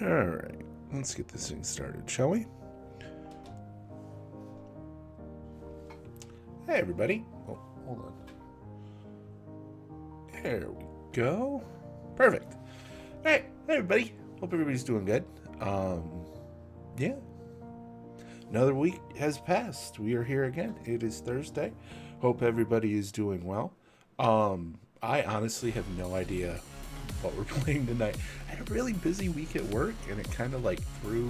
Alright, let's get this thing started, shall we? Hey, everybody. Oh, hold on. There we go. Perfect. Alright, hey, everybody. Hope everybody's doing good. Yeah. Another week has passed. We are here again. It is Thursday. Hope everybody is doing well. I honestly have no idea what we're playing tonight. I had a really busy week at work, and it kind of like threw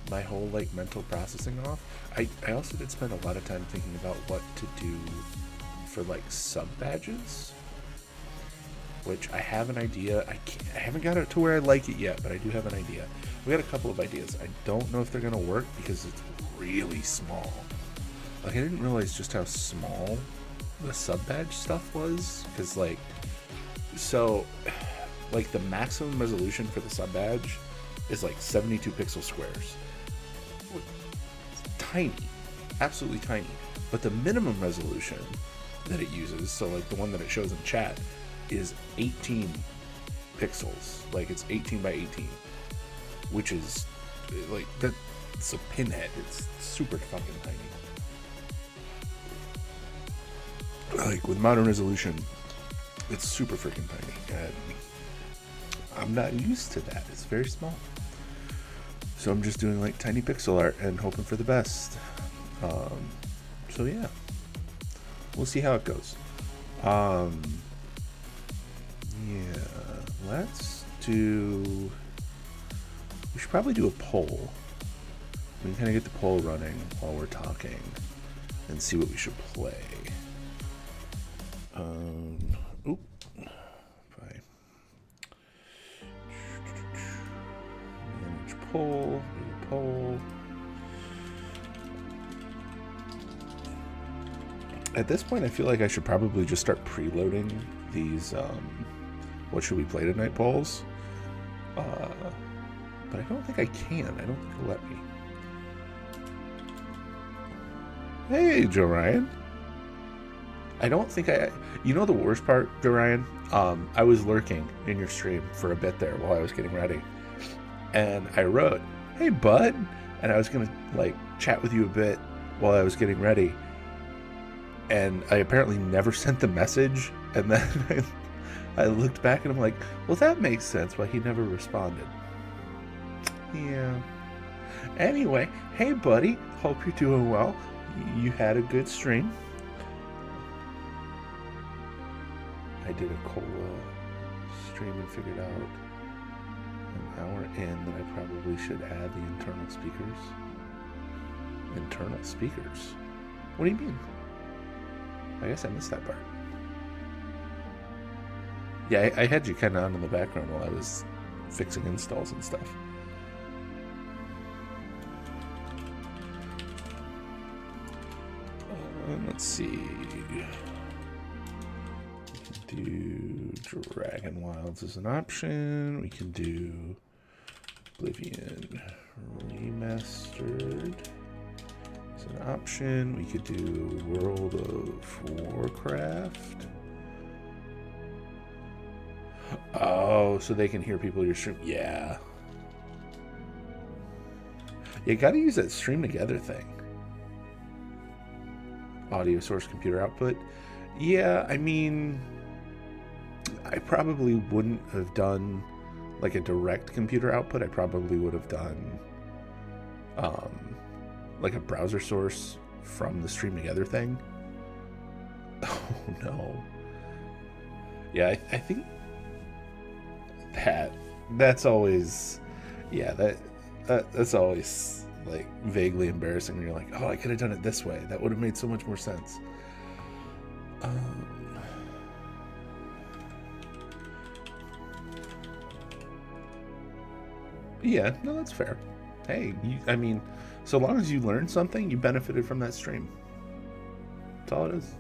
my whole like mental processing off. I also did spend a lot of time thinking about what to do for like sub badges, which I have an idea. I haven't got it to where I like it yet, but I do have an idea. We got a couple of ideas. I don't know if they're gonna work because it's really small. Like, I didn't realize just how small the sub badge stuff was, because like, so like the maximum resolution for the sub badge is like 72 pixel squares. It's tiny, absolutely tiny. But the minimum resolution that it uses, so like the one that it shows in chat, is 18 pixels. Like, it's 18 by 18, which is like, that's a pinhead. It's super fucking tiny. Like, with modern resolution, it's super freaking tiny, and I'm not used to that. It's very small. So I'm just doing like tiny pixel art and hoping for the best. So yeah, we'll see how it goes. Yeah, let's do. We should probably do a poll. We can kind of get the poll running while we're talking and see what we should play. Oop. Bye. Manage poll. New poll. At this point, I feel like I should probably just start preloading these what should we play tonight polls. But I don't think I can. I don't think it'll let me. Hey, Joe Ryan. I don't think you know the worst part, Joe Ryan? I was lurking in your stream for a bit there while I was getting ready. And I wrote, hey, bud. And I was going to, like, chat with you a bit while I was getting ready. And I apparently never sent the message. And then I looked back and I'm like, well, that makes sense why he never responded. Yeah. Anyway, hey, buddy. Hope you're doing well. You had a good stream. I did a cola stream and figured out an hour in that I probably should add the internal speakers. Internal speakers? What do you mean? I guess I missed that part. Yeah, I had you kind of on in the background while I was fixing installs and stuff. Let's see. Do Dragon Wilds as an option. We can do Oblivion Remastered as an option. We could do World of Warcraft. Oh, so they can hear people your stream. Yeah. You gotta use that stream together thing. Audio source computer output. Yeah, I mean, I probably wouldn't have done like a direct computer output. I probably would have done like a browser source from the stream together thing. Oh no. Yeah, I think that's always, yeah, that's always like vaguely embarrassing when you're like, oh, I could have done it this way. That would have made so much more sense. Yeah, no, that's fair. Hey, I mean, so long as you learned something, you benefited from that stream. That's all it is.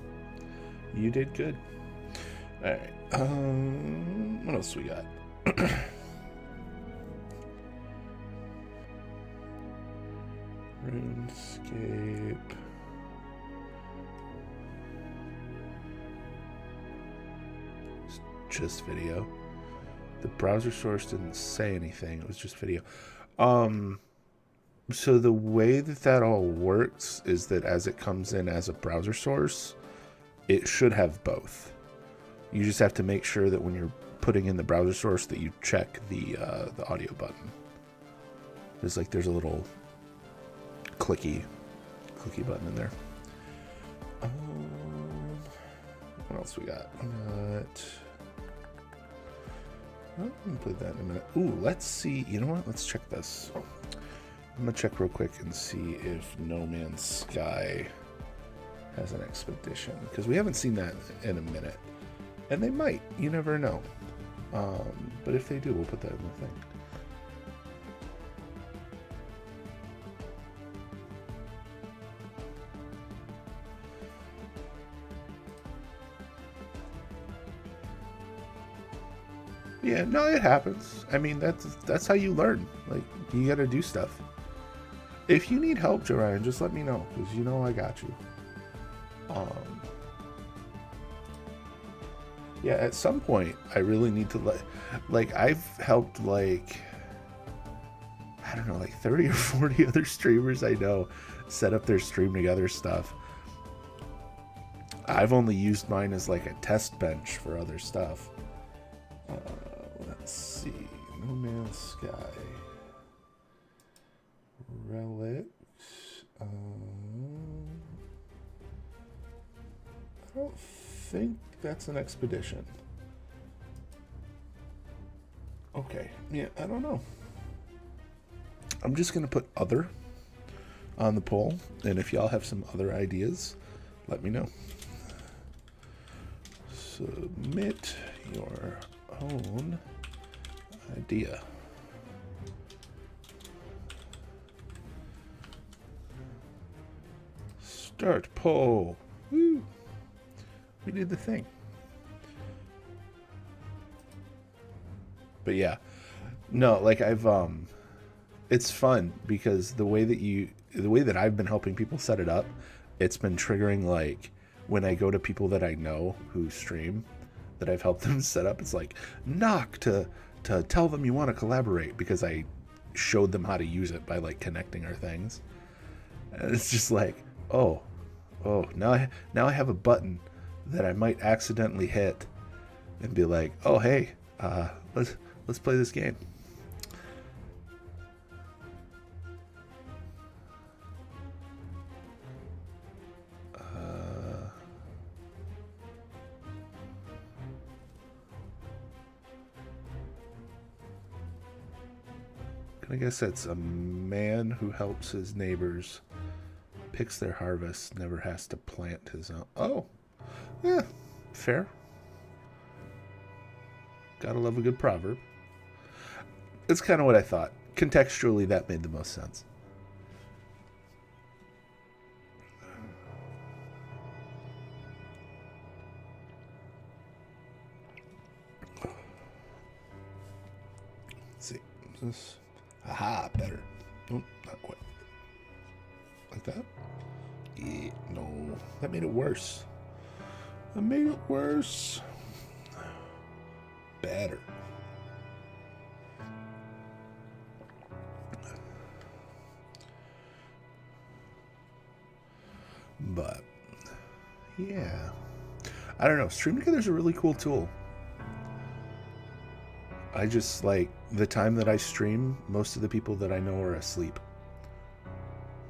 You did good. All right. What else we got? RuneScape. Just video. The browser source didn't say anything. It was just video. So the way that all works is that as it comes in as a browser source, it should have both. You just have to make sure that when you're putting in the browser source that you check the audio button. There's a little clicky button in there. What else we got? I'm gonna play that in a minute. Ooh, let's see. You know what? Let's check this. I'm gonna check real quick and see if No Man's Sky has an expedition, because we haven't seen that in a minute, and they might. You never know. But if they do, we'll put that in the thing. Yeah, no, it happens. I mean, that's how you learn. Like, you gotta do stuff. If you need help, Jorian, just let me know, because you know I got you. Yeah, at some point, I really need to like I've helped I don't know, 30 or 40 other streamers I know set up their stream together stuff. I've only used mine as a test bench for other stuff. Let's see. No Man's Sky. Relics. I don't think that's an expedition. Okay. Yeah, I don't know. I'm just going to put other on the poll, and if y'all have some other ideas, let me know. Submit your own idea. Start poll. Woo! We did the thing. But yeah, no, it's fun because the way that I've been helping people set it up, it's been triggering when I go to people that I know who stream, that I've helped them set up. It's knock to tell them you want to collaborate, because I showed them how to use it by connecting our things. And it's just oh, now I have a button that I might accidentally hit and be oh, hey, let's play this game. I guess it's a man who helps his neighbors, picks their harvest, never has to plant his own. Oh, yeah, fair. Gotta love a good proverb. That's kind of what I thought. Contextually, that made the most sense. Let's see. Is this? Aha, better. Nope, not quite. Like that? Yeah, no. That made it worse. That made it worse. Better. But, yeah. I don't know. Stream Together is a really cool tool. I just the time that I stream, most of the people that I know are asleep.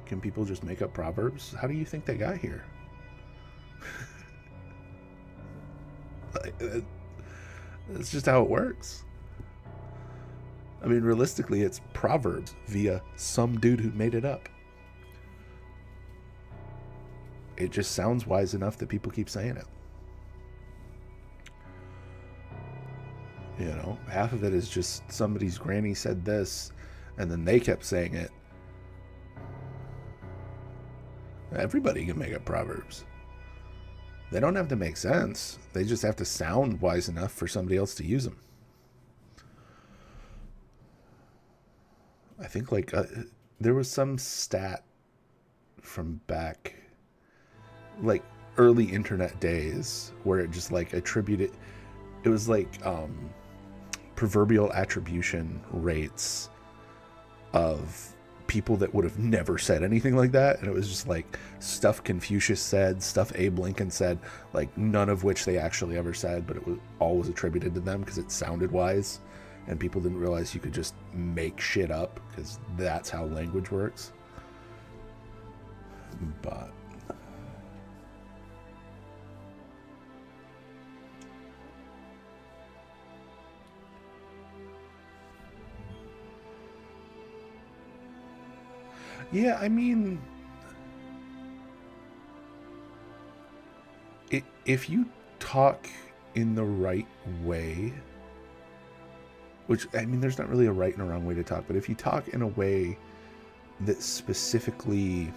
Can people just make up proverbs? How do you think they got here? That's just how it works. I mean, realistically, it's proverbs via some dude who made it up. It just sounds wise enough that people keep saying it. You know, half of it is just somebody's granny said this, and then they kept saying it. Everybody can make up proverbs. They don't have to make sense. They just have to sound wise enough for somebody else to use them. I think there was some stat from back, early internet days, where it just attributed. It was proverbial attribution rates of people that would have never said anything like that, and it was just like stuff Confucius said, stuff Abe Lincoln said, like none of which they actually ever said, but it was always attributed to them because it sounded wise, and people didn't realize you could just make shit up because that's how language works. But yeah, I mean, if you talk in the right way, which, I mean, there's not really a right and a wrong way to talk, but if you talk in a way that specifically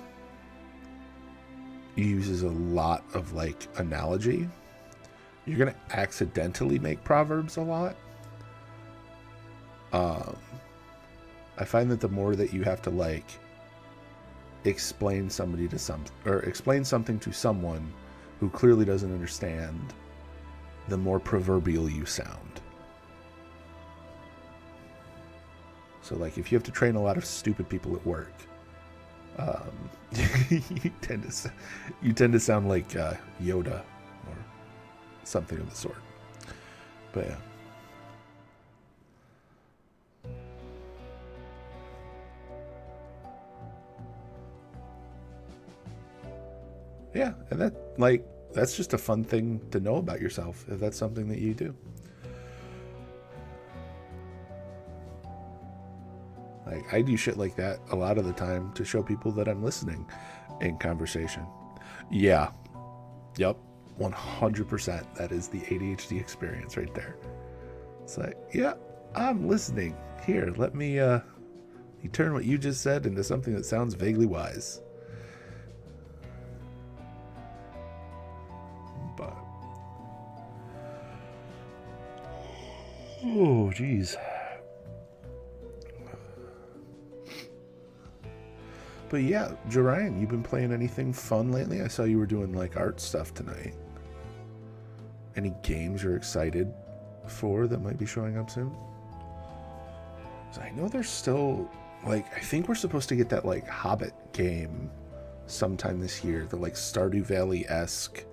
uses a lot of, like, analogy, you're going to accidentally make proverbs a lot. I find that the more that you have to, like, explain something to someone who clearly doesn't understand, the more proverbial you sound. So, like, if you have to train a lot of stupid people at work, you tend to sound like Yoda or something of the sort. But yeah. Yeah, and that's just a fun thing to know about yourself, if that's something that you do. Like, I do shit like that a lot of the time to show people that I'm listening in conversation. Yeah. Yep. 100%. That is the ADHD experience right there. It's like, yeah, I'm listening. Here, let me you turn what you just said into something that sounds vaguely wise. But oh, geez. But yeah, Jorian, you've been playing anything fun lately? I saw you were doing like art stuff tonight. Any games you're excited for that might be showing up soon? I know there's still, like, I think we're supposed to get that like Hobbit game sometime this year, the like Stardew Valley-esque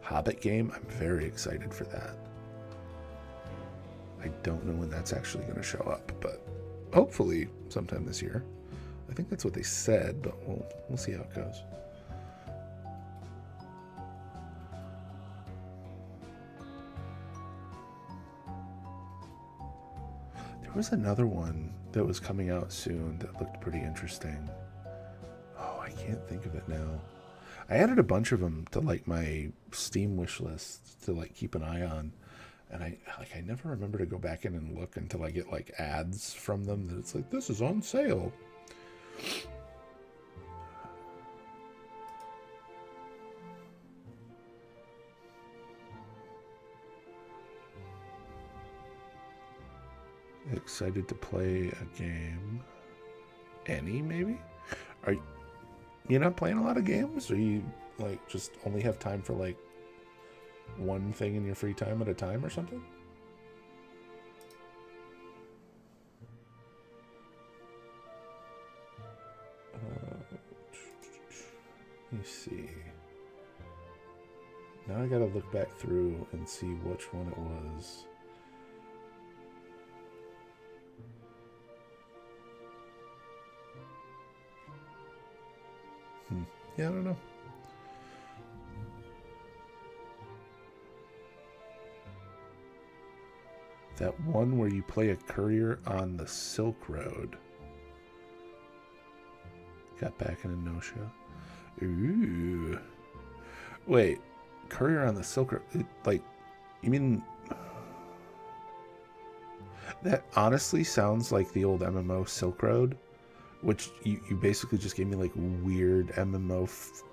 Hobbit game. I'm very excited for that. I don't know when that's actually going to show up, but hopefully sometime this year. I think that's what they said, but we'll see how it goes. There was another one that was coming out soon that looked pretty interesting. Oh, I can't think of it now. I added a bunch of them to like my Steam wish list to like keep an eye on, and I never remember to go back in and look until I get like ads from them that it's like, this is on sale. Excited to play a game. Any, maybe? Are you not playing a lot of games? Or you like just only have time for like one thing in your free time at a time or something? Let me see. Now I gotta look back through and see which one it was. Yeah, I don't know. That one where you play a courier on the Silk Road. Got back in Enosia. Ooh. Wait, courier on the Silk Road? Like, you mean... That honestly sounds like the old MMO Silk Road, which you basically just gave me like weird MMO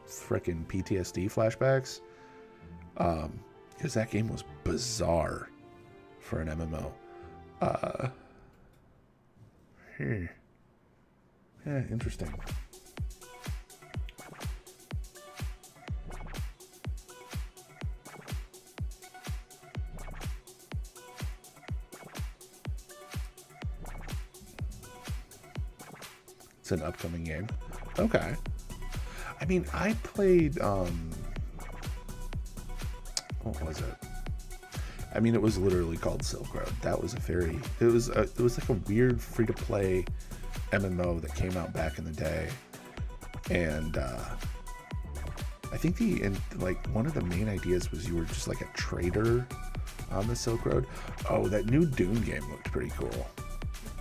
frickin' PTSD flashbacks. Because that game was bizarre for an MMO. Yeah, interesting. It's an upcoming game. Okay. I mean, I played, what was it? I mean, it was literally called Silk Road. That was it was like a weird free-to-play MMO that came out back in the day. And, I think one of the main ideas was you were just like a trader on the Silk Road. Oh, that new Dune game looked pretty cool.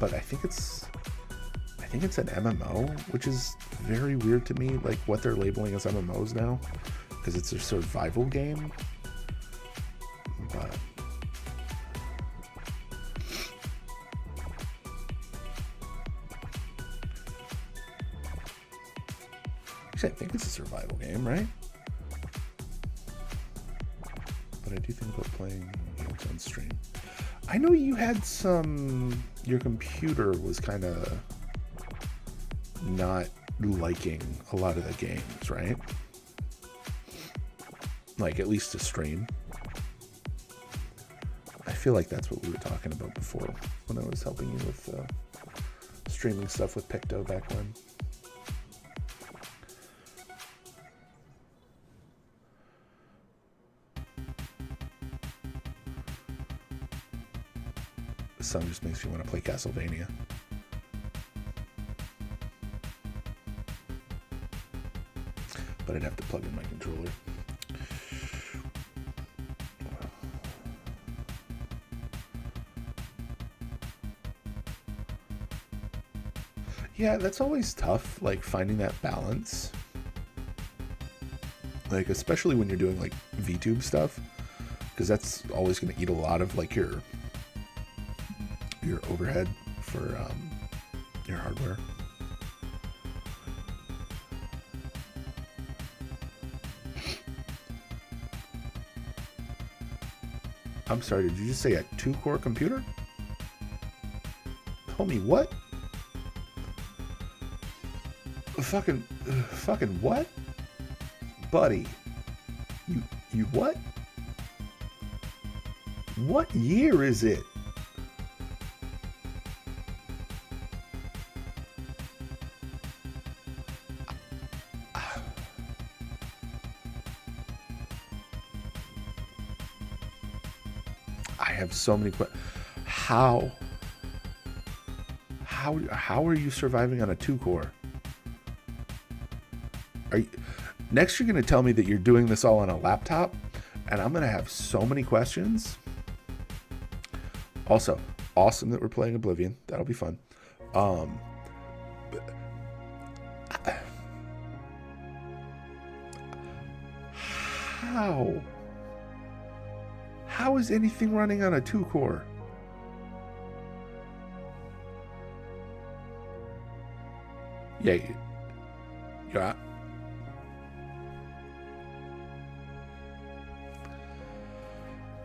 But I think it's an MMO, which is very weird to me, like what they're labeling as MMOs now, because it's a survival game. But actually, I think it's a survival game, right? But I do think about playing games on stream. I know you had your computer was kind of not liking a lot of the games, right? Like, at least to stream. I feel like that's what we were talking about before when I was helping you with streaming stuff with Picto back when. The song just makes me want to play Castlevania. But I'd have to plug in my controller. Yeah, that's always tough, like finding that balance. Like, especially when you're doing like VTube stuff, because that's always going to eat a lot of like your overhead for your hardware. I'm sorry, did you just say a 2-core computer? Homie, what? Fucking what? Buddy. You what? What year is it? I have so many questions. How are you surviving on a 2-core? Next you're going to tell me that you're doing this all on a laptop, and I'm going to have so many questions. Also, awesome that we're playing Oblivion. That'll be fun. How is anything running on a 2-core? Yeah.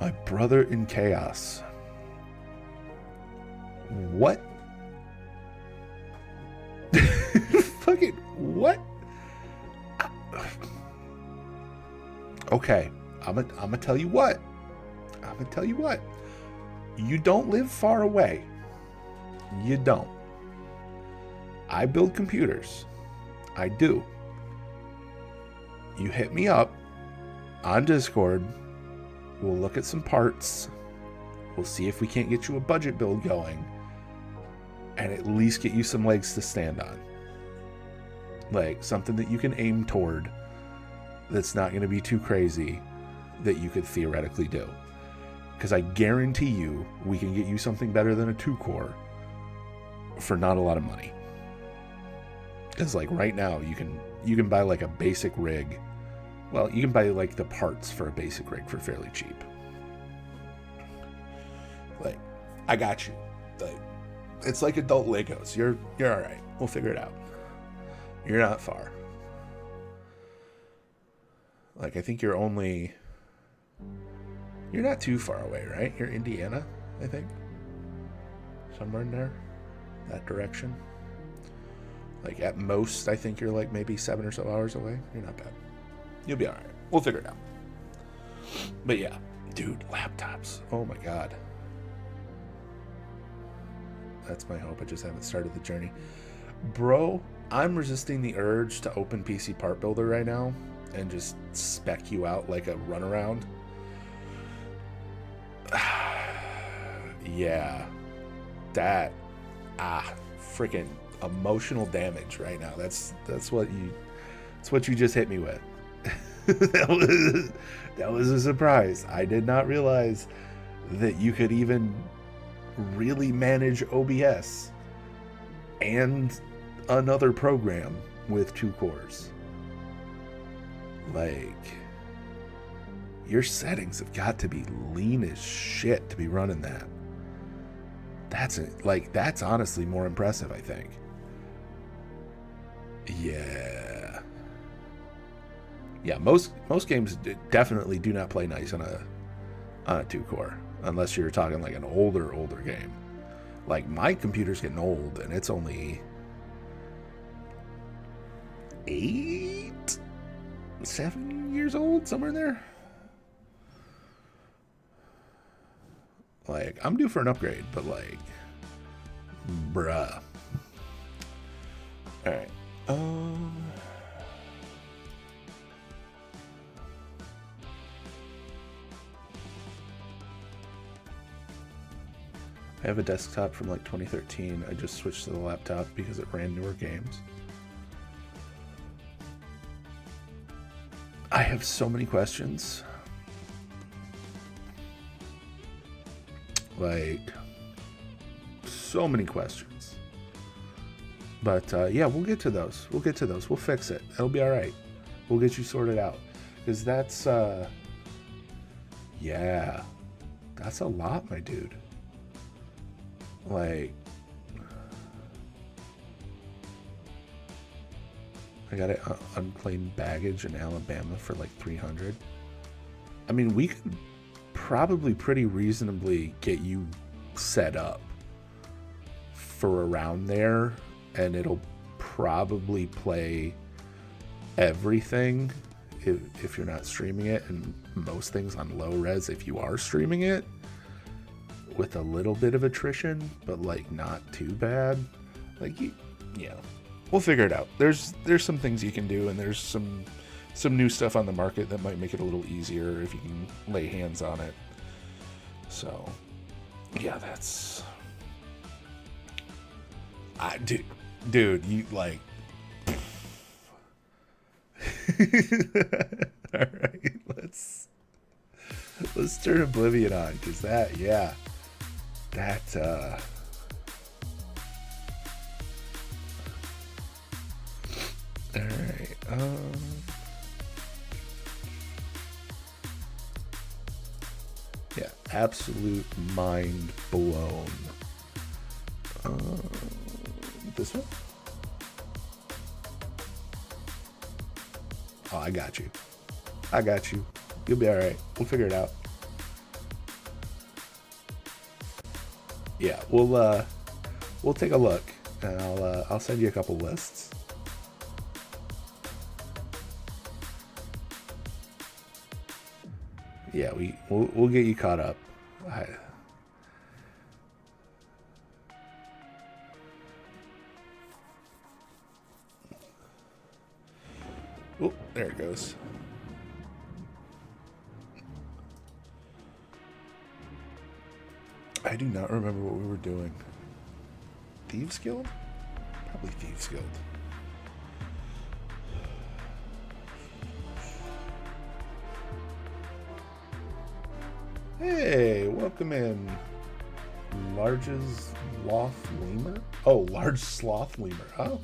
My brother in chaos. What? Fucking what? Okay, I'm gonna tell you what. You don't live far away. You don't. I build computers. I do. You hit me up on Discord. We'll look at some parts. We'll see if we can't get you a budget build going. And at least get you some legs to stand on. Like, something that you can aim toward that's not going to be too crazy that you could theoretically do. Because I guarantee you, we can get you something better than a 2-core for not a lot of money. Because, like, right now, you can buy, like, a basic rig. Well, you can buy, like, the parts for a basic rig for fairly cheap. Like, I got you. Like, it's like adult Legos. You're all right. We'll figure it out. You're not far. Like, I think you're not too far away, right? You're Indiana, I think. Somewhere in there. That direction. Like, at most, I think you're, like, maybe 7 or so hours away. You're not bad. You'll be all right. We'll figure it out. But yeah, dude, laptops. Oh my God. That's my hope. I just haven't started the journey. Bro, I'm resisting the urge to open PC Part Builder right now and just spec you out like a runaround. Yeah. That, freaking emotional damage right now. That's what you just hit me with. that was a surprise. I did not realize that you could even really manage OBS and another program with 2 cores. Like, your settings have got to be lean as shit to be running that. That's honestly more impressive, I think. Yeah. Yeah, most games definitely do not play nice on a 2-core unless you're talking like an older game. Like, my computer's getting old and it's only 7 years old, somewhere in there. Like, I'm due for an upgrade, but like, bruh. All right. I have a desktop from like 2013. I just switched to the laptop because it ran newer games. I have so many questions. Like, so many questions. But yeah, we'll get to those. We'll fix it. It'll be all right. We'll get you sorted out. Because that's, yeah, that's a lot, my dude. Like, I got it unclaimed baggage in Alabama for like $300. I mean, we could probably pretty reasonably get you set up for around there, and it'll probably play everything if you're not streaming it, and most things on low res if you are streaming it, with a little bit of attrition, but like not too bad. Like, yeah, we'll figure it out. There's some things you can do, and there's some new stuff on the market that might make it a little easier if you can lay hands on it. So, yeah, that's... Dude, you, like... Alright, let's turn Oblivion on, because that, yeah. That, Alright, yeah, absolute mind blown. This one? Oh, I got you. You'll be alright. We'll figure it out. Yeah, we'll take a look, and I'll send you a couple lists. Yeah, we'll get you caught up. Oh, there it goes. I do not remember what we were doing. Thieves Guild? Probably Thieves Guild. Hey, welcome in. Large's Sloth Lemur? Oh, Large Sloth Lemur. Oh.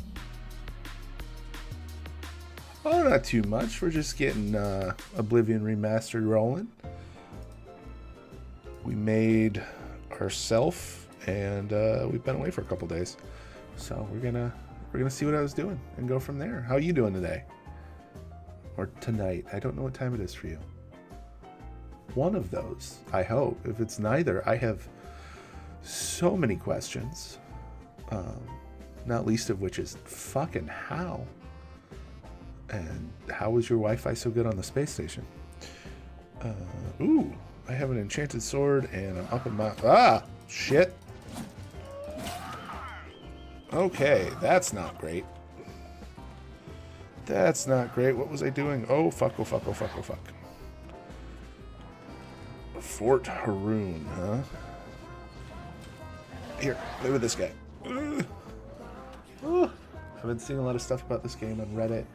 Oh, not too much. We're just getting Oblivion Remastered rolling. We made ourselves, and we've been away for a couple days. So we're gonna see what I was doing and go from there. How are you doing today? Or tonight? I don't know what time it is for you. One of those, I hope. If it's neither, I have so many questions. Not least of which is fucking how? And how is your Wi-Fi so good on the space station? Ooh, I have an enchanted sword and I'm up in my... Ah! Shit! Okay, that's not great. That's not great. What was I doing? Oh, fuck, oh, fuck, oh, fuck, oh, fuck. Fort Haroon, huh? Here, play with this guy. I've been seeing a lot of stuff about this game on Reddit.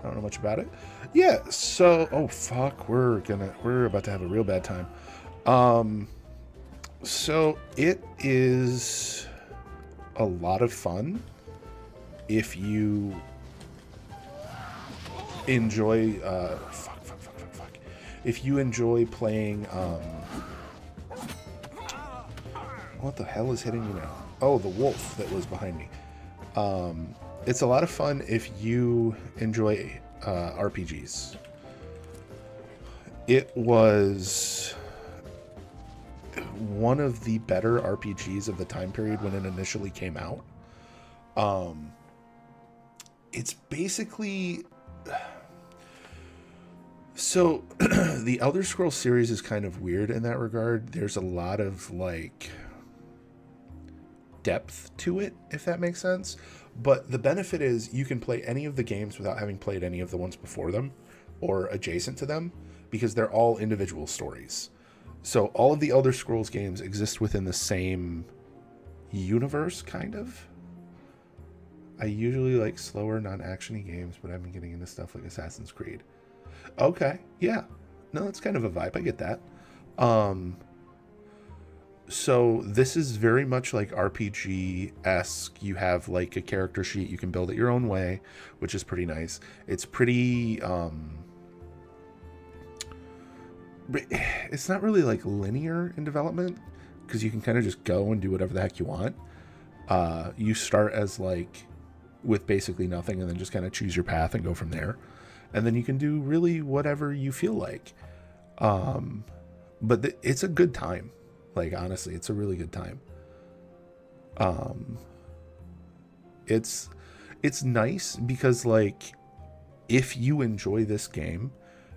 I don't know much about it. Yeah, so... Oh, fuck. We're about to have a real bad time. So, it is a lot of fun if you enjoy... fuck. If you enjoy playing... what the hell is hitting me now? Oh, the wolf that was behind me. It's a lot of fun if you enjoy RPGs. It was one of the better RPGs of the time period when it initially came out. It's basically... So, the Elder Scrolls series is kind of weird in that regard. There's a lot of, like, depth to it, if that makes sense. But the benefit is you can play any of the games without having played any of the ones before them or adjacent to them, because they're all individual stories. So all of the Elder Scrolls games exist within the same universe, kind of. I usually like slower, non-actiony games, but I've been getting into stuff like Assassin's Creed. Okay, yeah. No, that's kind of a vibe. I get that. So this is very much like RPG-esque. You have like a character sheet. You can build it your own way, which is pretty nice. It's pretty... it's not really like linear in development, because you can kind of just go and do whatever the heck you want. You start as like with basically nothing and then just kind of choose your path and go from there. And then you can do really whatever you feel like. But it's a good time. Like, honestly, it's a really good time. It's nice because, like, if you enjoy this game,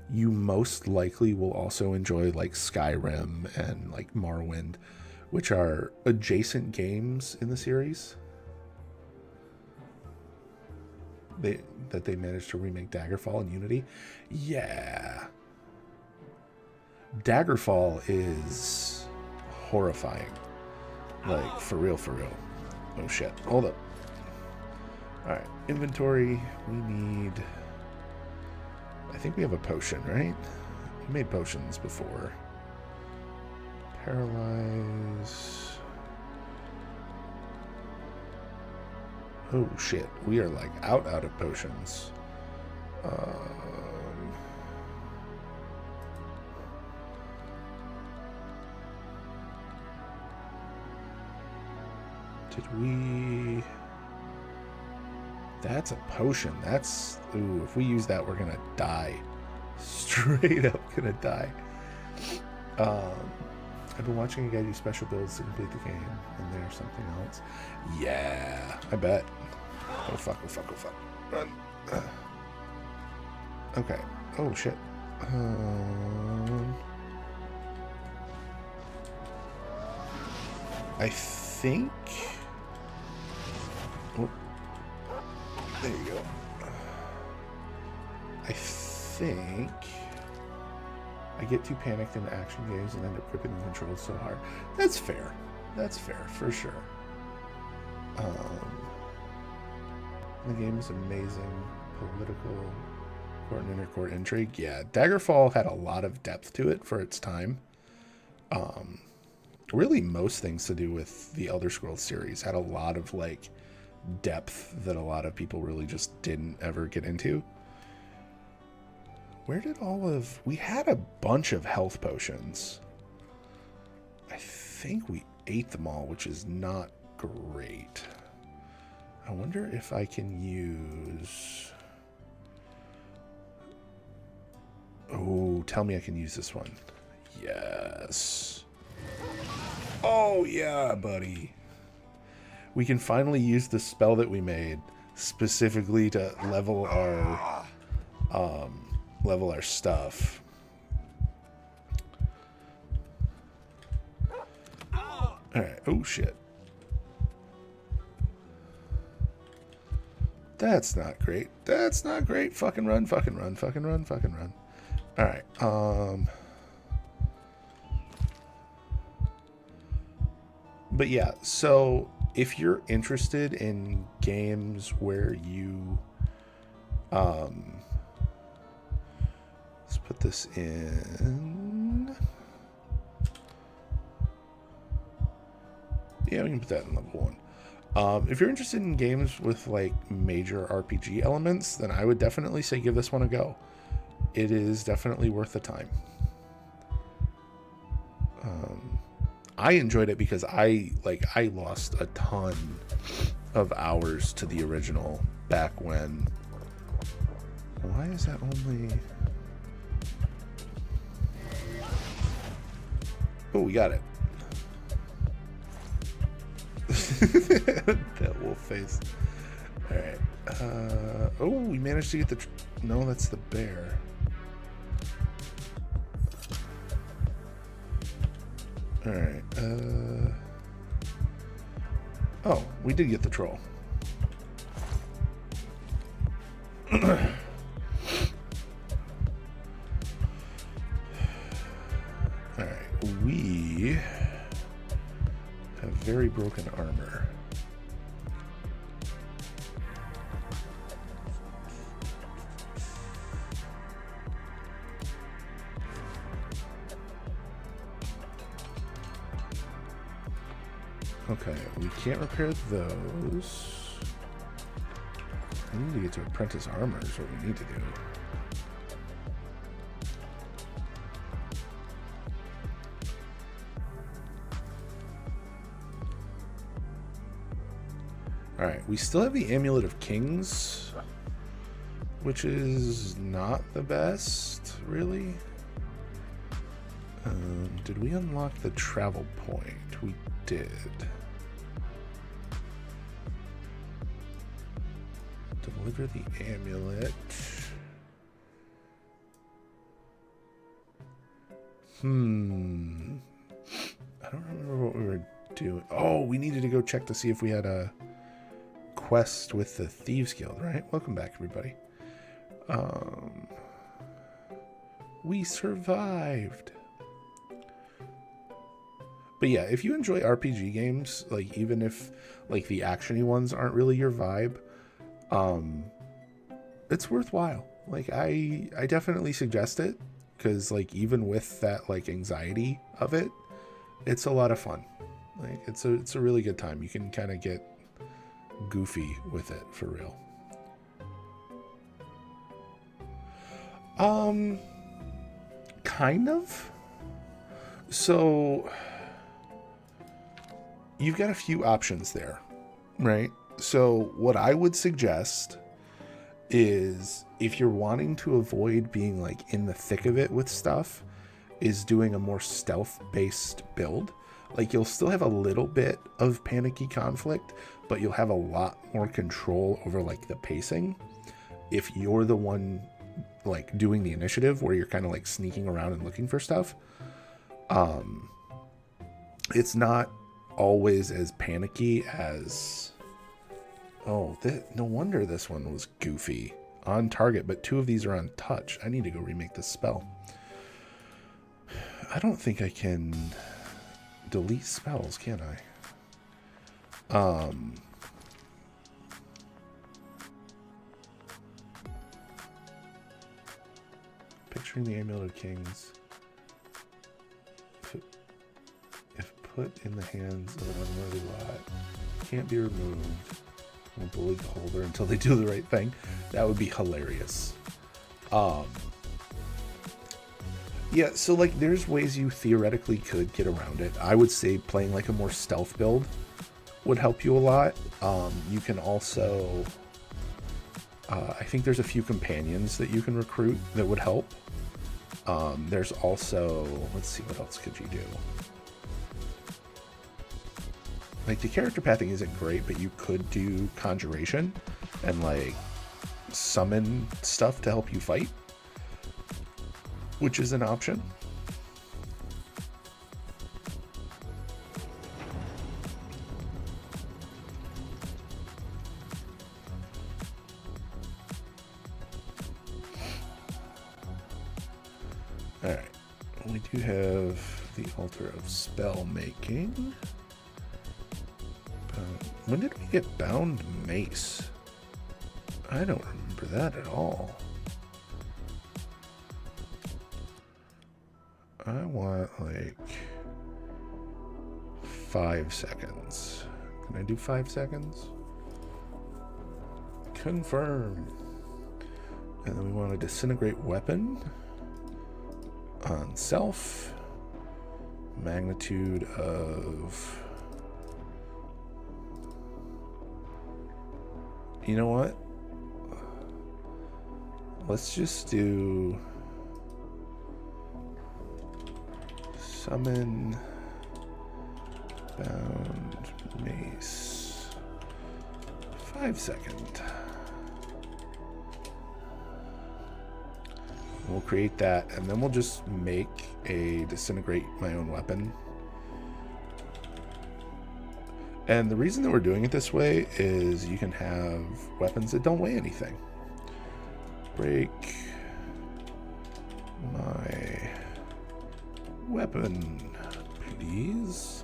you most likely will also enjoy, like, Skyrim and, like, Morrowind, which are adjacent games in the series. That they managed to remake Daggerfall and Unity. Yeah. Daggerfall is horrifying. Like, for real. Oh, shit. Hold up. Alright. Inventory. We need... I think we have a potion, right? We made potions before. Paralyze... Oh shit, we are like out of potions. Did we... That's a potion. That's... Ooh, if we use that, we're gonna die. Straight up gonna die. I've been watching a guy do special builds to complete the game, and there's something else. Yeah, I bet. Oh fuck. Run. Okay. Oh shit. I think... Oh. There you go. I think... I get too panicked in action games and end up gripping the controls so hard. That's fair. That's fair, for sure. The game is amazing. Political, court and intercourt intrigue. Yeah, Daggerfall had a lot of depth to it for its time. Really, most things to do with the Elder Scrolls series had a lot of, like, depth that a lot of people really just didn't ever get into. Where did all of... We had a bunch of health potions. I think we ate them all, which is not great. I wonder if I can use... Oh, tell me I can use this one. Yes. Oh, yeah, buddy. We can finally use the spell that we made specifically to level our stuff. Alright, oh shit. That's not great. That's not great. Fucking run, fucking run, fucking run, fucking run. Alright, but yeah, so if you're interested in games where you let's put this in. Yeah, we can put that in level 1. If you're interested in games with like major RPG elements, then I would definitely say give this one a go. It is definitely worth the time. I enjoyed it because I lost a ton of hours to the original back when. Why is that only? Oh, we got it. That wolf face. All right. Oh, we managed to get the. No, that's the bear. All right. Oh, we did get the troll. All right. We have very broken armor. Okay, we can't repair those. We need to get to apprentice armor is what we need to do. Alright, we still have the Amulet of Kings, which is not the best, really. Did we unlock the travel point? We did. Deliver the amulet. I don't remember what we were doing. Oh, we needed to go check to see if we had a quest with the Thieves Guild, right? Welcome back, everybody. We survived. But yeah, if you enjoy RPG games, like even if like the actiony ones aren't really your vibe, it's worthwhile. Like I definitely suggest it because like even with that like anxiety of it, it's a lot of fun. Like it's a really good time. You can kind of get goofy with it for real. Kind of. So you've got a few options there, right? So what I would suggest is if you're wanting to avoid being like in the thick of it with stuff, is doing a more stealth-based build. Like you'll still have a little bit of panicky conflict, but you'll have a lot more control over like the pacing if you're the one like doing the initiative where you're kind of like sneaking around and looking for stuff. It's not always as panicky as no wonder this one was goofy. On target, but 2 of these are on touch. I need to go remake this spell. I don't think I can delete spells, can I? Picturing the Amulet of Kings. If put in the hands of an unworthy lot, can't be removed. Will bully the holder until they do the right thing. That would be hilarious. Yeah, so like there's ways you theoretically could get around it. I would say playing like a more stealth build would help you a lot. You can also I think there's a few companions that you can recruit that would help. There's also, let's see, what else could you do? Like the character pathing isn't great, but you could do conjuration and like summon stuff to help you fight, which is an option. Alright. We do have the Altar of Spell Making. When did we get Bound Mace? I don't remember that at all. I want like 5 seconds. Can I do 5 seconds? Confirm. And then we want a Disintegrate Weapon on self. Magnitude of... You know what? Let's just do... Summon Bound Mace. 5 second. We'll create that, and then we'll just make a Disintegrate my own weapon. And the reason that we're doing it this way is you can have weapons that don't weigh anything. Break my weapon, please.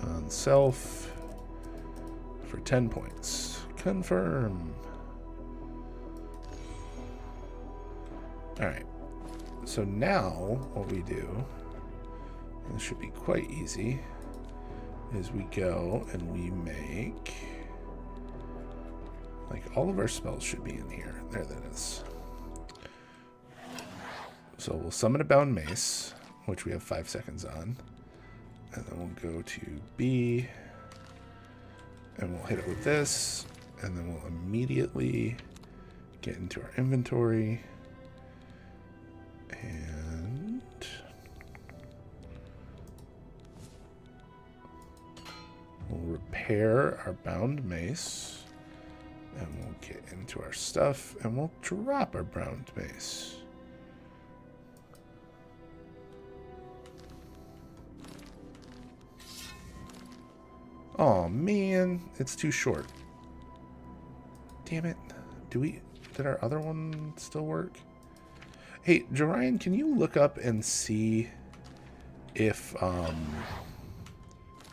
On self for 10 points. Confirm. Alright. So now what we do, and this should be quite easy, is we go and we make, like, all of our spells should be in here. There that is. So we'll summon a Bound Mace, which we have 5 seconds on. And then we'll go to B, and we'll hit it with this, and then we'll immediately get into our inventory. And we'll repair our Bound Mace, and we'll get into our stuff, and we'll drop our Bound Mace. Oh man, it's too short. Damn it. Did our other one still work? Hey, Jorian, can you look up and see if, oh,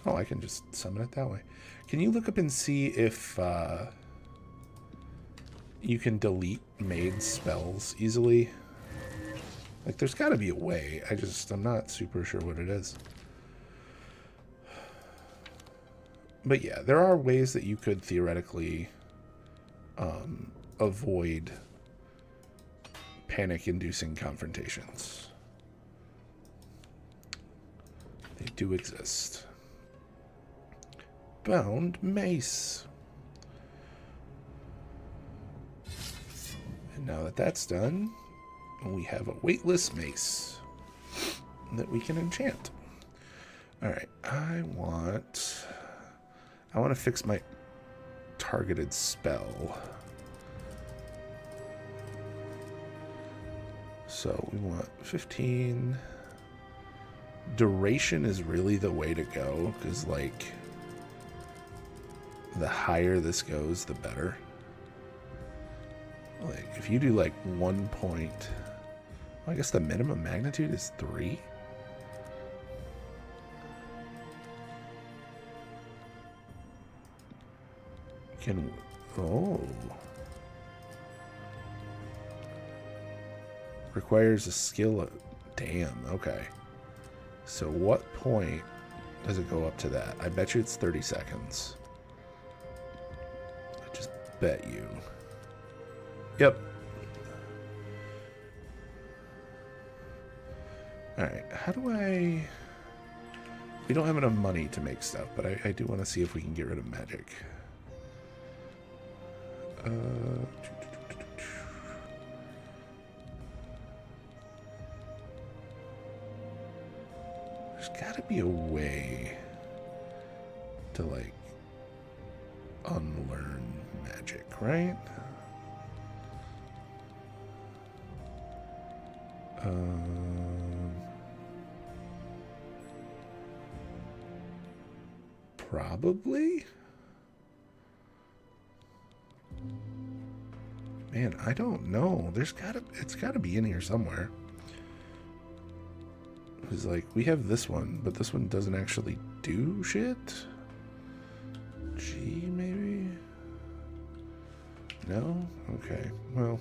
I can just summon it that way. Can you look up and see if, you can delete made spells easily? Like, there's gotta be a way. I'm not super sure what it is. But yeah, there are ways that you could theoretically, avoid panic-inducing confrontations. They do exist. Bound Mace. And now that that's done, we have a weightless mace that we can enchant. Alright, I want to fix my targeted spell. So we want 15. Duration is really the way to go, because, like, the higher this goes, the better. Like, if you do, like, 1 point... Well, I guess the minimum magnitude is 3? Oh. Requires a skill of... Damn, okay. So what point does it go up to that? I bet you it's 30 seconds. I just bet you. Yep. Alright, how do I... We don't have enough money to make stuff, but I do want to see if we can get rid of magic. There's gotta be a way to, like, unlearn magic, right? Probably? Man, I don't know. It's gotta be in here somewhere. It's like, we have this one, but this one doesn't actually do shit. G, maybe? No? Okay, well,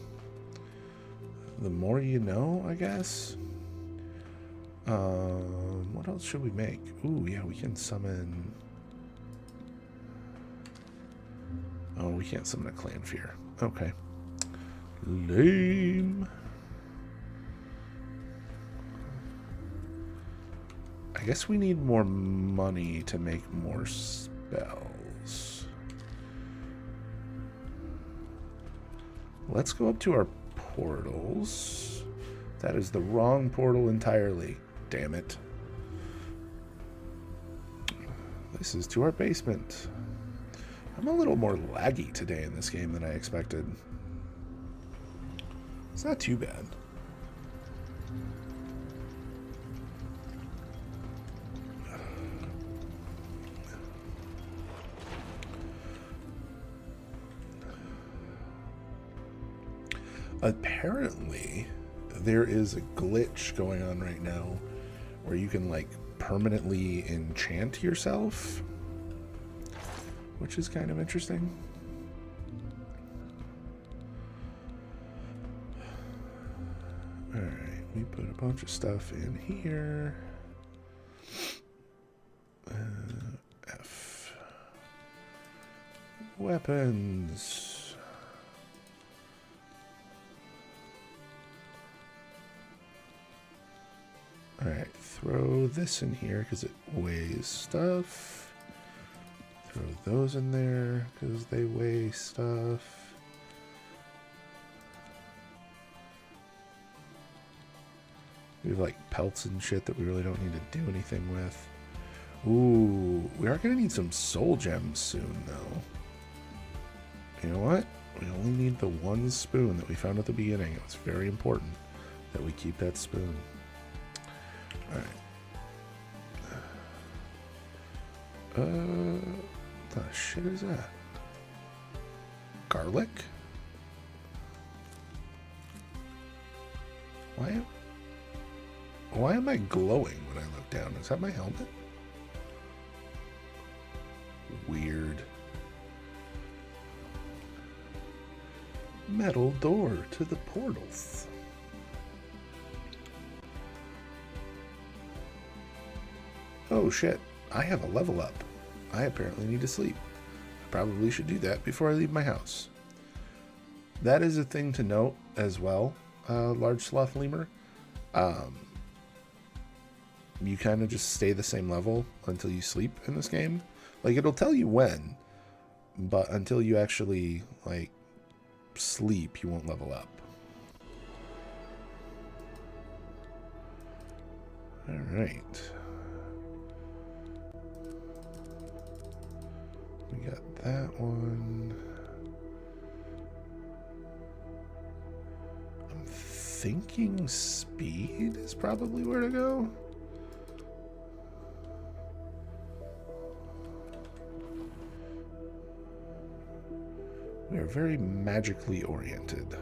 the more you know, I guess. What else should we make? Ooh, yeah, we can summon... Oh, we can't summon a Clanfear. Okay. Lame. I guess we need more money to make more spells. Let's go up to our portals. That is the wrong portal entirely. Damn it. This is to our basement. I'm a little more laggy today in this game than I expected. It's not too bad. Apparently, there is a glitch going on right now where you can, like, permanently enchant yourself, which is kind of interesting. Alright, we put a bunch of stuff in here. F. Weapons. Alright, throw this in here because it weighs stuff. Throw those in there because they weigh stuff. We have like pelts and shit that we really don't need to do anything with. Ooh, we are going to need some soul gems soon though. You know what? We only need the one spoon that we found at the beginning. It was very important that we keep that spoon. Alright. What the shit is that? Garlic? Why am I glowing when I look down? Is that my helmet? Weird. Metal door to the portals. Oh shit, I have a level up. I apparently need to sleep. I probably should do that before I leave my house. That is a thing to note as well, large sloth lemur. You kind of just stay the same level until you sleep in this game. Like, it'll tell you when, but until you actually, like, sleep, you won't level up. Alright. We got that one. I'm thinking speed is probably where to go. We are very magically oriented.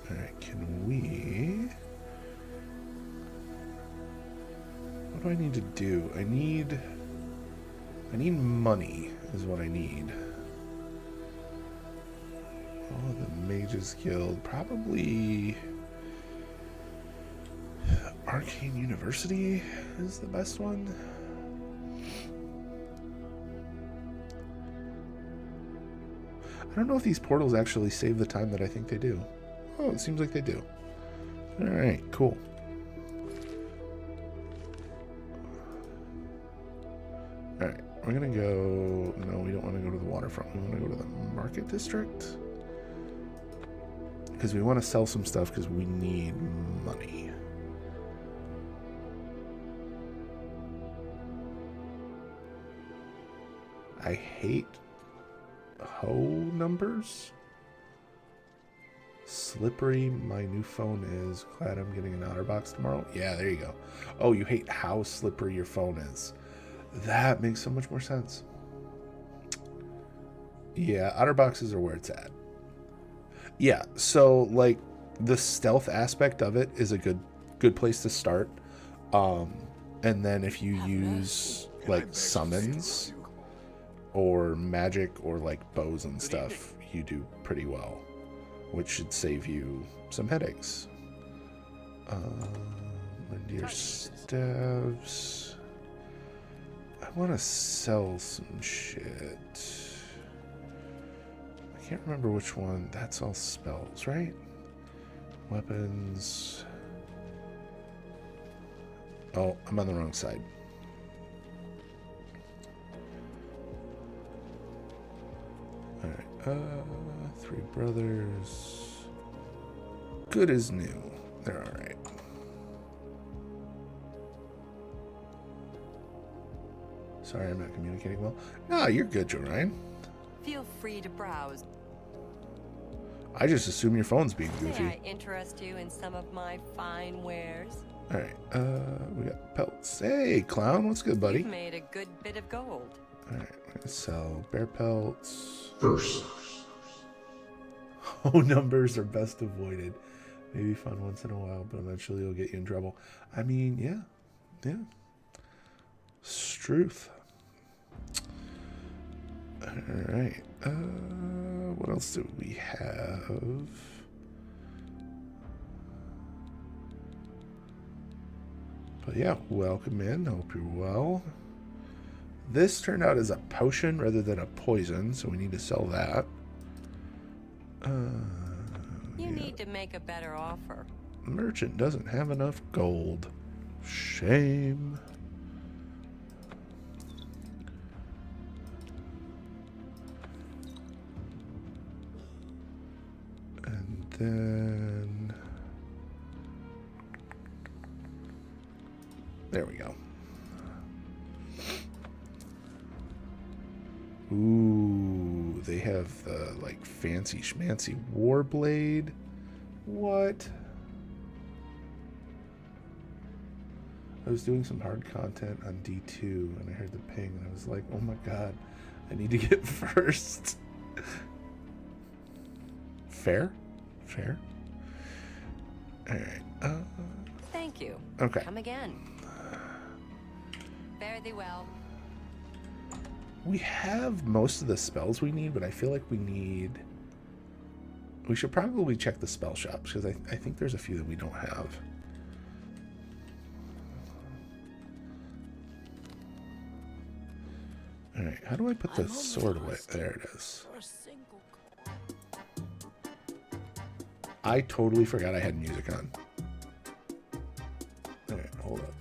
Alright, can we... What do I need to do? I need money is what I need. Oh, the Mages Guild. Probably... Arcane University is the best one. I don't know if these portals actually save the time that I think they do. Oh, it seems like they do. Alright, cool. Alright, we're gonna go... No, we don't want to go to the waterfront. We want to go to the market district. Because we want to sell some stuff because we need money. I hate hoe numbers. Slippery, my new phone is. Glad I'm getting an OtterBox tomorrow. Yeah, there you go. Oh, you hate how slippery your phone is. That makes so much more sense. Yeah, OtterBoxes are where it's at. Yeah, so like the stealth aspect of it is a good place to start. And then if you use like summons or magic or like bows and stuff, you do pretty well, which should save you some headaches. And your staves. I want to sell some shit. I can't remember which one. That's all spells, right? Weapons. Oh, I'm on the wrong side. Alright, Three Brothers. Good as new. They're alright. Sorry, I'm not communicating well. Nah, you're good, Joe Ryan. Feel free to browse. I just assume your phone's being goofy. May I interest you in some of my fine wares? Alright, we got pelts. Hey, clown, what's good, buddy? You've made a good bit of gold. Alright, we're gonna sell bear pelts. First. Oh, numbers are best avoided. Maybe fun once in a while, but eventually it'll get you in trouble. I mean, yeah. Struth. Alright, what else do we have? But yeah, welcome in. Hope you're well. This turned out as a potion rather than a poison, so we need to sell that. You need to make a better offer. Merchant doesn't have enough gold. Shame. And then... there we go. Ooh, they have the like fancy schmancy warblade. What? I was doing some hard content on D2 and I heard the ping and I was like, oh my god, I need to get first. Fair? Fair? Alright. Thank you. Okay. Come again. Fare thee well. We have most of the spells we need, but I feel like we should probably check the spell shops because I think there's a few that we don't have. Alright, how do I put the sword away? There it is. I totally forgot I had music on. Alright, hold up.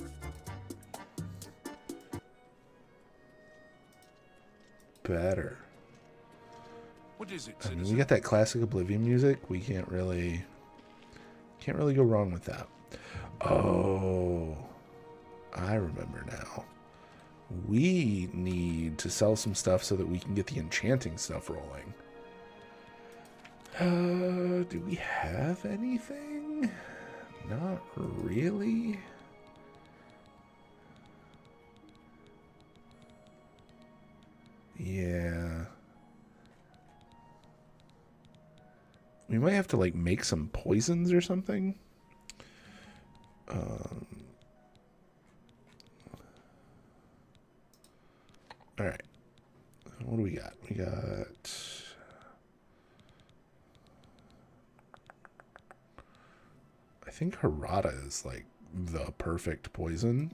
Better. What is it? I mean, we got that classic Oblivion music. We can't really go wrong with that. Oh, I remember now. We need to sell some stuff so that we can get the enchanting stuff rolling. Do we have anything? Not really. Yeah. We might have to like make some poisons or something. All right. What do we got? We got I think Harada is like the perfect poison.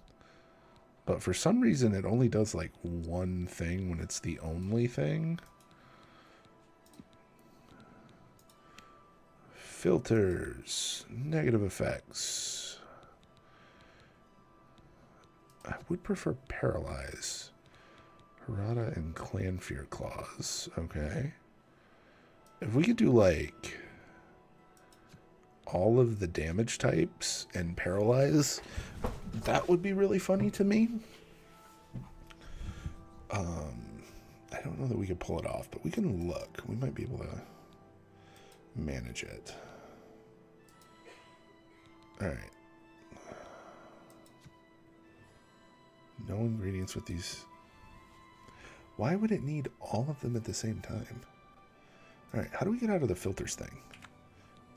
But for some reason it only does like one thing when it's the only thing. Filters, negative effects. I would prefer Paralyze. Harada and Clanfear Claws. Okay. If we could do like all of the damage types and Paralyze, that would be really funny to me. I don't know that we could pull it off, but we can look. We might be able to manage it. All right. No ingredients with these. Why would it need all of them at the same time? All right, how do we get out of the filters thing?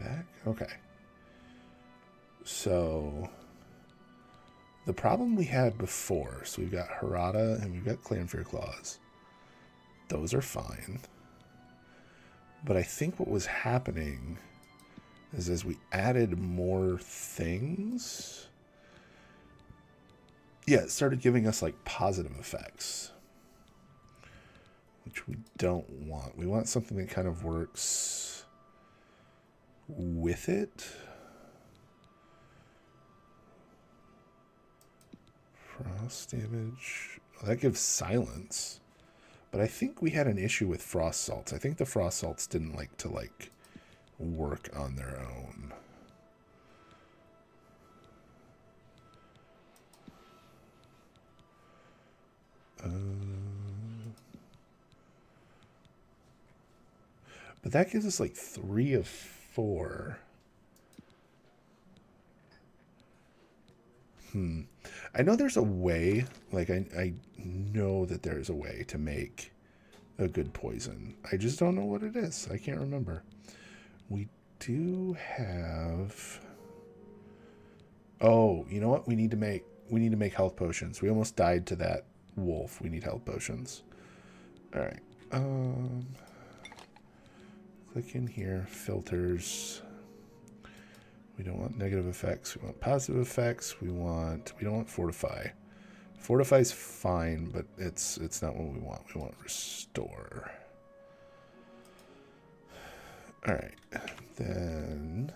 Back? Okay. So, the problem we had before, so we've got Harada and we've got Clanfear Claws. Those are fine. But I think what was happening is as we added more things, yeah, it started giving us like positive effects, which we don't want. We want something that kind of works with it. Frost damage. Well, that gives silence. But I think we had an issue with frost salts. I think the frost salts didn't like to work on their own. But that gives us like 3 of 4. I know there's a way, like I know that there's a way to make a good poison. I just don't know what it is. I can't remember. We do have... Oh, you know what? We need to make health potions. We almost died to that wolf. We need health potions. All right. Click in here, filters. We don't want negative effects. We want positive effects. We don't want fortify. Fortify is fine, but it's not what we want. We want restore. All right. Then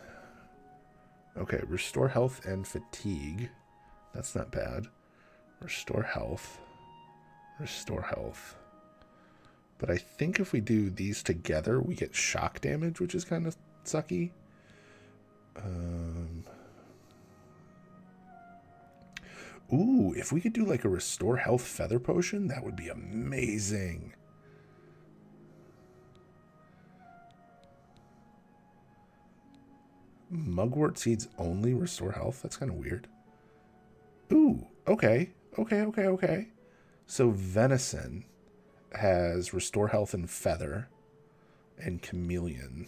okay, restore health and fatigue. That's not bad. Restore health. Restore health. But I think if we do these together, we get shock damage, which is kind of sucky. Ooh, if we could do like a restore health feather potion, that would be amazing. Mugwort seeds only restore health? That's kind of weird. Ooh, okay. Okay. So venison has restore health and feather and chameleon.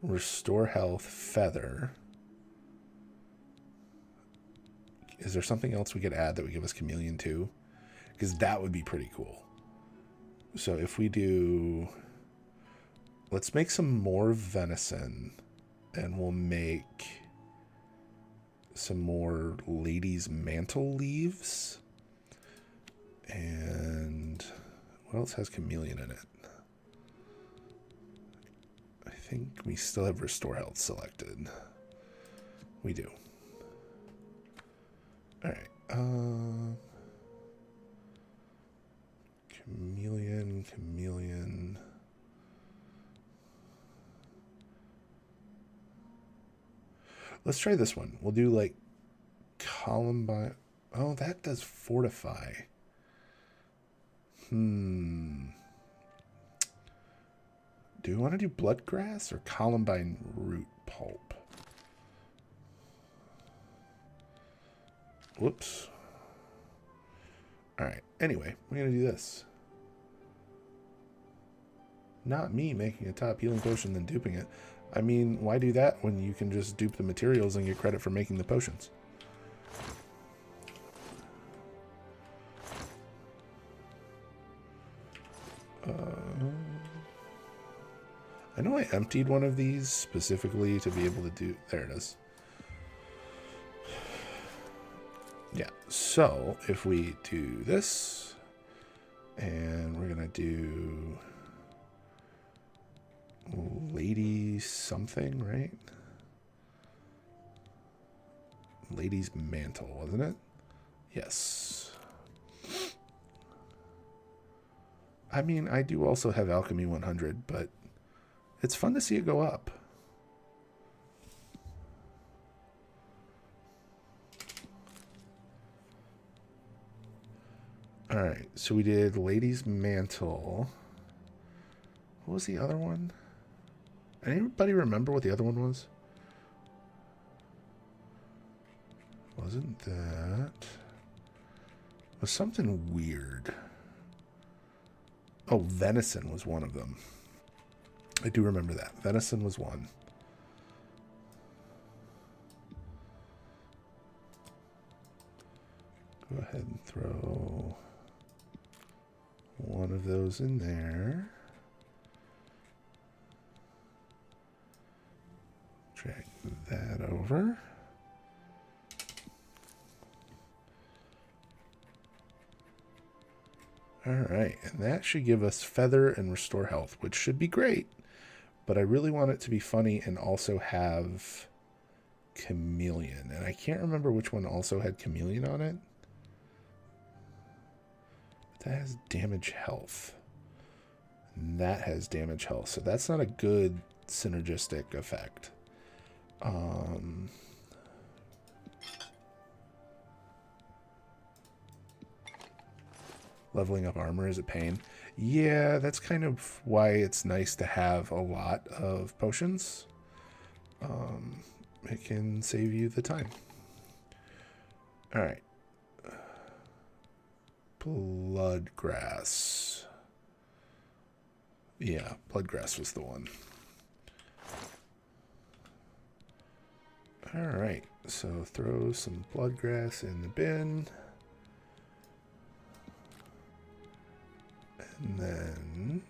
Restore health, feather. Is there something else we could add that would give us chameleon too? Because that would be pretty cool. So if we do... Let's make some more venison. And we'll make some more lady's mantle leaves. And what else has chameleon in it? I think we still have restore health selected. We do. All right. Chameleon. Let's try this one. We'll do like Columbine. Oh, that does fortify. Do we want to do bloodgrass or Columbine root pulp? Whoops. All right. Anyway, we're going to do this. Not me making a top healing potion then duping it. I mean, why do that when you can just dupe the materials and get credit for making the potions? I know I emptied one of these specifically to be able to do... There it is. Yeah, so if we do this, and we're going to do lady something, right? Lady's mantle, wasn't it? Yes. I mean, I do also have Alchemy 100, but it's fun to see it go up. All right, so we did Lady's Mantle. What was the other one? Anybody remember what the other one was? Wasn't that? Was something weird. Oh, venison was one of them. I do remember that. Venison was one. Go ahead and throw one of those in there. Drag that over. Alright, and that should give us feather and restore health, which should be great. But I really want it to be funny and also have chameleon. And I can't remember which one also had chameleon on it. But that has damage health. And that has damage health. So that's not a good synergistic effect. Leveling up armor is a pain. Yeah, that's kind of why it's nice to have a lot of potions. It can save you the time. Alright. Bloodgrass. Yeah, bloodgrass was the one. Alright, so throw some bloodgrass in the bin. And then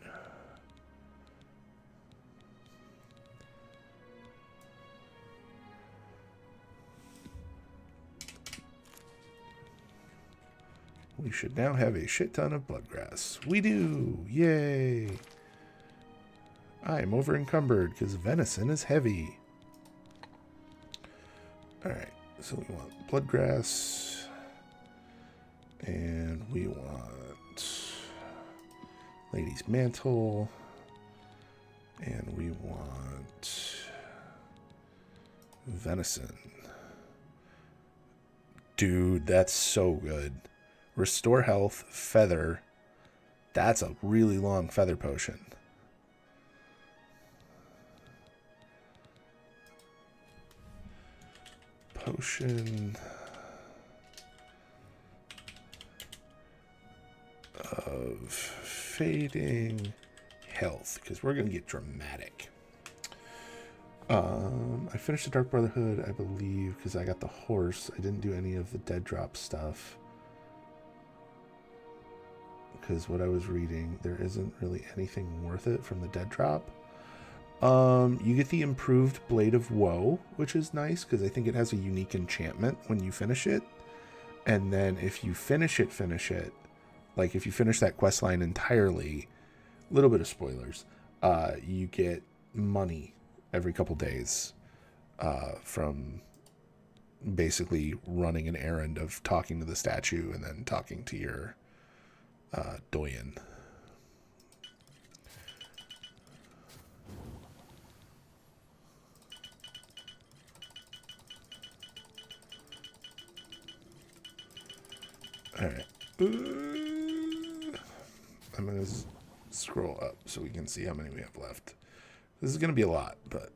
we should now have a shit ton of bloodgrass. We do! Yay! I'm over encumbered because venison is heavy. Alright, so we want bloodgrass. And we want Lady's Mantle. And we want venison. Dude, that's so good. Restore health, feather. That's a really long feather potion. Potion of fading health, because we're going to get dramatic. I finished the Dark Brotherhood, I believe, because I got the horse. I didn't do any of the dead drop stuff. Because what I was reading, there isn't really anything worth it from the dead drop. You get the improved Blade of Woe, which is nice, because I think it has a unique enchantment when you finish it. And then if you finish it, like if you finish that quest line entirely, a little bit of spoilers, you get money every couple days from basically running an errand of talking to the statue and then talking to your Doyen. Alright. I'm going to scroll up so we can see how many we have left. This is going to be a lot, but...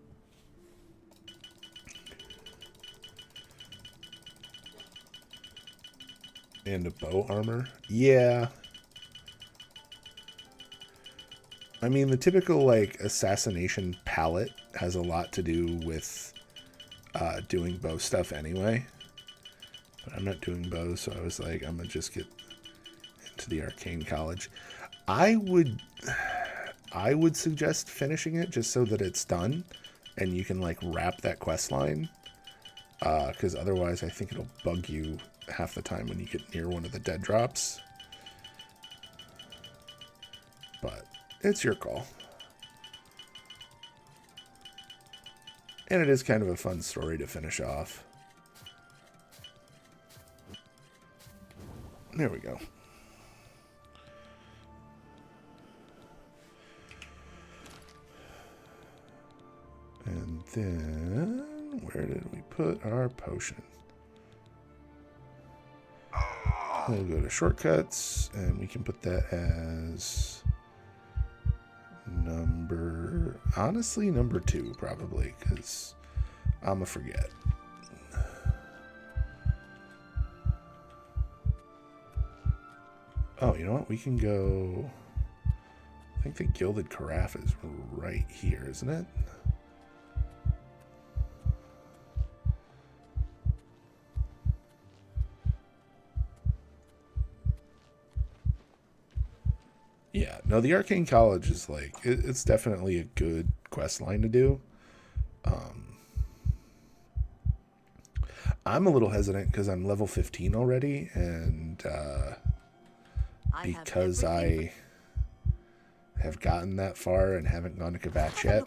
And a bow armor? Yeah. I mean, the typical, like, assassination palette has a lot to do with doing bow stuff anyway. But I'm not doing bows, so I was like, I'm going to just get into the Arcane College. I would suggest finishing it just so that it's done and you can, like, wrap that quest line. Because otherwise I think it'll bug you half the time when you get near one of the dead drops. But it's your call. And it is kind of a fun story to finish off. There we go. And then, where did we put our potion? We'll go to shortcuts, and we can put that as honestly, number 2, probably, because I'm going to forget. Oh, you know what? We can go... I think the Gilded Carafe is right here, isn't it? Yeah, no, the Arcane College is like, it's definitely a good quest line to do. I'm a little hesitant because I'm level 15 already, and because I have gotten that far and haven't gone to Kvatch yet,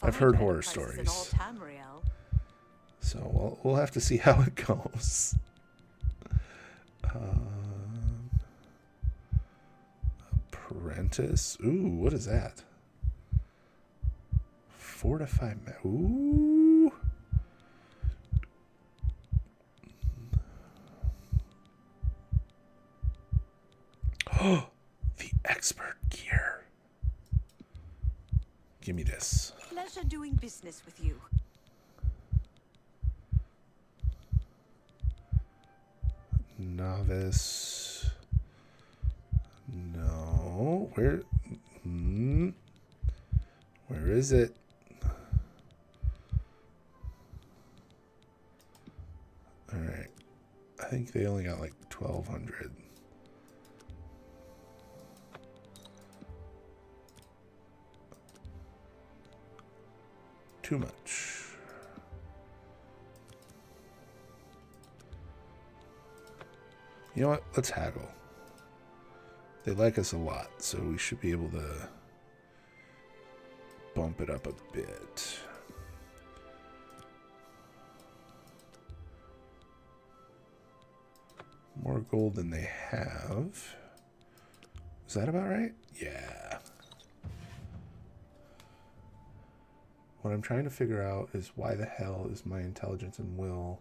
I've heard horror stories. So we'll have to see how it goes. Apprentice. Ooh, what is that? Fortify. Ooh. Oh, the expert gear. Give me this. Pleasure doing business with you. Novice. No. Where? Where is it? Alright. I think they only got like 1,200. Too much. You know what? Let's haggle. They like us a lot, so we should be able to bump it up a bit. More gold than they have. Is that about right? Yeah. What I'm trying to figure out is why the hell is my intelligence and will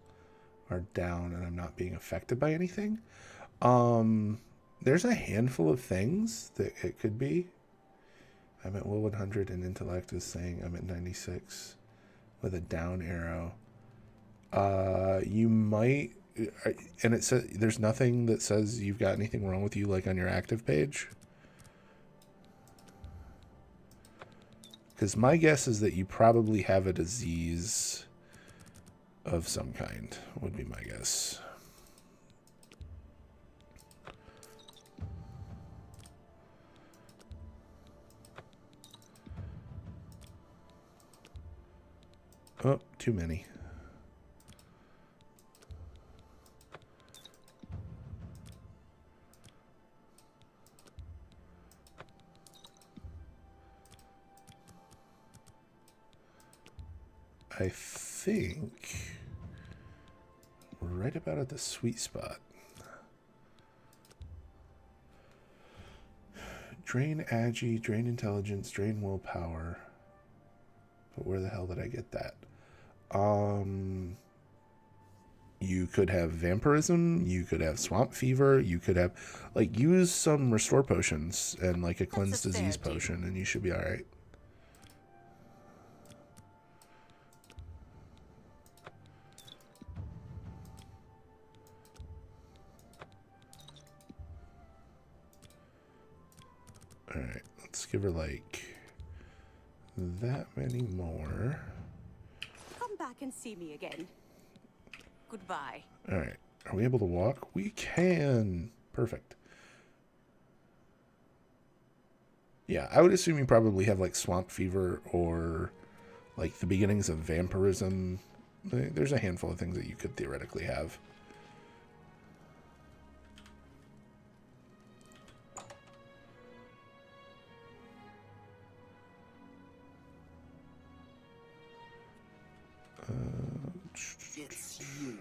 are down and I'm not being affected by anything. There's a handful of things that it could be. I'm at will 100 and intellect is saying I'm at 96 with a down arrow. You might, and it says there's nothing that says you've got anything wrong with you, like on your active page. Because my guess is that you probably have a disease of some kind, would be my guess. Oh, too many. I think we're right about at the sweet spot. Drain agi, drain intelligence, drain willpower. But where the hell did I get that? You could have vampirism, you could have swamp fever, you could have, like, use some restore potions and like a cleanse disease potion and you should be alright. Alright, let's give her like that many more. Come back and see me again. Goodbye. Alright, are we able to walk? We can. Perfect. Yeah, I would assume you probably have like swamp fever or like the beginnings of vampirism. There's a handful of things that you could theoretically have. It's you.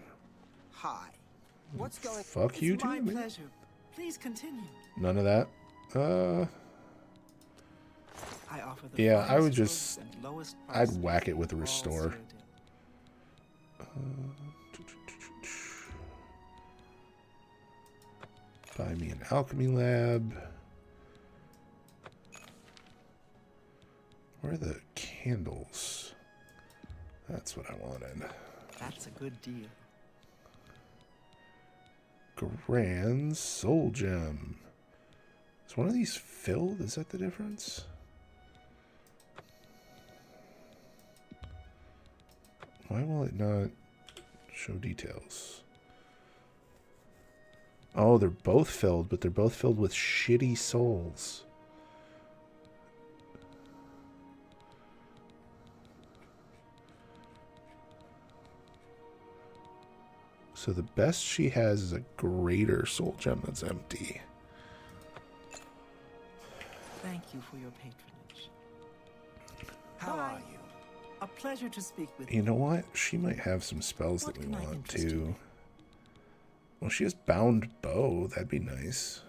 Hi. What's going? Fuck you It's too, my man. pleasure. Please continue. None of that. I offer the Yeah, I would finest just, goods and lowest I'd prices whack it with a all restore. Cyrodiil. Buy me an alchemy lab. Where are the candles? That's what I wanted. That's a good deal. grand soul gem. Is one of these filled? Is that the difference? Why will it not show details? Oh, they're both filled, but they're both filled with shitty souls. So the best she has is a greater soul gem that's empty. Thank you for your patronage. How are you? A pleasure to speak with you. You know what? She might have some spells What that we can I want interest you to. in? Well, she has bound bow. That'd be nice.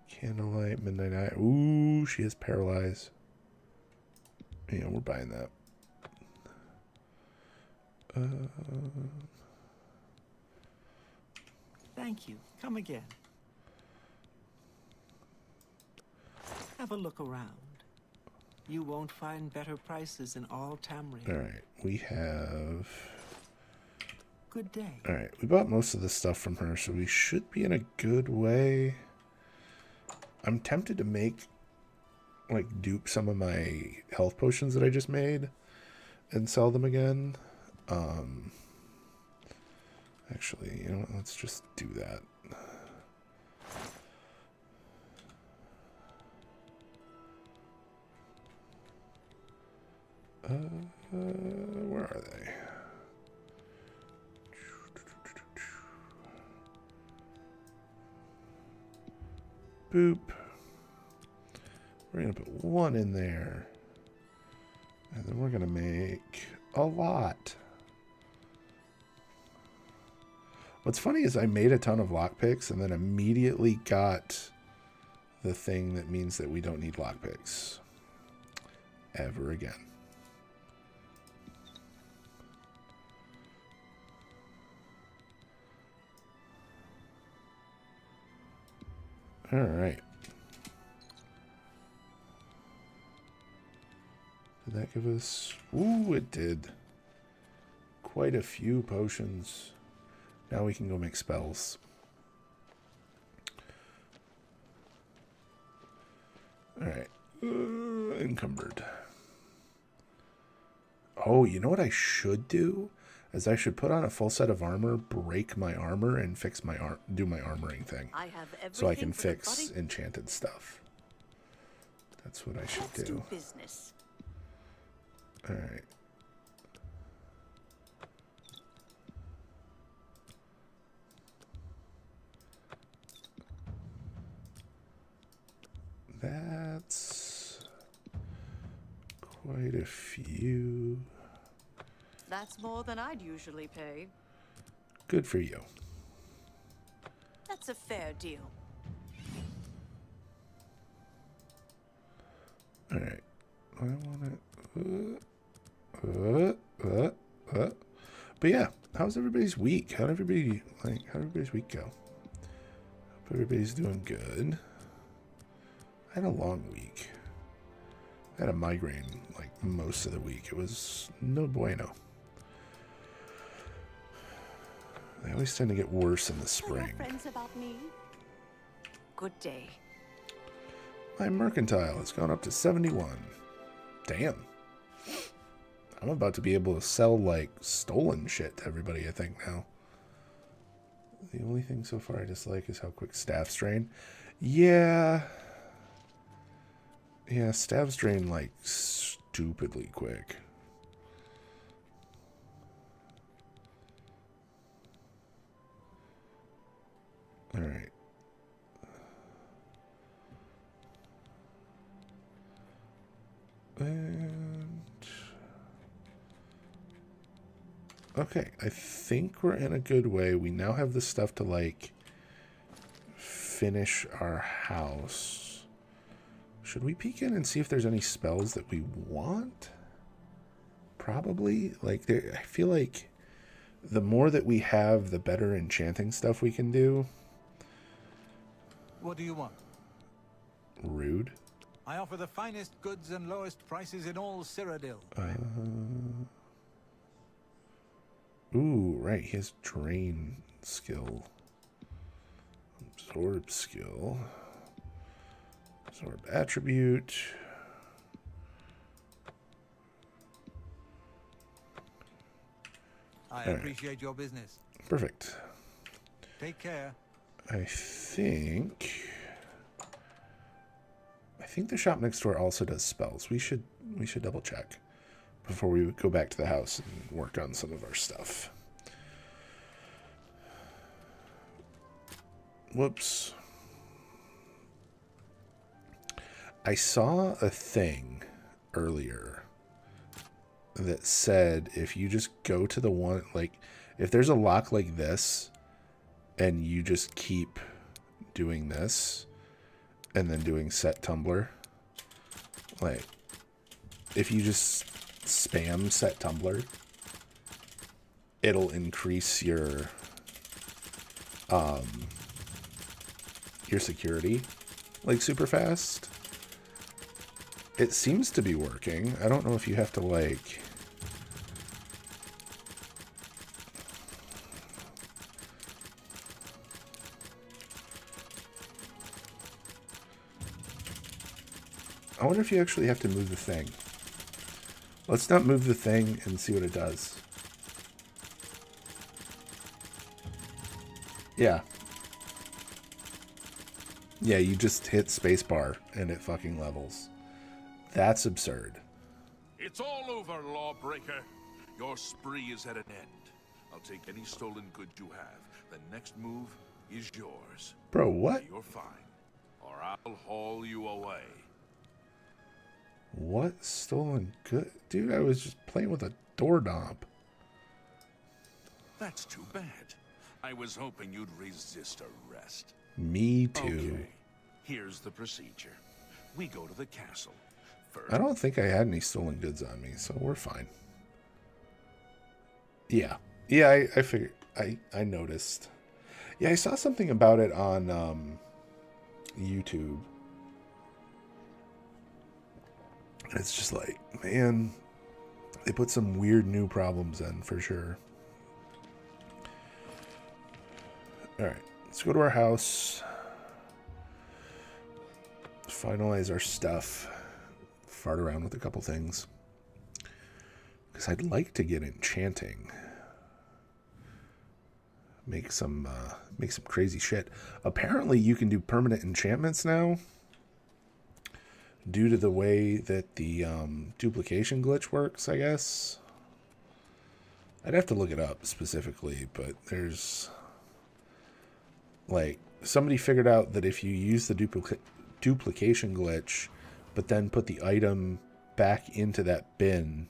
Candlelight, midnight eye. Ooh, she has paralyze. Yeah, we're buying that. Thank you. Come again. Have a look around. You won't find better prices in all Tamriel. All right, we have. Good day. All right, we bought most of the stuff from her, so we should be in a good way. I'm tempted to make, like, dupe some of my health potions that I just made and sell them again. Actually, you know what? Let's just do that. Where are they? Boop. We're gonna put one in there. And then we're gonna make a lot. What's funny is I made a ton of lockpicks and then immediately got the thing that means that we don't need lockpicks ever again. All right. Did that give us... Ooh, it did. Quite a few potions. Now we can go make spells. All right. Encumbered. Oh, you know what I should do? Is I should put on a full set of armor, break my armor, and fix my do my armoring thing. I have everything So I can for the fix body. enchanted stuff. That's what I should Let's do business. All right. That's quite a few. That's more than I'd usually pay. Good for you. That's a fair deal. All right. I want it. But yeah, how's everybody's week? How'd everybody's week go? Hope everybody's doing good. I had a long week. I had a migraine like most of the week. It was no bueno. They always tend to get worse in the Tell spring. your friends about me. Good day. My mercantile has gone up to 71. Damn. I'm about to be able to sell, like, stolen shit to everybody, I think, now. The only thing so far I dislike is how quick staffs drain. Yeah. Yeah, staffs drain, like, stupidly quick. Alright. And... okay, I think we're in a good way. We now have the stuff to, like, finish our house. Should we peek in and see if there's any spells that we want? Probably. Like, I feel like the more that we have, the better enchanting stuff we can do. What do you want? Rude. I offer the finest goods and lowest prices in all Cyrodiil. Ooh, right. He has drain skill. Absorb skill. Absorb attribute. I All right. appreciate your business. Perfect. Take care. I think the shop next door also does spells. We should double check before we go back to the house and work on some of our stuff. Whoops. I saw a thing earlier that said if you just go to the one, like, if there's a lock like this and you just keep doing this and then doing set tumbler, like, if you just spam set tumbler, it'll increase your security like super fast. It seems to be working. I don't know if you have to, like, I wonder if you actually have to move the thing. Let's not move the thing and see what it does. Yeah. Yeah, you just hit spacebar and it fucking levels. That's absurd. It's all over, lawbreaker. Your spree is at an end. I'll take any stolen goods you have. The next move is yours. Bro, what? You're fine, or I'll haul you away. What stolen good? Dude, I was just playing with a doorknob. That's too bad. I was hoping you'd resist arrest. Me too. Okay, here's the procedure. We go to the castle. First, I don't think I had any stolen goods on me, so we're fine. Yeah. Yeah, I figured. I noticed. Yeah, I saw something about it on YouTube. And it's just like, man, they put some weird new problems in for sure. Alright, let's go to our house. Finalize our stuff. Fart around with a couple things. Because I'd like to get enchanting. Make some crazy shit. Apparently you can do permanent enchantments now. Due to the way that the duplication glitch works, I guess. I'd have to look it up specifically, but there's... like, somebody figured out that if you use the duplication glitch, but then put the item back into that bin,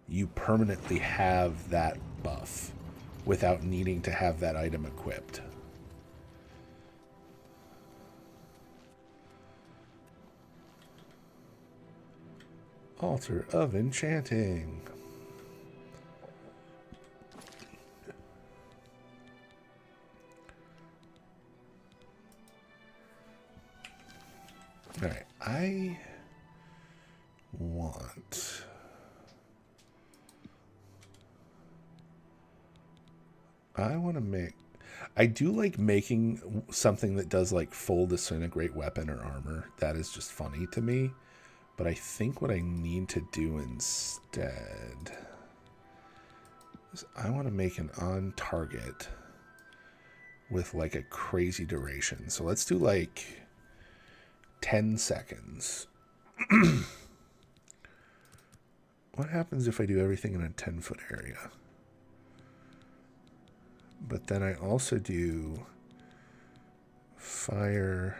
you permanently have that buff without needing to have that item equipped. Altar of Enchanting. Alright, I want... to make... I do like making something that does like full disintegrate weapon or armor. That is just funny to me. But I think what I need to do instead is I want to make an on target with like a crazy duration. So let's do like 10 seconds. What happens if I do everything in a 10-foot area? But then I also do fire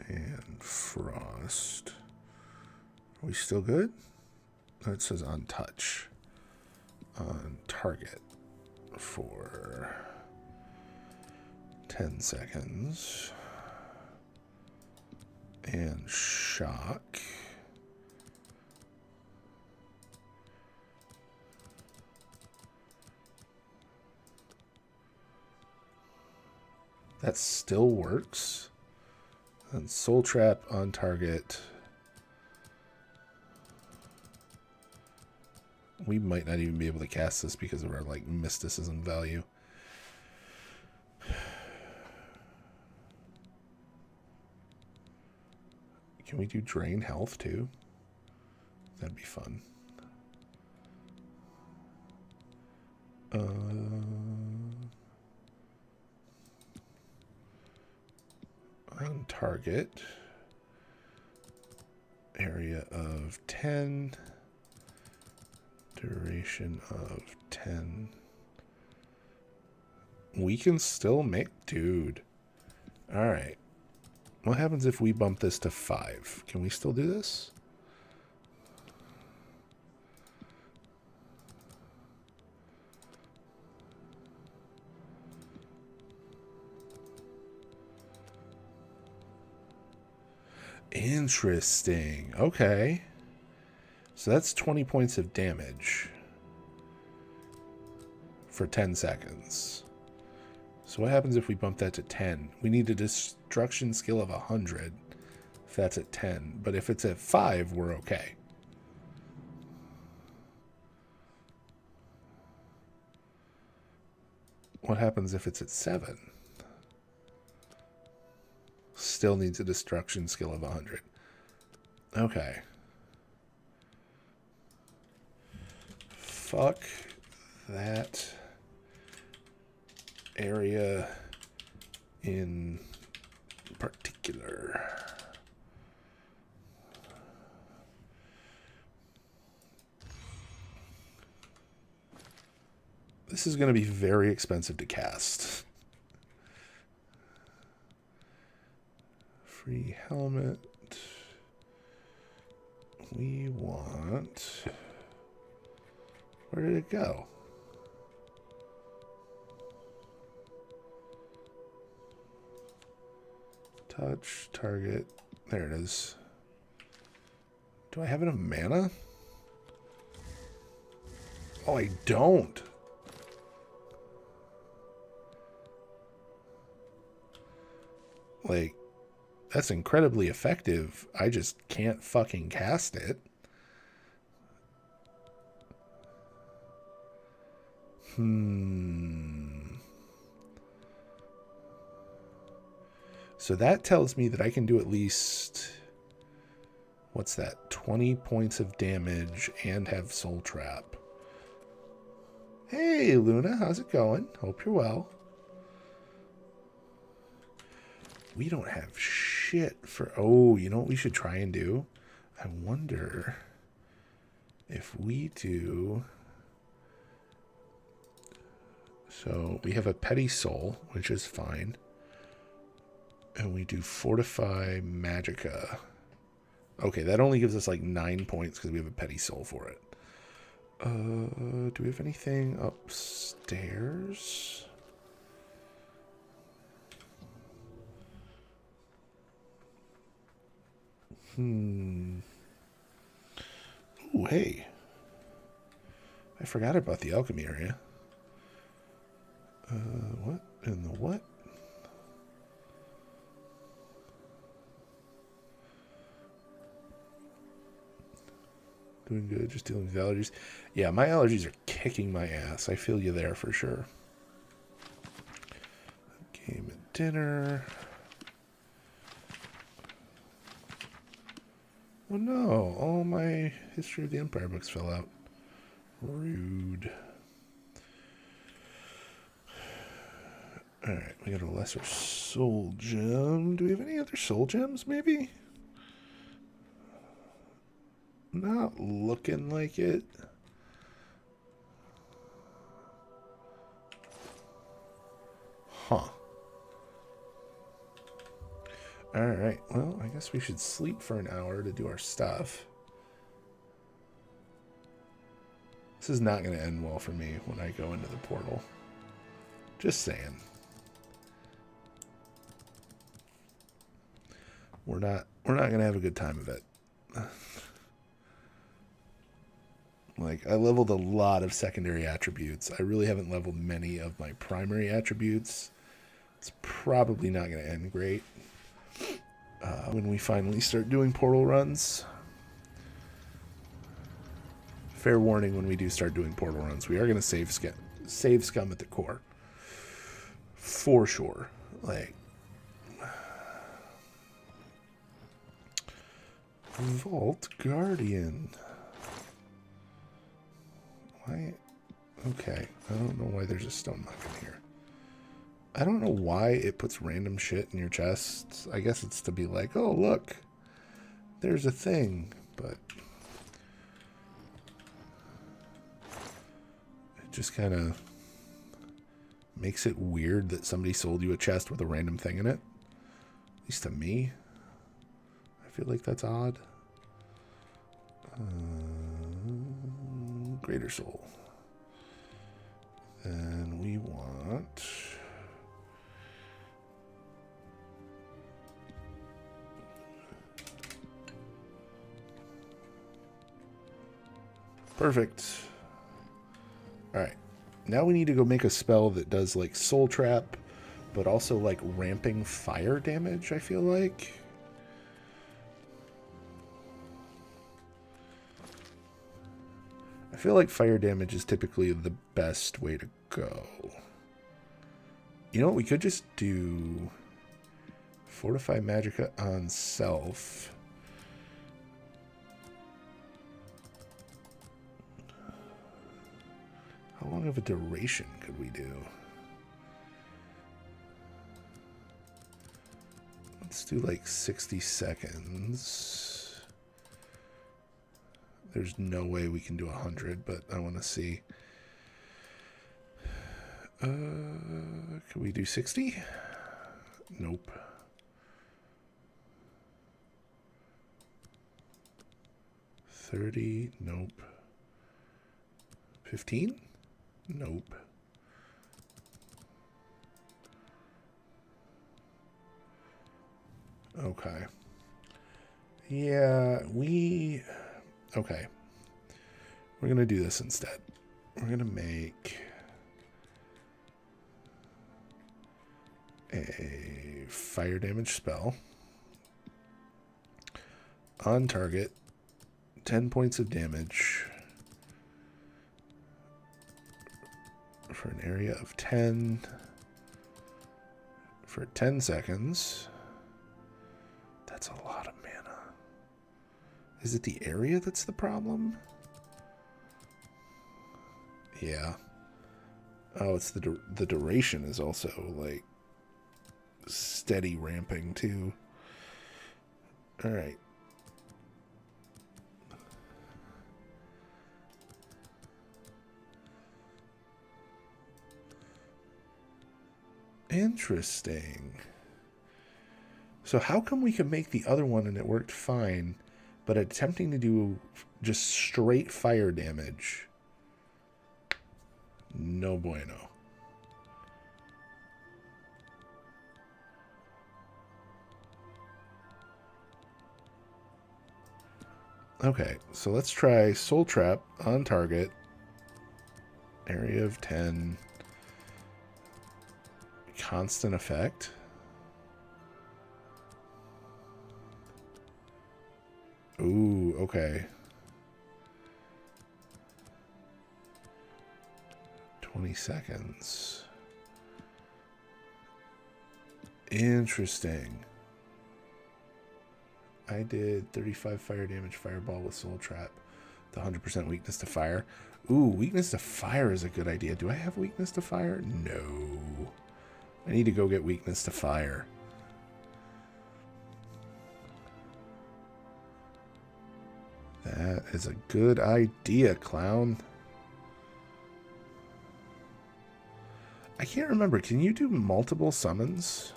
and frost. Are we still good? Oh, it says on touch. On target for 10 seconds. And shock. That still works. And soul trap on target. We might not even be able to cast this because of our like mysticism value. Can we do drain health too? That'd be fun. On target. Area of 10. Duration of 10. We can still make... Dude. Alright. What happens if we bump this to 5? Can we still do this? Interesting. Okay. So that's 20 points of damage for 10 seconds. So what happens if we bump that to 10? We need a destruction skill of 100 if that's at 10. But if it's at 5, we're okay. What happens if it's at 7? Still needs a destruction skill of 100. Okay. Fuck that area in particular. This is going to be very expensive to cast. Free helmet. We want... Where did it go? Touch, target. There it is. Do I have enough mana? Oh, I don't. Like, that's incredibly effective. I just can't fucking cast it. So that tells me that I can do at least, what's that, 20 points of damage and have Soul Trap. Hey, Luna, how's it going? Hope you're well. We don't have shit for... Oh, you know what we should try and do? I wonder if we do... So we have a Petty Soul, which is fine. And we do Fortify Magicka. Okay, that only gives us like 9 points because we have a Petty Soul for it. Do we have anything upstairs? Ooh, hey. I forgot about the alchemy area. What in the what? Doing good, just dealing with allergies. Yeah, my allergies are kicking my ass. I feel you there for sure. Game at dinner. Oh no, all my History of the Empire books fell out. Rude. Alright, we got a lesser soul gem. Do we have any other soul gems, maybe? Not looking like it. Huh. Alright, well, I guess we should sleep for an hour to do our stuff. This is not going to end well for me when I go into the portal. Just saying. We're not going to have a good time of it. Like, I leveled a lot of secondary attributes. I really haven't leveled many of my primary attributes. It's probably not going to end great when we finally start doing portal runs. Fair warning, when we do start doing portal runs, we are going to save scum at the core. For sure. Like, Vault Guardian. Why? Okay. I don't know why there's a stone mug in here. I don't know why it puts random shit in your chests. I guess it's to be like, oh, look. There's a thing. But it just kind of makes it weird that somebody sold you a chest with a random thing in it. At least to me. I feel like that's odd. Greater Soul. Then we want... Perfect. Alright. Now we need to go make a spell that does like Soul Trap, but also like ramping fire damage, I feel like. I feel like fire damage is typically the best way to go. You know what? We could just do Fortify Magicka on self. How long of a duration could we do? Let's do like 60 seconds. There's no way we can do 100, but I want to see. Can we do 60? Nope. 30? Nope. 15? Nope. Okay. Yeah, okay. We're going to do this instead. We're going to make a fire damage spell. On target, 10 points of damage for an area of 10 for 10 seconds. That's a lot of mana. Is it the area that's the problem? Yeah. Oh, it's the duration is also like steady ramping too. All right. Interesting. So how come we could make the other one and it worked fine, but attempting to do just straight fire damage? No bueno. Okay, so let's try Soul Trap on target. Area of 10. Constant effect. Ooh, okay. 20 seconds. Interesting. I did 35 fire damage fireball with Soul Trap. The 100% weakness to fire. Ooh, weakness to fire is a good idea. Do I have weakness to fire? No. I need to go get weakness to fire. That is a good idea, clown. I can't remember. Can you do multiple summons?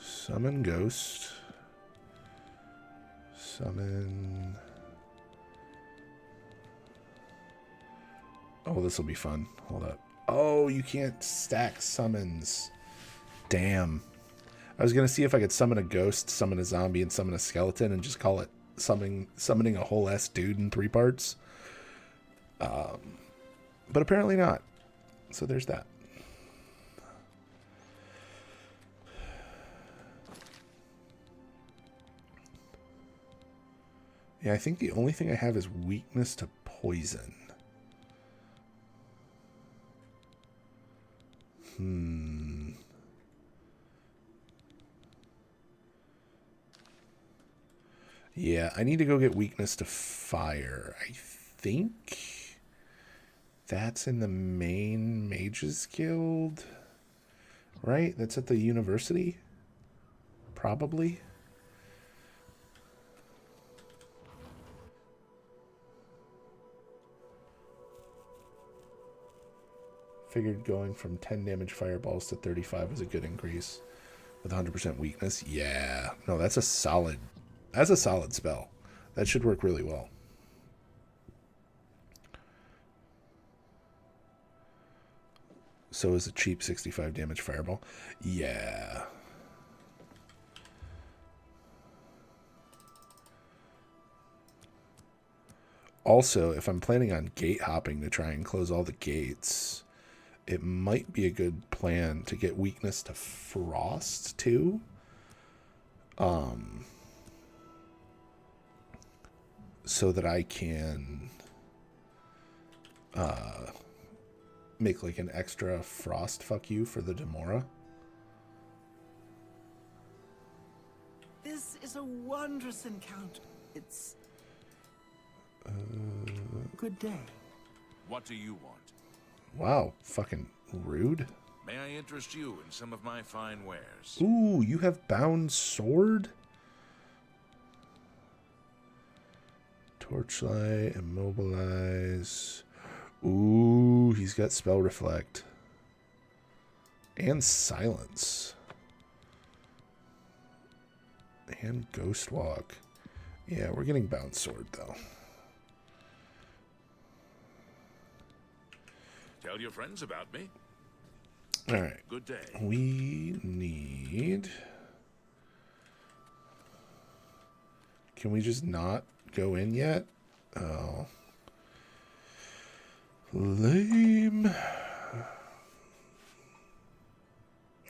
Summon ghost. Summon. Oh, this will be fun. Hold up. Oh, you can't stack summons. Damn. I was going to see if I could summon a ghost, summon a zombie, and summon a skeleton and just call it summoning a whole ass dude in 3 parts. But apparently not. So there's that. Yeah, I think the only thing I have is weakness to poison. Yeah, I need to go get weakness to fire. I think that's in the main Mages Guild, right? That's at the university, probably. Figured going from 10 damage fireballs to 35 was a good increase with 100% weakness. Yeah, no, that's a solid spell. That should work really well. So is a cheap 65 damage fireball. Yeah. Also, if I'm planning on gate hopping to try and close all the gates, it might be a good plan to get weakness to frost too. So that I can make like an extra frost fuck you for the Demora. This is a wondrous encounter. It's good day. What do you want? Wow, fucking rude. May I interest you in some of my fine wares? Ooh, you have bound sword? Torchlight, immobilize. Ooh, he's got spell reflect. And silence. And ghost walk. Yeah, we're getting bound sword though. Tell your friends about me. All right. Good day. We need... Can we just not go in yet? Oh. Lame.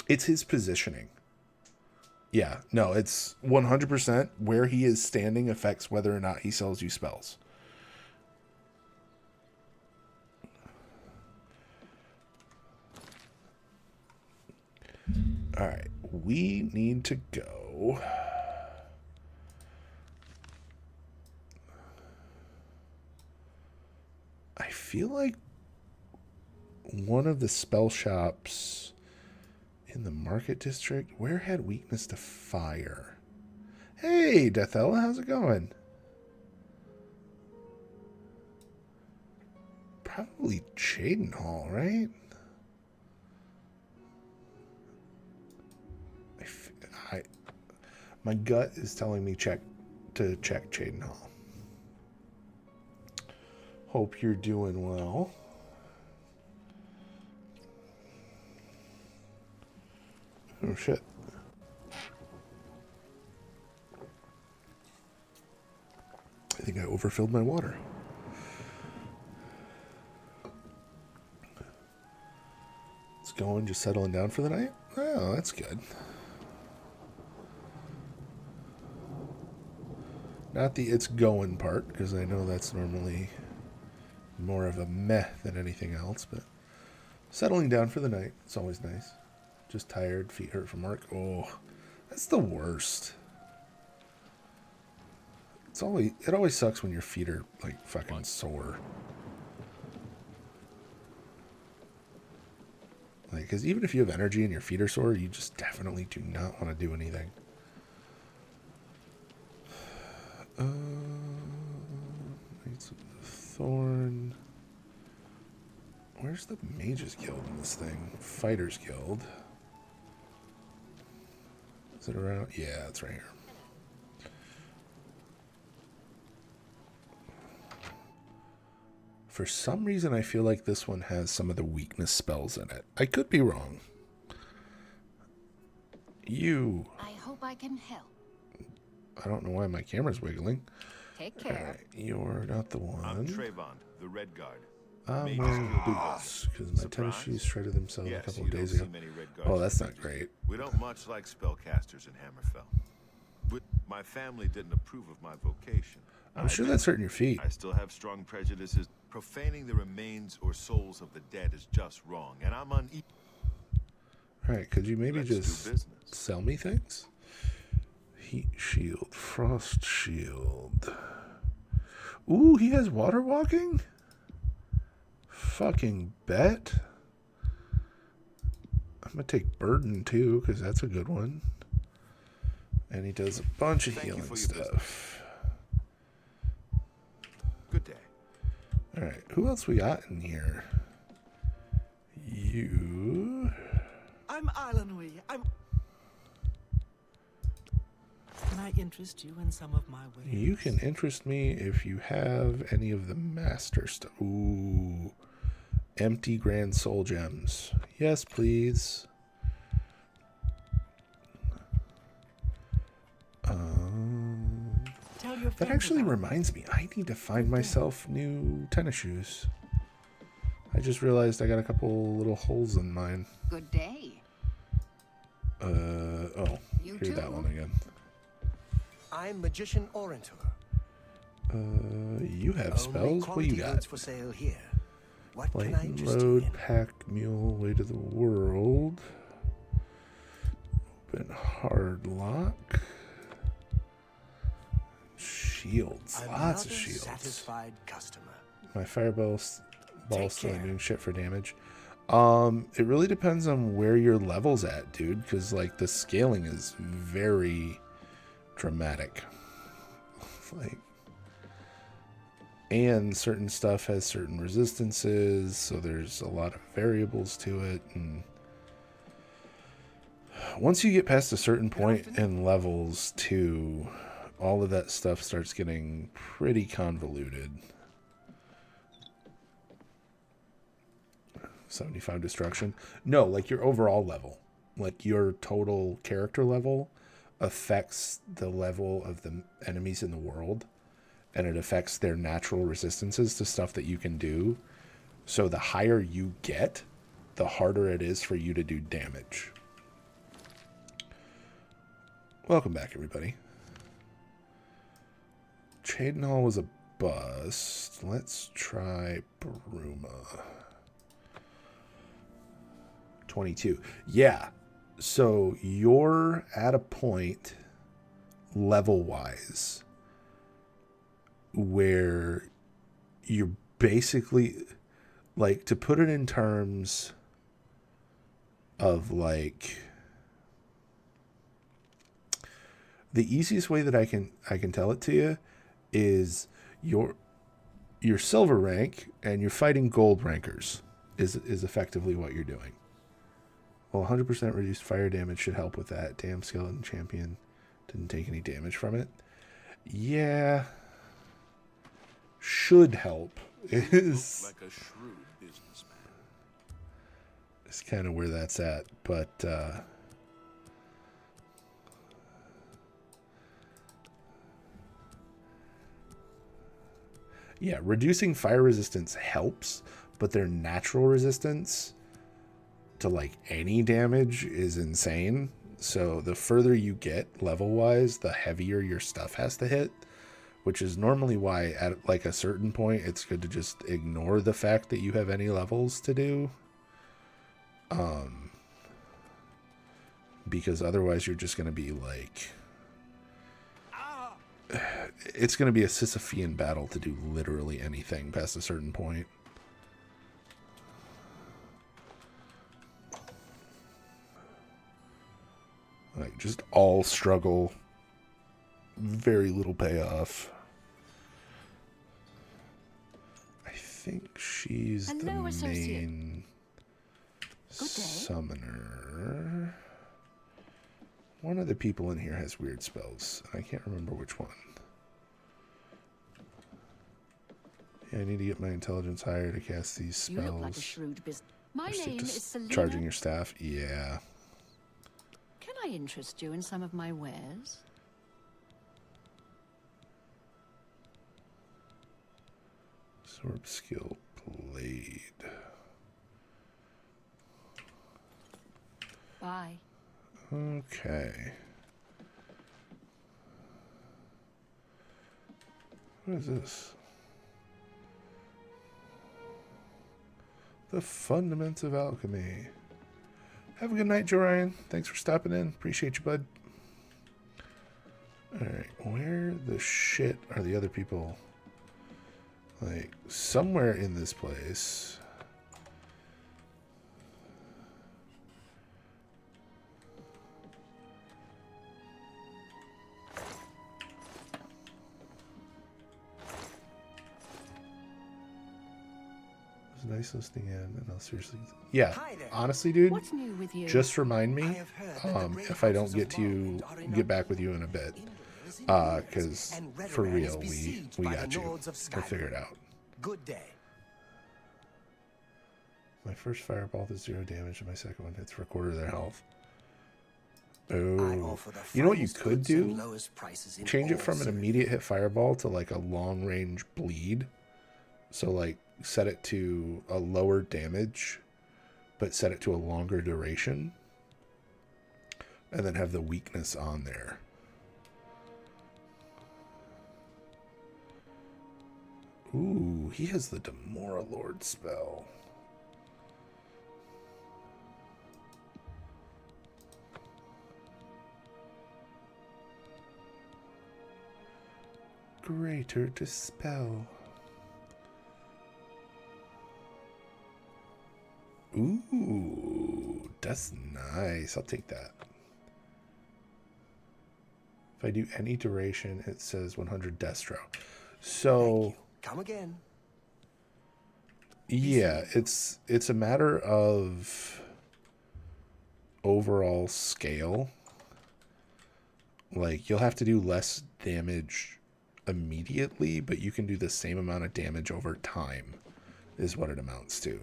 It's his positioning. Yeah, no, it's 100% where he is standing affects whether or not he sells you spells. All right, we need to go. I feel like one of the spell shops in the market district, where had weakness to fire? Hey, Deathella, how's it going? Probably Cheydinhal, right? My gut is telling me check Cheydinhal. Hope you're doing well. Oh shit. I think I overfilled my water. It's going, just settling down for the night? Oh, that's good. Not the it's going part, because I know that's normally more of a meh than anything else, but settling down for the night, it's always nice. Just tired, feet hurt from work. Oh, that's the worst. It always sucks when your feet are like fucking sore. Like, because even if you have energy and your feet are sore, you just definitely do not want to do anything. Knights of the Thorn. Where's the Mages Guild in this thing? Fighters Guild. Is it around? Yeah, it's right here. For some reason, I feel like this one has some of the weakness spells in it. I could be wrong. I hope I can help. I don't know why my camera's wiggling. Take care. All right, you're not the one. I'm Trayvon, the Red Guard. I'm wearing boots because my tennis shoes shredded themselves a couple of days ago. Oh, that's not great. We don't much like spellcasters in Hammerfell. But my family didn't approve of my vocation. I'm sure that's hurting your feet. I still have strong prejudices. Profaning the remains or souls of the dead is just wrong, and I'm All right, could you maybe just sell me things? Heat shield, frost shield. Ooh, he has water walking? Fucking bet. I'm gonna take burden too, because that's a good one. And he does a bunch of healing stuff. Good day. Alright, who else we got in here? You. I'm Islandwy. Can I interest you in some of my ways? You can interest me if you have any of the master stuff. Ooh. Empty grand soul gems. Yes, please. That actually reminds me, I need to find myself new tennis shoes. I just realized I got a couple little holes in mine. Good day. Oh, You hear that too. one again. I'm Magician Orentor. You have spells? What do you got? For sale here. What Light can I and interest you load, in? pack mule, way to the world. Open hard lock. Shields, I'm lots of another shields. satisfied customer. My fireball ball Take still care. doing shit for damage. It really depends on where your level's at, dude, because like the scaling is very dramatic. Like, and certain stuff has certain resistances, so there's a lot of variables to it. And once you get past a certain point in levels 2, all of that stuff starts getting pretty convoluted. 75 destruction. No, like your overall level. Like your total character level affects the level of the enemies in the world. And it affects their natural resistances to stuff that you can do. So the higher you get, the harder it is for you to do damage. Welcome back, everybody. Cheydinhal was a bust. Let's try Bruma. 22. Yeah. So you're at a point level-wise where you're basically, like, to put it in terms of, like, the easiest way that I can tell it to you is your silver rank and you're fighting gold rankers is effectively what you're doing. Well, 100% reduced fire damage should help with that. Damn, skeleton champion didn't take any damage from it. Yeah, should help. Is Like a shrewd businessman. It's kind of where that's at, but yeah, reducing fire resistance helps, but their natural resistance to like any damage is insane. So the further you get level wise, the heavier your stuff has to hit, which is normally why at like a certain point it's good to just ignore the fact that you have any levels to do, because otherwise you're just going to be like, it's going to be a Sisyphean battle to do literally anything past a certain point. Like, just all struggle, very little payoff. I think she's Hello, the associate. main Good day. summoner. One of the people in here has weird spells. I can't remember which one. Yeah, I need to get my intelligence higher to cast these spells. You look like a shrewd business. My Or is it name is just Selena. charging your staff? Yeah. Can I interest you in some of my wares? Sword skill blade. Bye. Okay. What is this? The Fundaments of Alchemy. Have a good night, Jorian. Thanks for stopping in. Appreciate you, bud. Alright, where the shit are the other people? Like, somewhere in this place. It was nice listening in, and I'll seriously... Yeah, Hi there. honestly, dude, What's new with you? just remind me I have heard that the great if I don't houses get of to you, Morrowind are in get back with you in a bit. Because And for Redoran is real, we besieged by got the you. Lords of We'll figure it Skyrim. out. Good day. My first fireball does 0 damage, and my second one hits for a quarter of their health. I Oh, offer the you know what you finest could goods and do? lowest prices in Change it all from an Cyrodiil. immediate hit fireball to like a long range bleed. So like set it to a lower damage, but set it to a longer duration, and then have the weakness on there. Ooh, he has the Demora Lord spell. Greater Dispel. Ooh, that's nice. I'll take that. If I do any duration, it says 100 Destro. So, Come again. yeah, it's a matter of overall scale. Like, you'll have to do less damage immediately, but you can do the same amount of damage over time, is what it amounts to.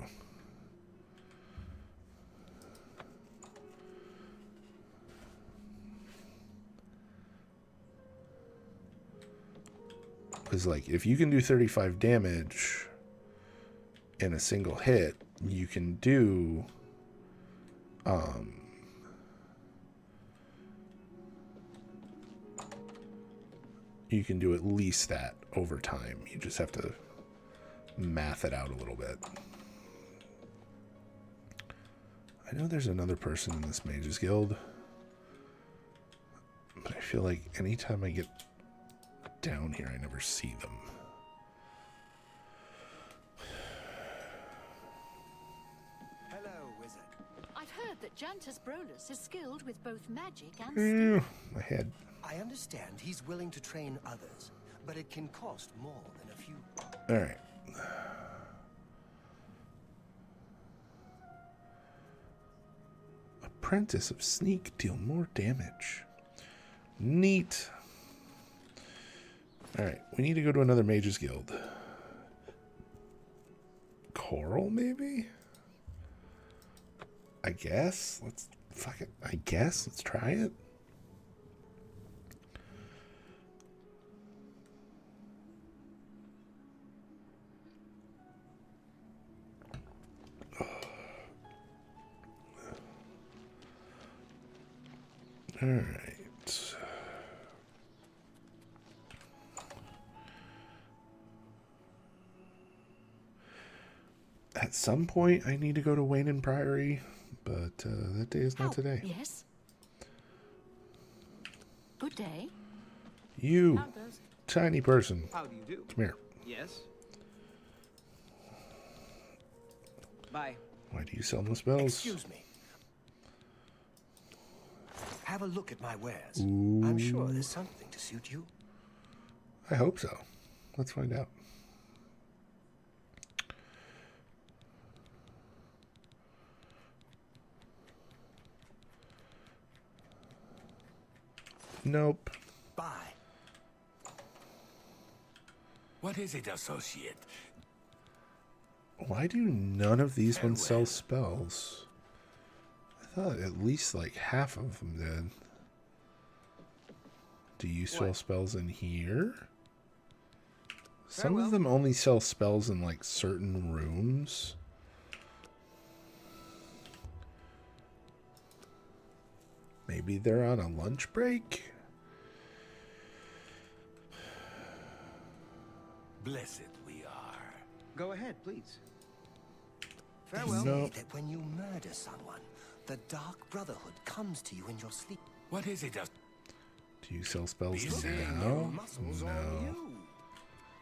Because, like, if you can do 35 damage in a single hit, you can do, you can do at least that over time. You just have to math it out a little bit. I know there's another person in this Mages Guild, but I feel like anytime I get down here, I never see them. Hello, wizard. I've heard that Jantus Brolus is skilled with both magic and steel. My head. I understand he's willing to train others, but it can cost more than a few. All right. Apprentice of Sneak, deal more damage. Neat. All right, we need to go to another Mages Guild. Coral, maybe? I guess. Let's fuck it. I guess. Let's try it. All right. At some point, I need to go to Wayne and Priory, but that day is not today. Yes. Good day. You, tiny person, How do you do? come here. Yes. Bye. Why do you sell no spells? Excuse me. Have a look at my wares. I'm sure there's something to suit you. I hope so. Let's find out. Nope. Bye. What is it, associate? Why do none of these ones sell spells? I thought at least like half of them did. Do you sell spells in here? Some of them only sell spells in like certain rooms. Maybe they're on a lunch break? Blessed we are. Go ahead, please. They Farewell. say that when you murder someone, the Dark Brotherhood comes to you in your sleep. What is it, Do Do you sell spells now? No.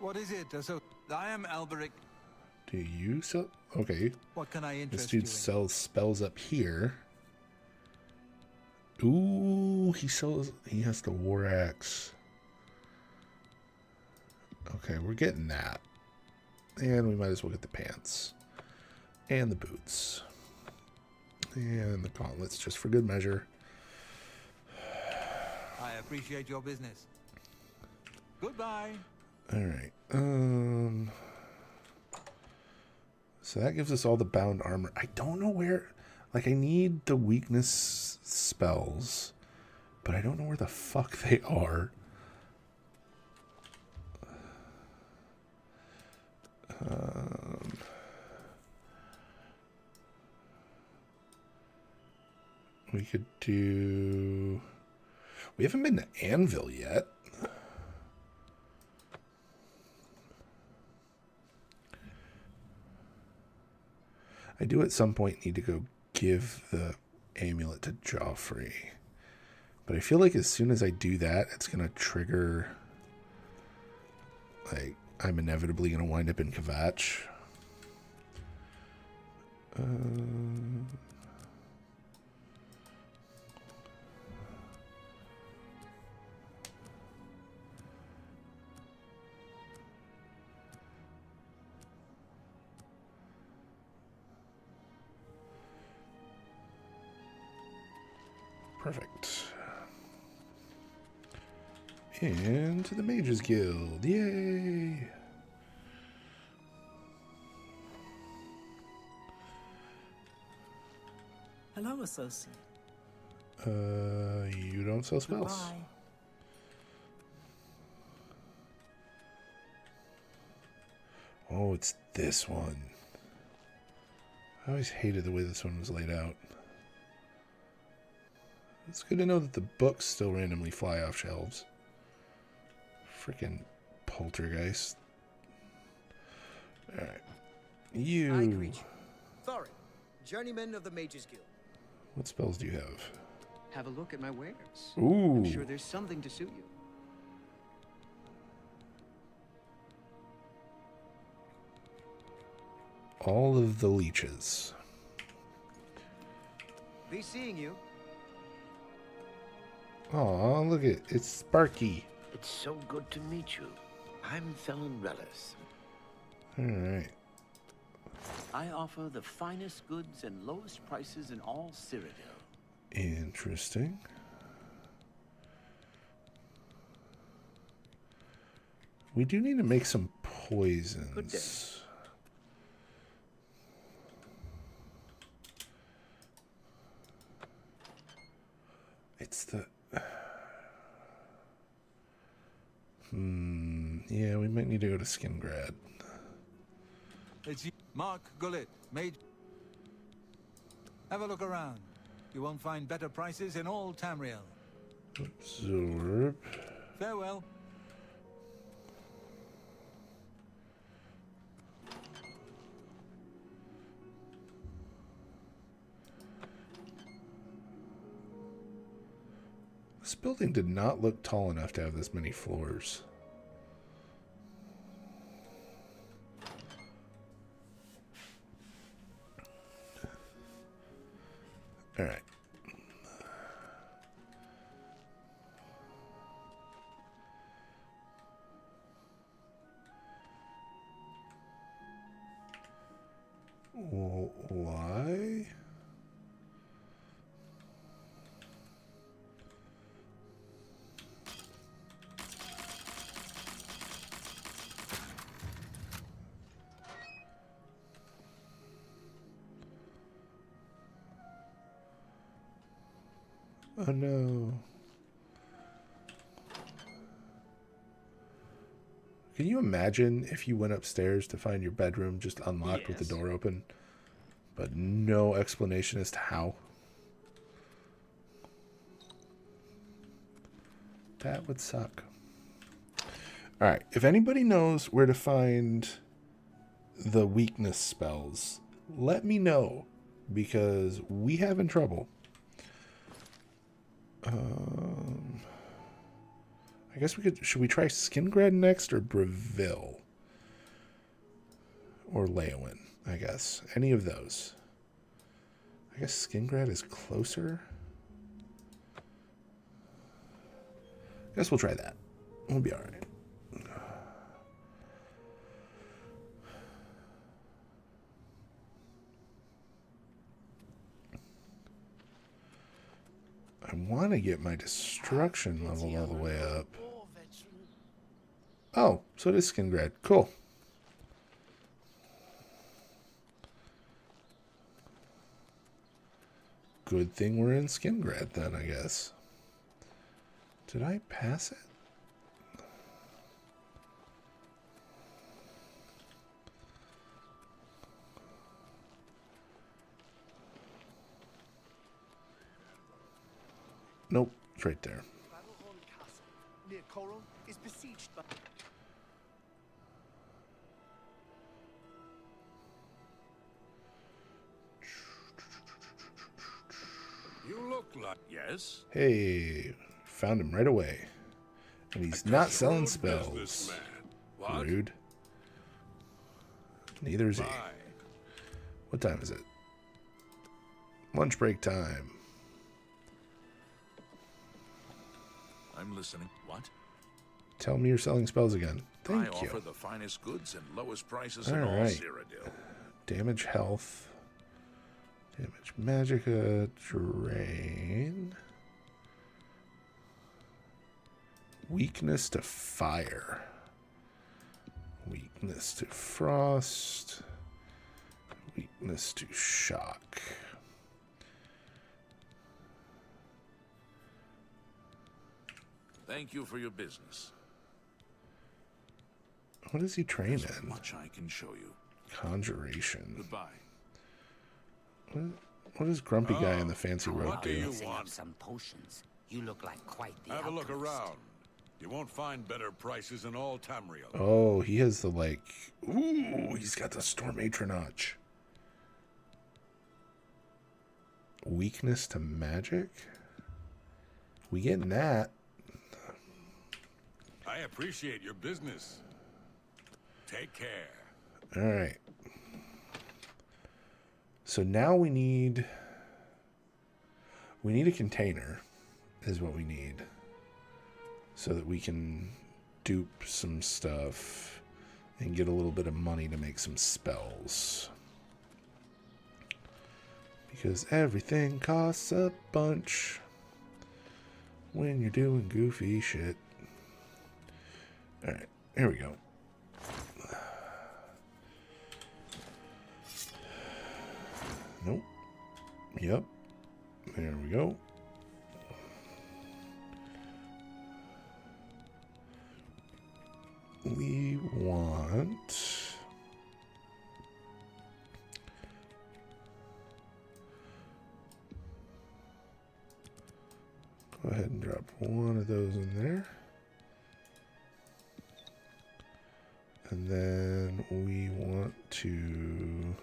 What is it? So, I am Alberic. Do you sell? Okay. What can I This interest you dude in? sells spells up here. Ooh, he has the war axe. Okay, we're getting that. And we might as well get the pants. And the boots. And the gauntlets, just for good measure. I appreciate your business. Goodbye. Alright. So that gives us all the bound armor. I don't know where... Like, I need the weakness spells. But I don't know where the fuck they are. We could do... We haven't been to Anvil yet. I do at some point need to go give the amulet to Joffrey. But I feel like as soon as I do that, it's going to trigger... Like, I'm inevitably going to wind up in Kvatch. Perfect. Into the Mages Guild. Yay! Hello, associate. You don't sell spells. Goodbye. Oh, it's this one. I always hated the way this one was laid out. It's good to know that the books still randomly fly off shelves. Freaking poltergeist. Alright. I You. greet you. Thorin, journeyman of the Mages Guild. What spells do you have? Have a look at my wares. Ooh. I'm sure there's something to suit you. All of the leeches. Be seeing you. Aw, look at it's Sparky. It's so good to meet you. I'm Felon Relis. Alright. I offer the finest goods and lowest prices in all Cyrodiil. Interesting. We do need to make some poisons. Good day. It's the... Yeah, we might need to go to Skingrad. It's you, Mark Gullet, mage. Have a look around. You won't find better prices in all Tamriel. Absorb. Farewell. This building did not look tall enough to have this many floors. All right. Why? Oh no. Can you imagine if you went upstairs to find your bedroom just unlocked with the door open, but no explanation as to how? That would suck. All right, if anybody knows where to find the weakness spells, let me know, because we having trouble. I guess we could. Should we try Skingrad next or Breville? Or Leowin, I guess. Any of those. I guess Skingrad is closer. I guess we'll try that. We'll be alright. I want to get my destruction level all the way up. Oh, so it is Skingrad. Cool. Good thing we're in Skingrad then, I guess. Did I pass it? Nope, it's right there. Battlehorn Castle, near Coral, is besieged by... You look like... Yes? Hey, found him right away. And he's not selling spells. What? Rude. Neither is he. What time is it? Lunch break time. I'm listening. What? Tell me you're selling spells again. Thank I you. offer the finest goods and lowest prices All in all right. Cyrodiil. Damage health. Damage magicka. Drain. Weakness to fire. Weakness to frost. Weakness to shock. Thank you for your business. What does he train There's in? much I can show you. Conjuration. Goodbye. What does Grumpy Guy in the fancy robe What do you do? want? Some potions. You look like quite the Have a look outpost. around. You won't find better prices in all Tamriel. Oh, he has the like. Ooh, he's got the Storm Atronach. Weakness to magic? We getting that. I appreciate your business. Take care. All right. So now we need a container is what we need so that we can dupe some stuff and get a little bit of money to make some spells. Because everything costs a bunch when you're doing goofy shit. All right, here we go. Nope. Yep. There we go. We want... Go ahead and drop one of those in there. And then we want to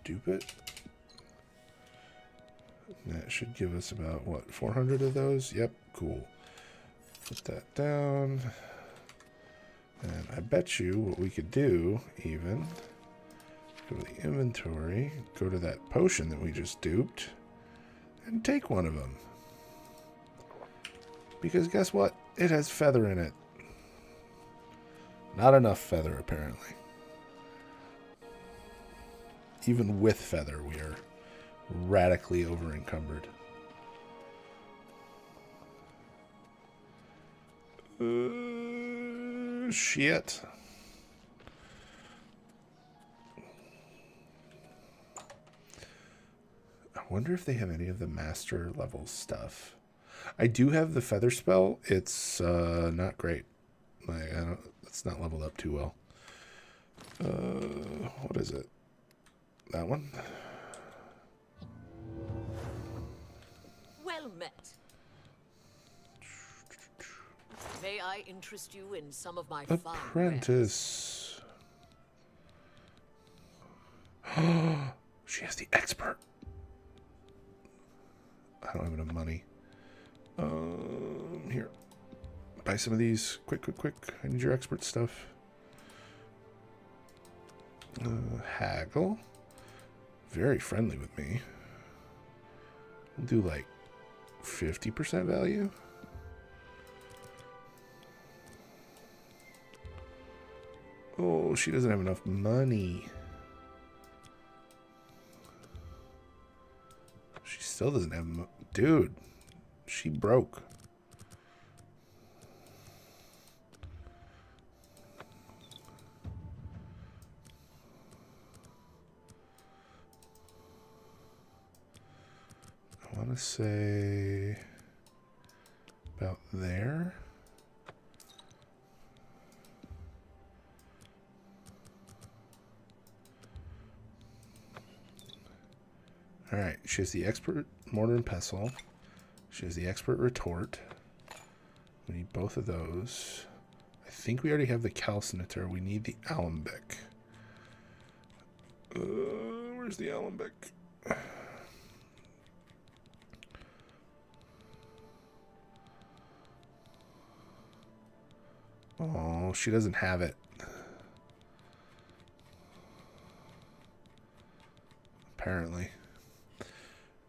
dupe it. And that should give us about, what, 400 of those? Yep, cool. Put that down. And I bet you what we could do, even, go to the inventory, go to that potion that we just duped, and take one of them. Because guess what? It has feather in it. Not enough feather, apparently. Even with feather, we are radically over-encumbered. Shit. I wonder if they have any of the master level stuff. I do have the feather spell. It's not great. Like, it's not leveled up too well. What is it? That one? Well met. May I interest you in some of my fine Apprentice. She has the expert. I don't have enough money. Here. Buy some of these. Quick. I need your expert stuff. Haggle. Very friendly with me. We'll do like 50% value. Oh, she doesn't have enough money. She still doesn't have dude, she broke. I want to say about there. All right, she has the expert mortar and pestle. She has the expert retort. We need both of those. I think we already have the calcinator. We need the alembic. Where's the alembic? Oh, she doesn't have it. Apparently.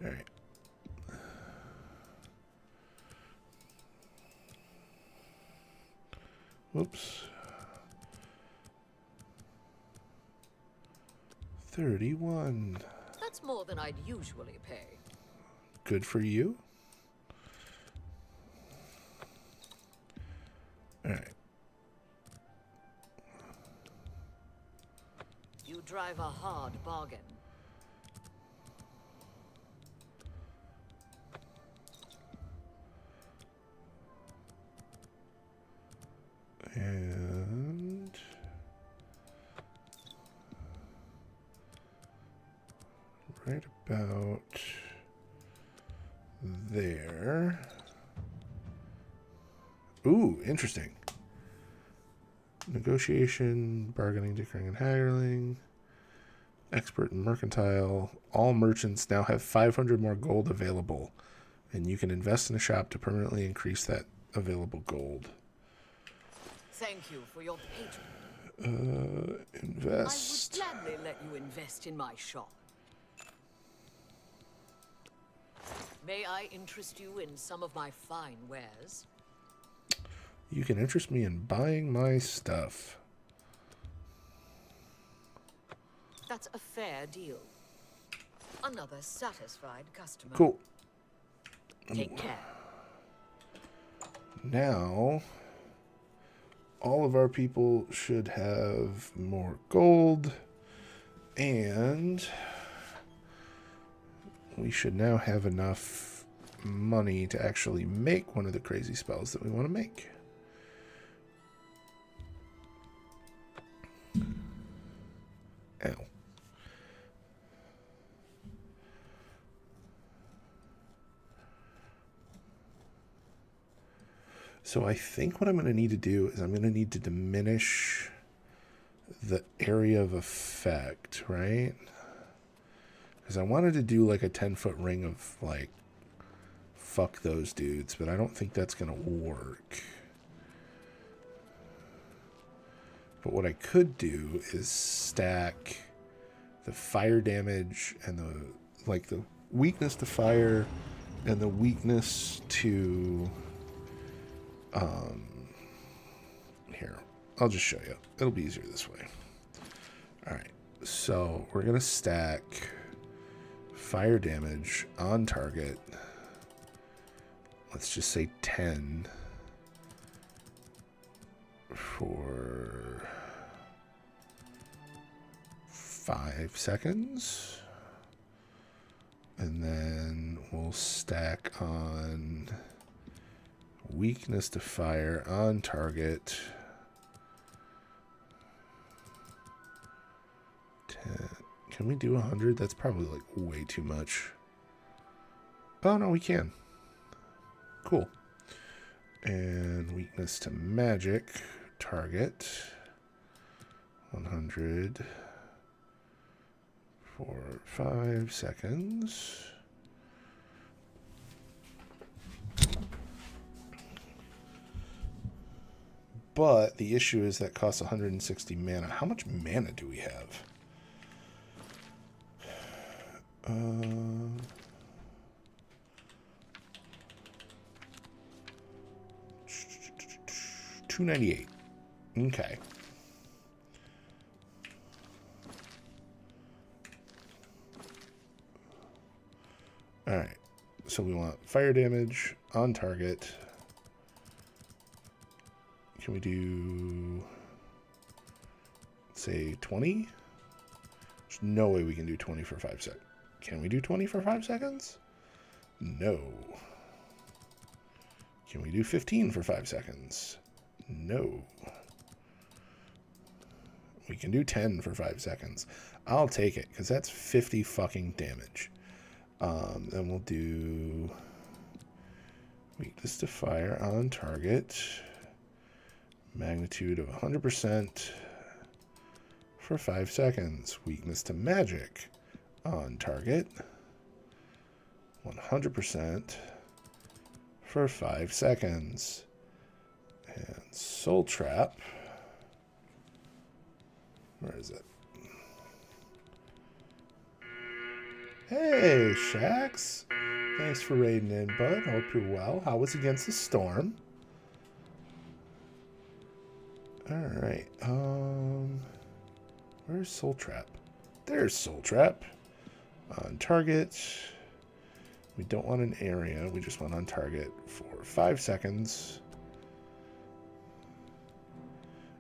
All right. Whoops. 31. That's more than I'd usually pay. Good for you. All right. You drive a hard bargain. And right about there. Ooh, interesting. Negotiation, bargaining, dickering, and haggling. Expert in mercantile. All merchants now have 500 more gold available, and you can invest in a shop to permanently increase that available gold. Thank you for your patronage. Invest. I would gladly let you invest in my shop. May I interest you in some of my fine wares? You can interest me in buying my stuff. That's a fair deal. Another satisfied customer. Cool. Take care. Now, all of our people should have more gold, and we should now have enough money to actually make one of the crazy spells that we want to make. Ow. So I think what I'm going to need to do is I'm going to need to diminish the area of effect, right? Because I wanted to do like a 10-foot ring of like, fuck those dudes, but I don't think that's going to work. But what I could do is stack the fire damage and the weakness to fire and the weakness to here, I'll just show you. It'll be easier this way. All right, so we're gonna stack fire damage on target. Let's just say 10 for 5 seconds. And then we'll stack on weakness to fire on target. 10. Can we do 100? That's probably like way too much. Oh no, we can. Cool. And weakness to magic target 100 for 5 seconds. But the issue is that costs 160 mana. How much mana do we have? 298. Okay. Alright. So we want fire damage on target. Can we do, say, 20? There's no way we can do 20 for 5 seconds. Can we do 20 for 5 seconds? No. Can we do 15 for 5 seconds? No. We can do 10 for 5 seconds. I'll take it, because that's 50 fucking damage. Then we'll do weakness to fire on target. Magnitude of 100% for 5 seconds. Weakness to magic on target. 100% for 5 seconds. And Soul Trap. Where is it? Hey, Shax. Thanks for raiding in, bud. Hope you're well. How was Against the Storm? Alright, where's Soul Trap? There's Soul Trap. On target. We don't want an area, we just want on target for 5 seconds.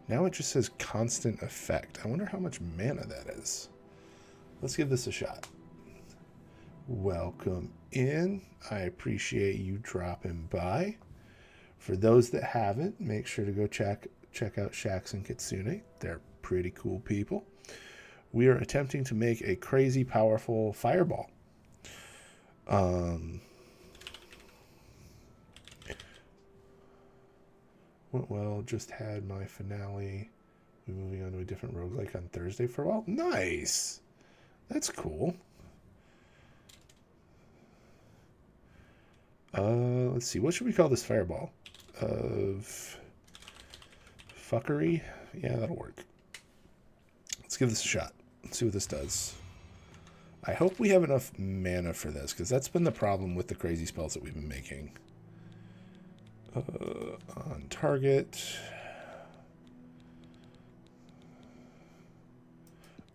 Now it just says constant effect. I wonder how much mana that is. Let's give this a shot. Welcome in. I appreciate you dropping by. For those that haven't, make sure to go check out Shax and Kitsune. They're pretty cool people. We are attempting to make a crazy powerful fireball. Went well, just had my finale. We're moving on to a different roguelike on Thursday for a while. Nice! That's cool. Let's see. What should we call this fireball? Of fuckery? Yeah, that'll work. Let's give this a shot. Let's see what this does. I hope we have enough mana for this, because that's been the problem with the crazy spells that we've been making. On target.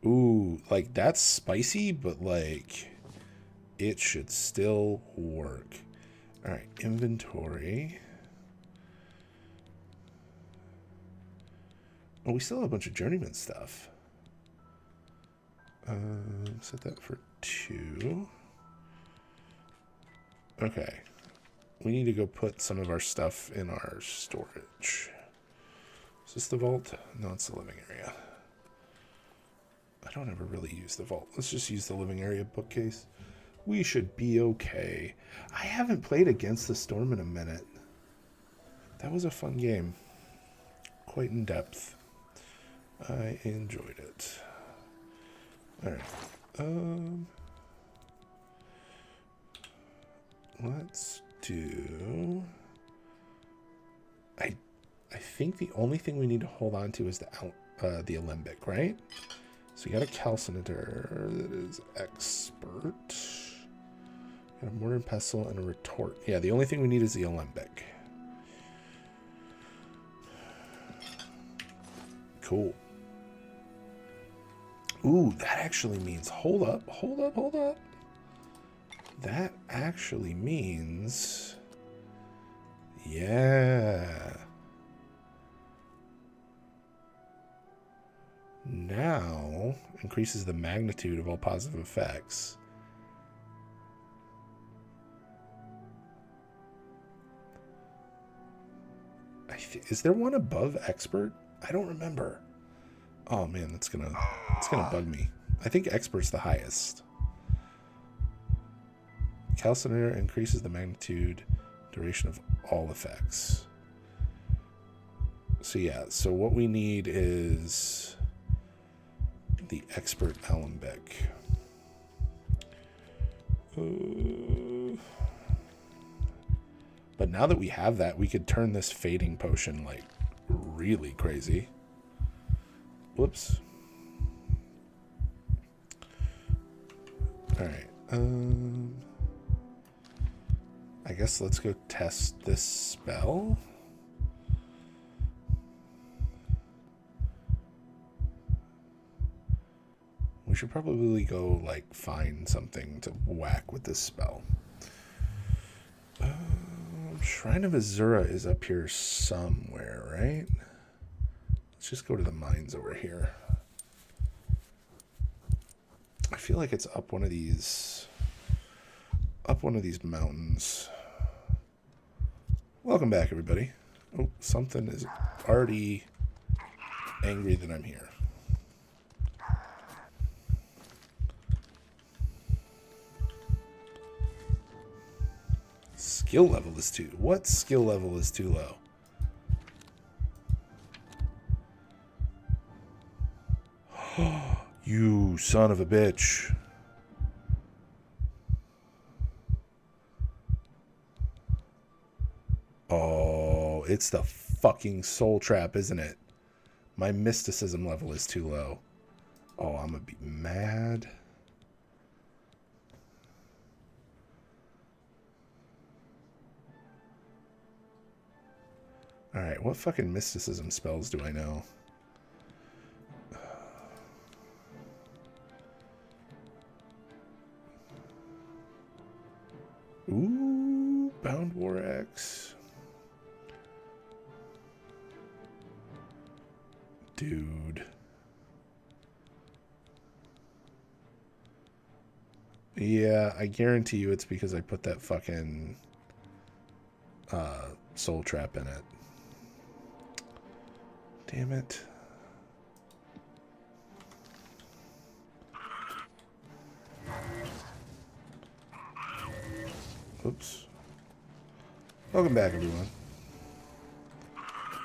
Ooh, like, that's spicy, but, like, it should still work. Alright, inventory. Oh, we still have a bunch of journeyman stuff. Set that for 2. Okay. We need to go put some of our stuff in our storage. Is this the vault? No, it's the living area. I don't ever really use the vault. Let's just use the living area bookcase. We should be okay. I haven't played Against the Storm in a minute. That was a fun game. Quite in depth. I enjoyed it. Alright. Let's do... I think the only thing we need to hold on to is the Alembic, right? So you got a Calcinator that is expert. Got a Mortar and Pestle and a Retort. Yeah, the only thing we need is the Alembic. Cool. Ooh, that actually means... Hold up. That actually means... Yeah. Now, increases the magnitude of all positive effects. Is there one above expert? I don't remember. Oh man, it's gonna bug me. I think expert's the highest. Calcinator increases the magnitude, duration of all effects. So yeah, so what we need is the expert Alembic. But now that we have that, we could turn this fading potion like really crazy. Whoops. Alright. I guess let's go test this spell. We should probably go, like, find something to whack with this spell. Shrine of Azura is up here somewhere, right? Let's just go to the mines over here. I feel like it's up one of these mountains. Welcome back, everybody. Oh, something is already angry that I'm here. Skill level is too... What skill level is too low? You son of a bitch. Oh, it's the fucking soul trap, isn't it? My mysticism level is too low. Oh, I'm gonna be mad. Alright, what fucking mysticism spells do I know? Ooh, Bound War Axe. Dude. Yeah, I guarantee you it's because I put that fucking soul trap in it. Damn it. Oops. Welcome back, everyone.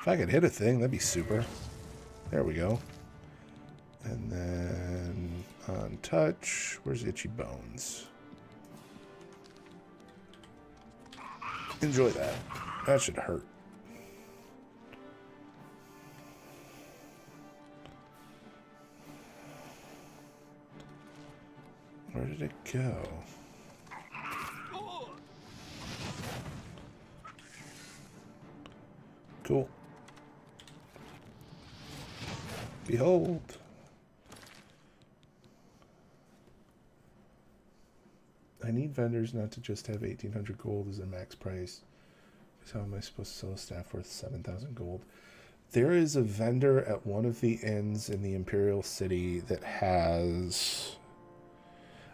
If I could hit a thing, that'd be super. There we go. And then on touch, where's Itchy Bones? Enjoy that. That should hurt. Where did it go? Cool. Behold. I need vendors not to just have 1,800 gold as their max price. Because how am I supposed to sell a staff worth 7,000 gold? There is a vendor at one of the inns in the Imperial City that has...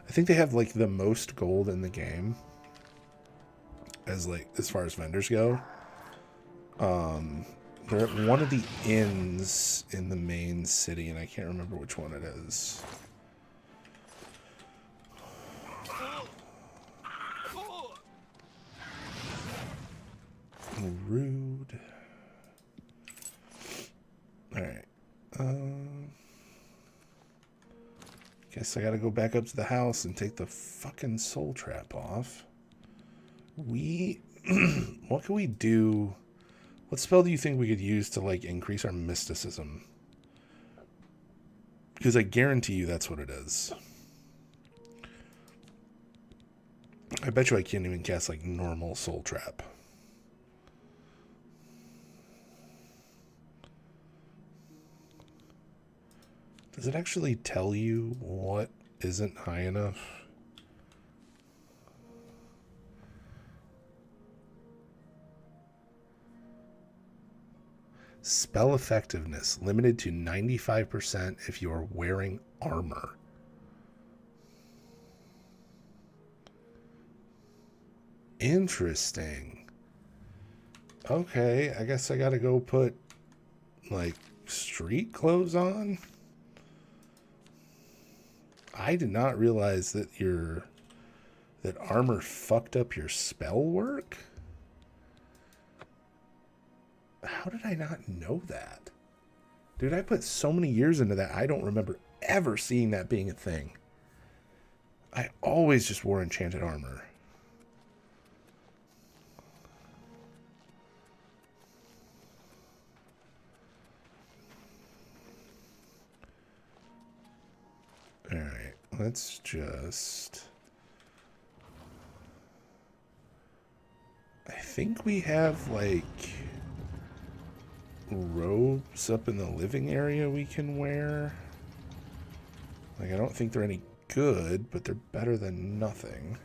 I think they have, like, the most gold in the game. As far as vendors go. They're at one of the inns in the main city, and I can't remember which one it is. Rude. Alright. Guess I gotta go back up to the house and take the fucking soul trap off. What can we do? What spell do you think we could use to, like, increase our mysticism? Because I guarantee you that's what it is. I bet you I can't even cast, like, normal soul trap. Does it actually tell you what isn't high enough? Spell effectiveness limited to 95% if you are wearing armor. Interesting. Okay, I guess I gotta go put, like, street clothes on. I did not realize that that armor fucked up your spell work. How did I not know that? Dude, I put so many years into that, I don't remember ever seeing that being a thing. I always just wore enchanted armor. Alright, let's just... I think we have, like, robes up in the living area we can wear. Like, I don't think they're any good, but they're better than nothing.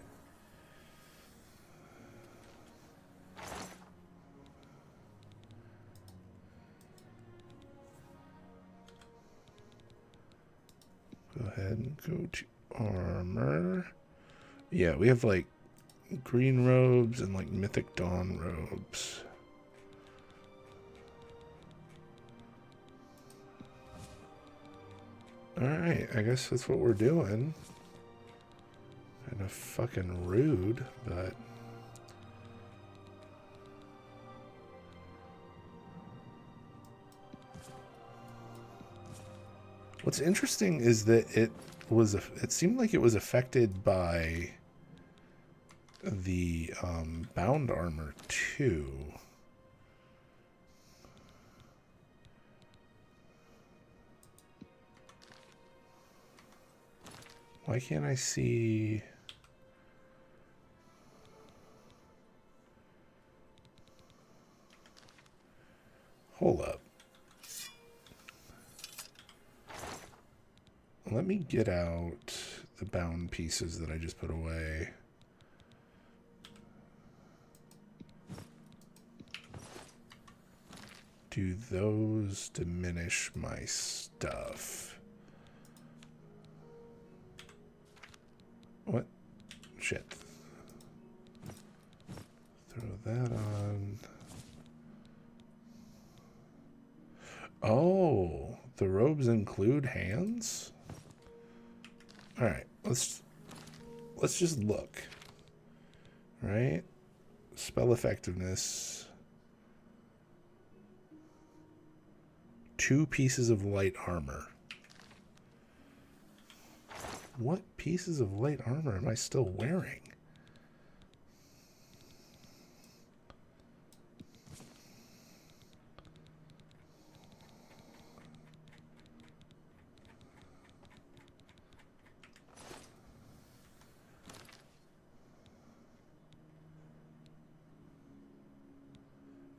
Go ahead and go to armor. Yeah, we have like green robes and like Mythic Dawn robes. Alright, I guess that's what we're doing. Kind of fucking rude, but... What's interesting is that it seemed like it was affected by the bound armor too. Why can't I see? Hold up. Let me get out the bound pieces that I just put away. Do those diminish my stuff? What? Shit. Throw that on. Oh, the robes include hands? All right, let's just look. Right? Spell effectiveness. 2 pieces of light armor. What pieces of light armor am I still wearing?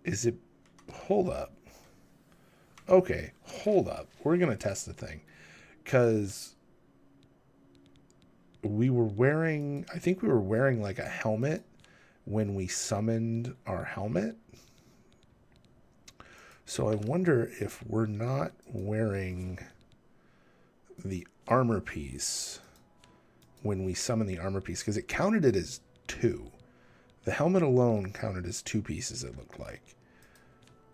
Is it... Hold up. Okay, hold up. We're going to test the thing. Because we were wearing... I think we were wearing like a helmet when we summoned our helmet. So I wonder if we're not wearing the armor piece when we summon the armor piece. Because it counted it as 2. The helmet alone counted as 2 pieces, it looked like.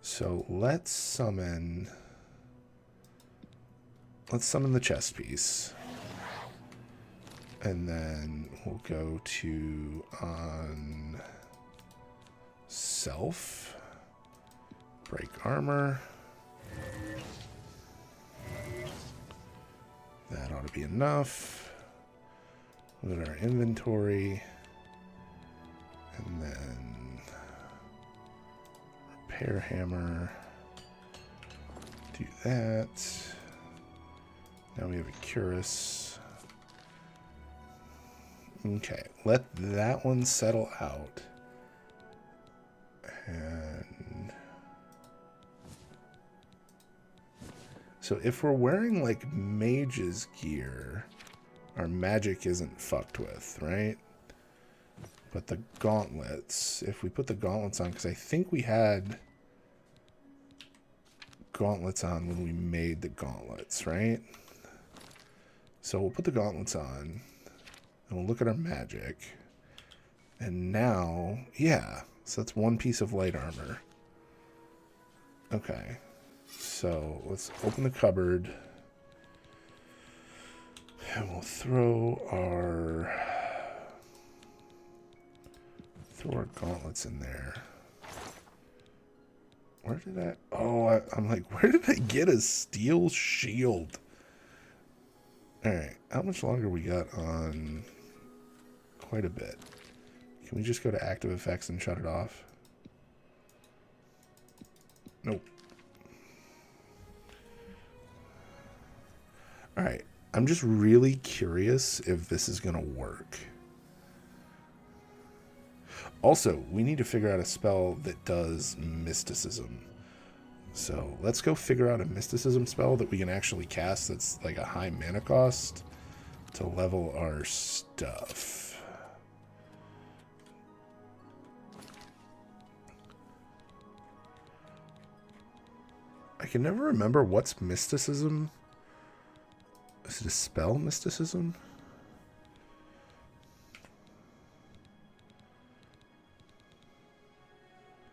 So let's summon the chest piece. And then we'll go to on self, break armor. That ought to be enough. Look at our inventory. And then repair hammer. Do that. Now we have a cuirass. Okay, let that one settle out. And so if we're wearing like mage's gear, our magic isn't fucked with, right? But the gauntlets, if we put the gauntlets on, because I think we had gauntlets on when we made the gauntlets, right? So we'll put the gauntlets on, and we'll look at our magic. And now, yeah, so that's 1 piece of light armor. Okay, so let's open the cupboard. And we'll throw our gauntlets in there. Where did I... Oh, I'm like, where did I get a steel shield? Alright, how much longer we got on? Quite a bit. Can we just go to active effects and shut it off? Nope. Alright, I'm just really curious if this is going to work. Also, we need to figure out a spell that does mysticism. So let's go figure out a mysticism spell that we can actually cast that's like a high mana cost to level our stuff. I can never remember what's mysticism. Is it a spell, mysticism?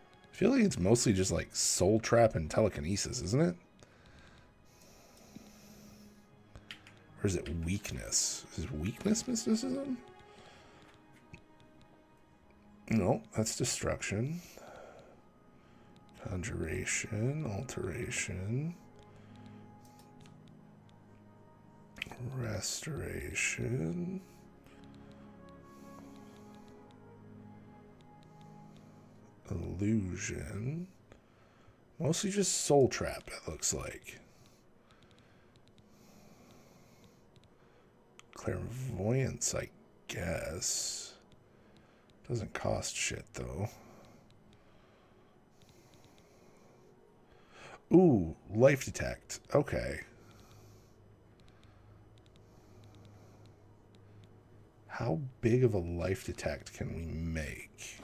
I feel like it's mostly just like soul trap and telekinesis, isn't it? Or is it weakness? Is weakness mysticism? No, that's destruction. Conjuration, alteration, restoration. Illusion. Mostly just soul trap, it looks like. Clairvoyance, I guess. Doesn't cost shit, though. Ooh, life detect. Okay. How big of a life detect can we make?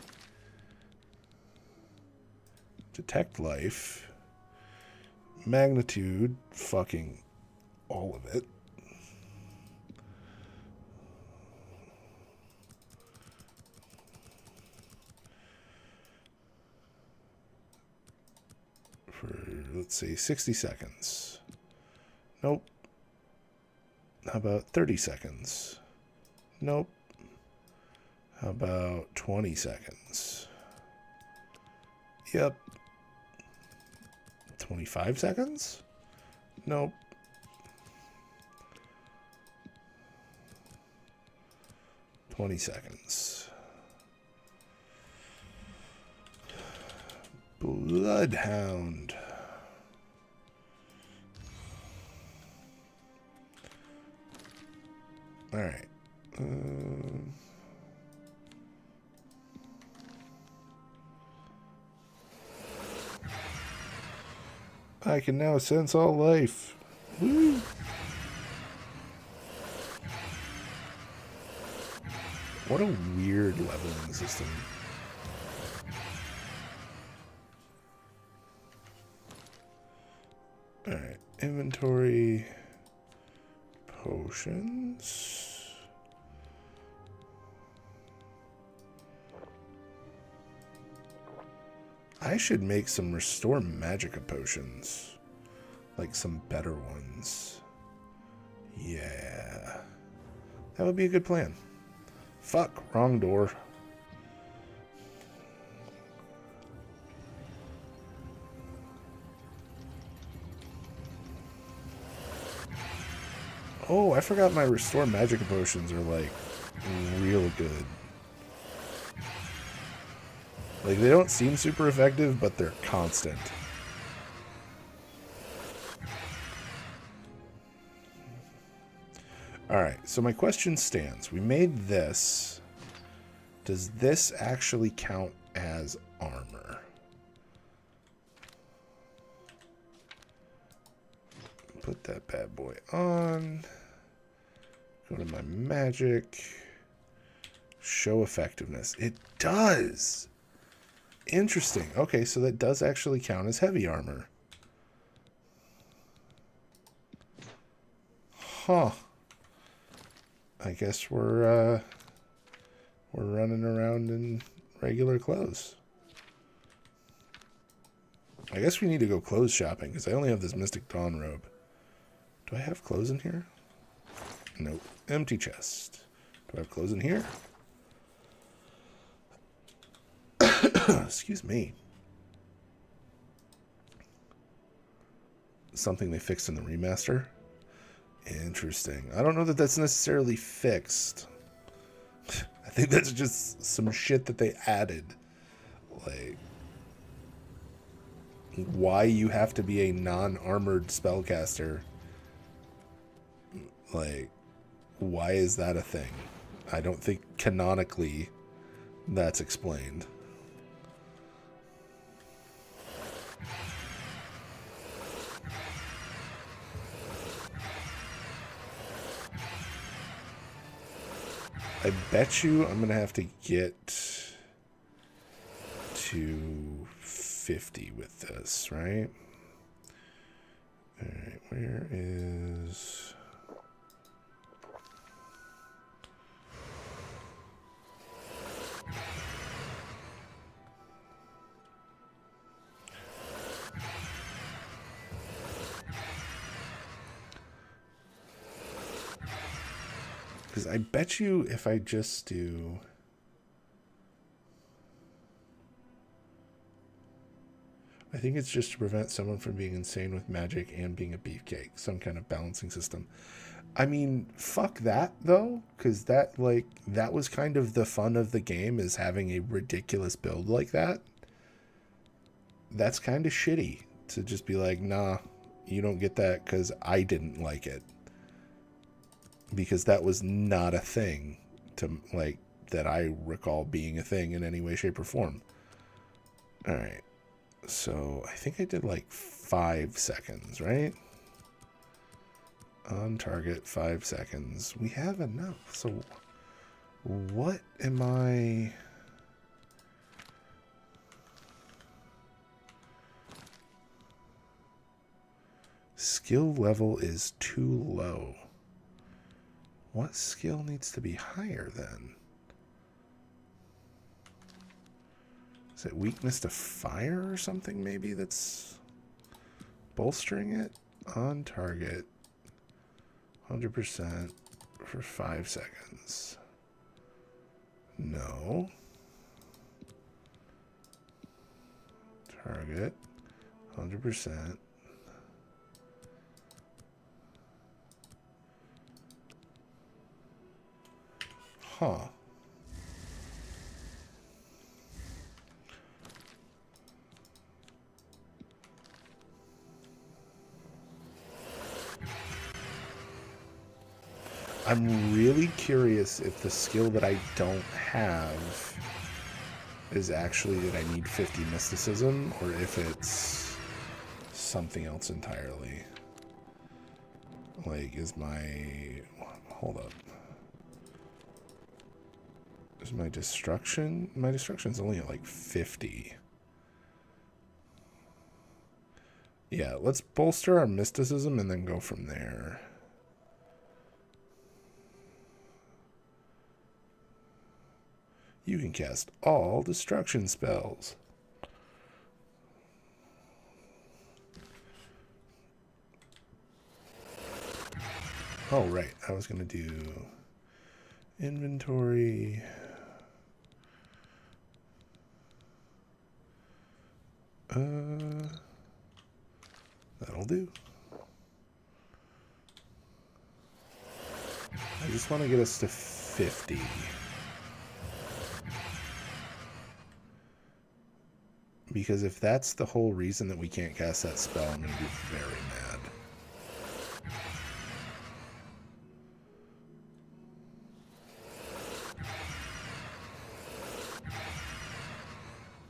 Detect life. Magnitude. Fucking all of it. For, let's see, 60 seconds. Nope. How about 30 seconds? Nope. How about 20 seconds? Yep. 25 seconds? Nope. $20 seconds. Bloodhound. All right. I can now sense all life. Woo. What a weird leveling system. Alright, inventory, potions. I should make some restore magicka potions. Like some better ones. Yeah. That would be a good plan. Fuck, wrong door. Oh, I forgot my restore magicka potions are like real good. Like, they don't seem super effective, but they're constant. Alright, so my question stands. We made this. Does this actually count as armor? Put that bad boy on. Go to my magic. Show effectiveness. It does! Interesting. Okay, so that does actually count as heavy armor. Huh. I guess we're running around in regular clothes. I guess we need to go clothes shopping because I only have this Mystic Dawn robe. Do I have clothes in here? Nope. Empty chest. Do I have clothes in here? Excuse me. Something they fixed in the remaster? Interesting. I don't know that that's necessarily fixed. I think that's just some shit that they added. Like, why you have to be a non-armored spellcaster. Like, why is that a thing? I don't think canonically that's explained. I bet you I'm gonna have to get to 50 with this, right? Alright, where is... Because I bet you if I just do... I think it's just to prevent someone from being insane with magic and being a beefcake. Some kind of balancing system. I mean, fuck that, though. Because that, like, that was kind of the fun of the game, is having a ridiculous build like that. That's kind of shitty. To just be like, nah, you don't get that because I didn't like it. Because that was not a thing to, like, that I recall being a thing in any way, shape, or form. Alright. So, I think I did like 5 seconds, right? On target, 5 seconds. We have enough. So, what am I... Skill level is too low. What skill needs to be higher then? Is it weakness to fire or something maybe that's bolstering it? On target. 100% for 5 seconds. No. Target. 100%. Huh. I'm really curious if the skill that I don't have is actually that I need 50 mysticism, or if it's something else entirely. Like, is my... Hold up. Is my destruction? My destruction's only at like 50. Yeah, let's bolster our mysticism and then go from there. You can cast all destruction spells. Oh, right. I was going to do inventory. That'll do. I just want to get us to 50. Because if that's the whole reason that we can't cast that spell, I'm going to be very mad.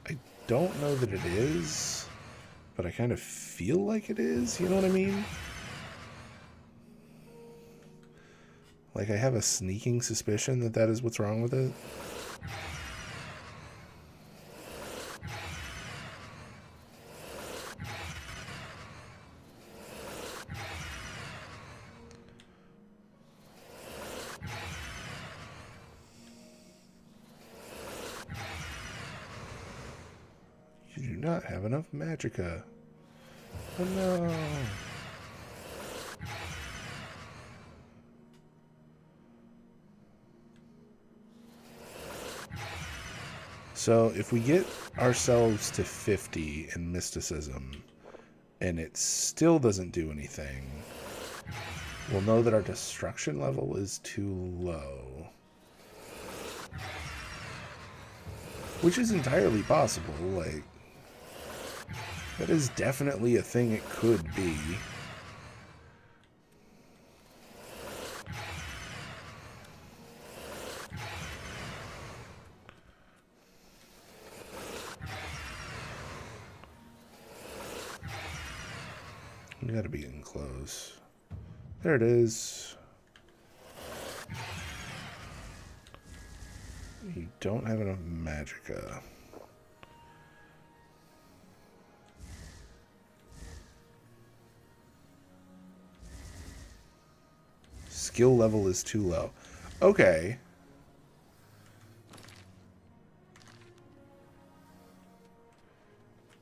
I don't know that it is, but I kind of feel like it is, you know what I mean? Like, I have a sneaking suspicion that that is what's wrong with it. You do not have enough magicka. Oh no. So if we get ourselves to 50 in mysticism and it still doesn't do anything, we'll know that our destruction level is too low. Which is entirely possible, like, that is definitely a thing it could be. We gotta be getting close. There it is. You don't have enough magicka. Skill level is too low. Okay.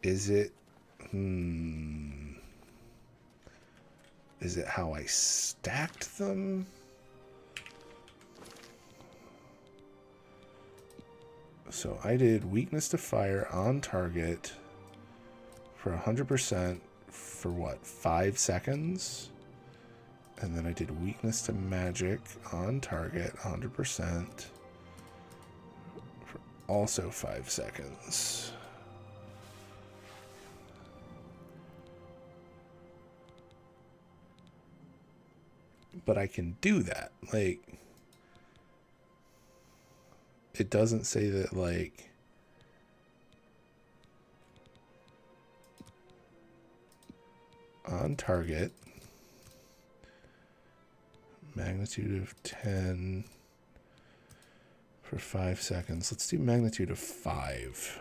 Is it... Is it how I stacked them? So I did weakness to fire on target for 100% for what, 5 seconds? And then I did weakness to magic on target 100% for also 5 seconds. But I can do that. Like, it doesn't say that, like, on target, magnitude of 10 for 5 seconds. Let's do magnitude of 5.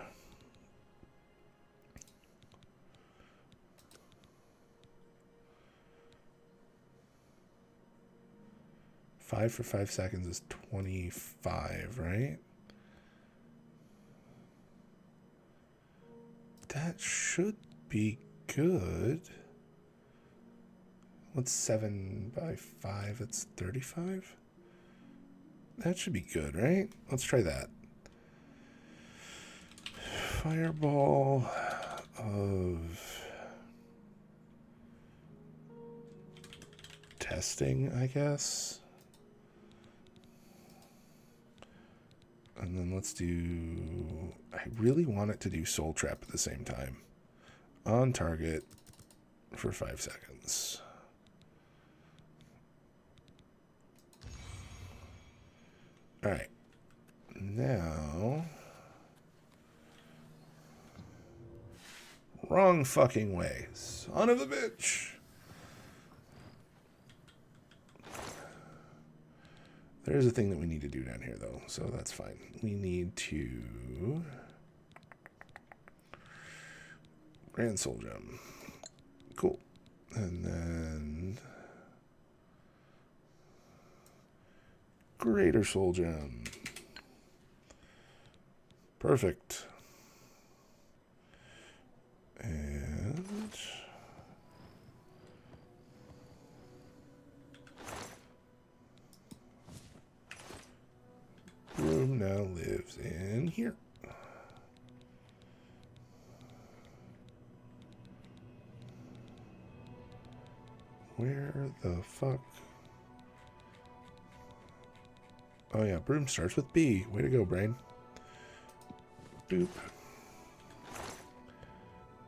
Five for 5 seconds is 25, right? That should be good. What's 7 by 5? It's 35? That should be good, right? Let's try that. Fireball of testing, I guess. And then let's do... I really want it to do Soul Trap at the same time. On target for 5 seconds. Alright. Now... Wrong fucking way. Son of a bitch! There's a thing that we need to do down here, though, so that's fine. We need to... Grand Soul Gem. Cool. And then... Greater Soul Gem. Perfect. And... Broom now lives in here. Where the fuck? Oh yeah, Broom starts with B. Way to go, brain. Boop.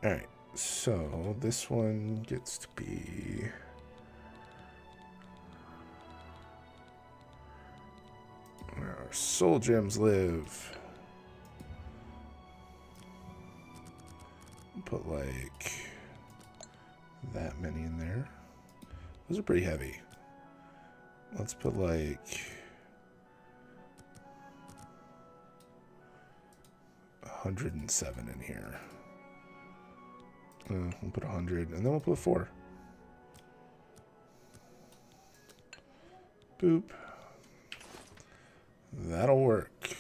Alright, so this one gets to be... where our soul gems live. Put like that many in there. Those are pretty heavy. Let's put like 107 in here. We'll put 100 and then we'll put 4. Boop. That'll work.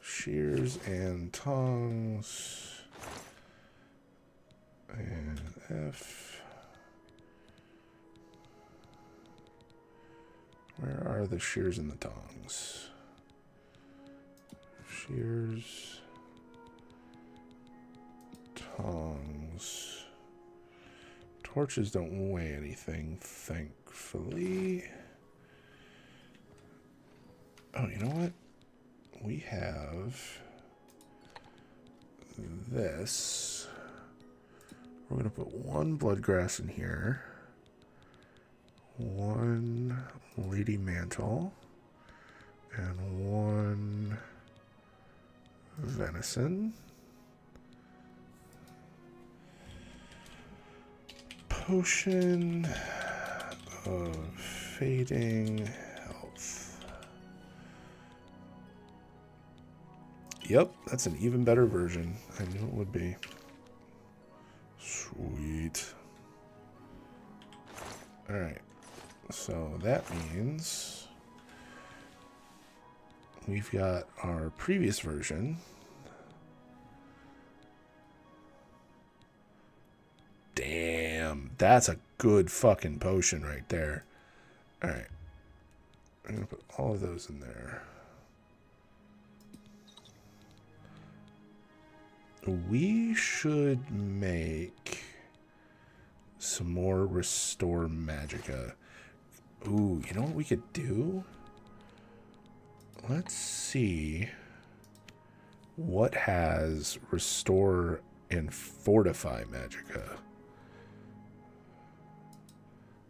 Shears and tongs. And F. Where are the shears and the tongs? Shears. Tongs. Torches don't weigh anything, thankfully. Oh, you know what? We have this. We're going to put 1 bloodgrass in here. 1 lady mantle. And 1 venison. potion of fading health. Yep, that's an even better version. I knew it would be. Sweet. Alright. So that means we've got our previous version. Damn, that's a good fucking potion right there. Alright. I'm going to put all of those in there. We should make some more Restore Magicka. Ooh, you know what we could do? Let's see what has Restore and Fortify Magicka.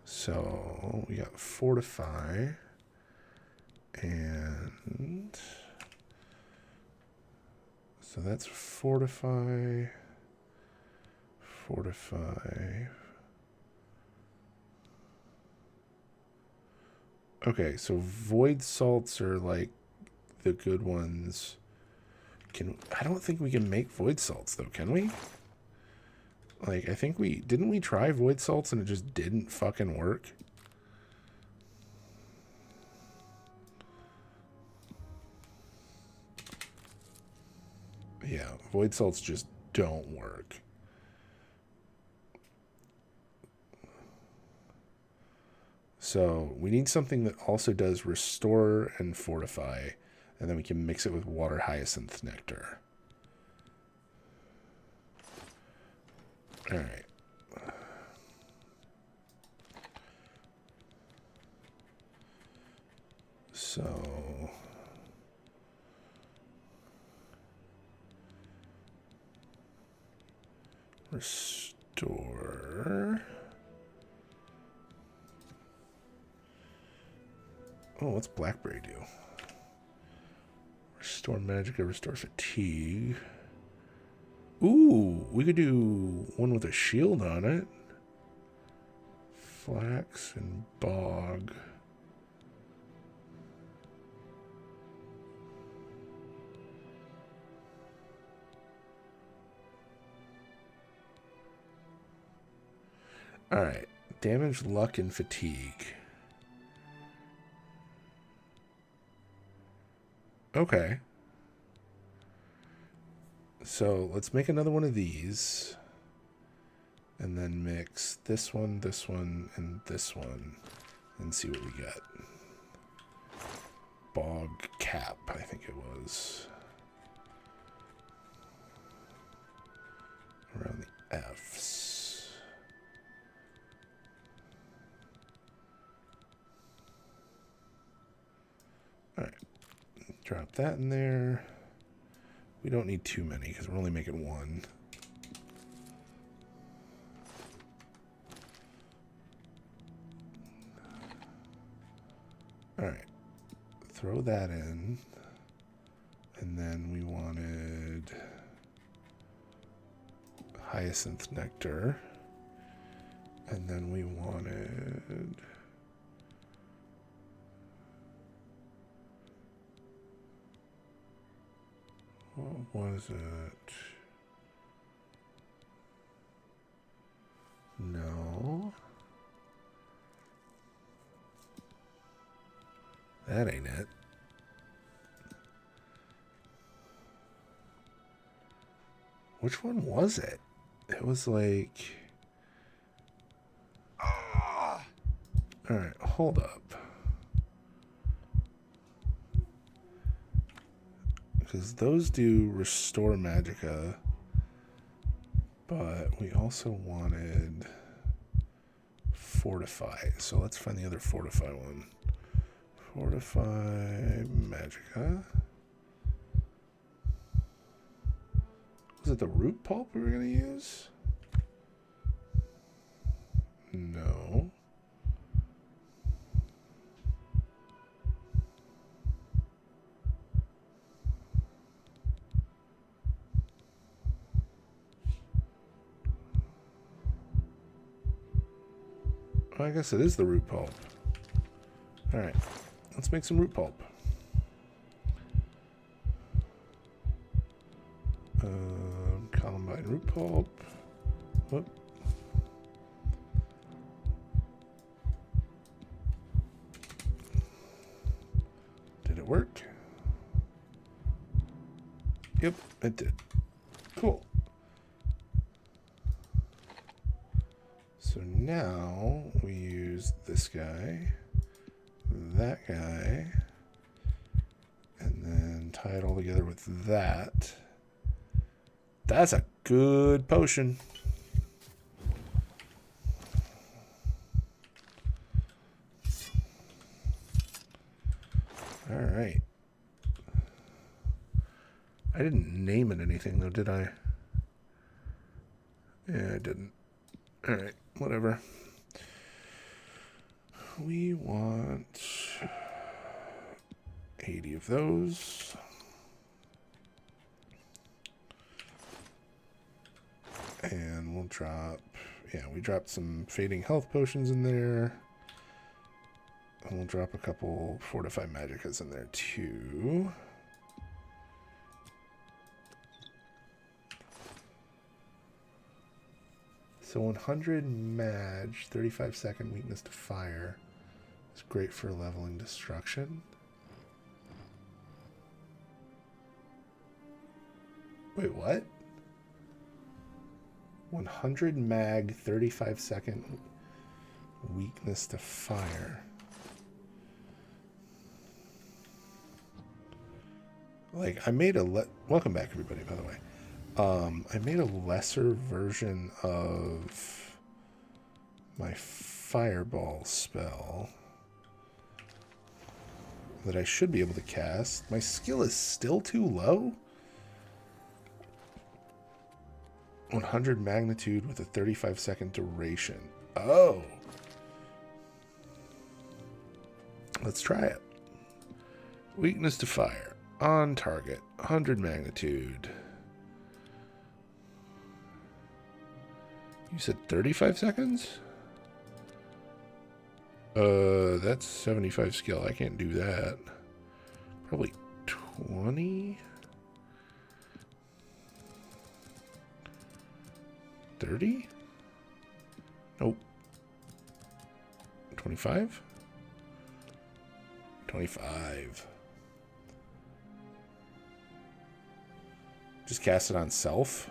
So we got Fortify and so that's Fortify. Okay, so Void Salts are like the good ones. I don't think we can make Void Salts though, can we? Like, I think didn't we try Void Salts and it just didn't fucking work? Yeah, Void Salts just don't work. So we need something that also does Restore and Fortify, and then we can mix it with Water Hyacinth Nectar. All right. So Restore. Oh, what's Blackberry do? Restore Magicka, Restore Fatigue. Ooh, we could do one with a shield on it. Flax and Bog. Alright. Damage, Luck, and Fatigue. Okay. So let's make another one of these. And then mix this one, and this one. And see what we get. Bog Cap, I think it was. Around the F's. Alright. Drop that in there. We don't need too many because we're only making one. Alright. Throw that in. And then we wanted Hyacinth Nectar. And then we wanted... What was it? No. That ain't it. Which one was it? It was like... Alright, hold up. Because those do Restore Magicka, but we also wanted Fortify. So let's find the other Fortify one. Fortify Magicka. Was it the root pulp we were going to use? No. I guess it is the root pulp. Alright, let's make some root pulp. Columbine root pulp. Whoop. Did it work? Yep, it did. Cool. So now we use this guy, that guy, and then tie it all together with that. That's a good potion. All right. I didn't name it anything though, did I? Yeah, I didn't. All right, whatever. We want 80 of those. And we'll drop, yeah, we dropped some fading health potions in there. And we'll drop a couple fortified magicas in there too. So 100 mag, 35-second weakness to fire. It's great for leveling destruction. Wait, what? 100 mag, 35-second weakness to fire. Like, I made a welcome back, everybody, by the way. I made a lesser version of my fireball spell that I should be able to cast. My skill is still too low. 100 magnitude with a 35-second duration. Oh. Let's try it. Weakness to fire. On target. 100 magnitude. You said 35 seconds? That's 75 skill. I can't do that. Probably 20? 30? Nope. 25? 25. Just cast it on self.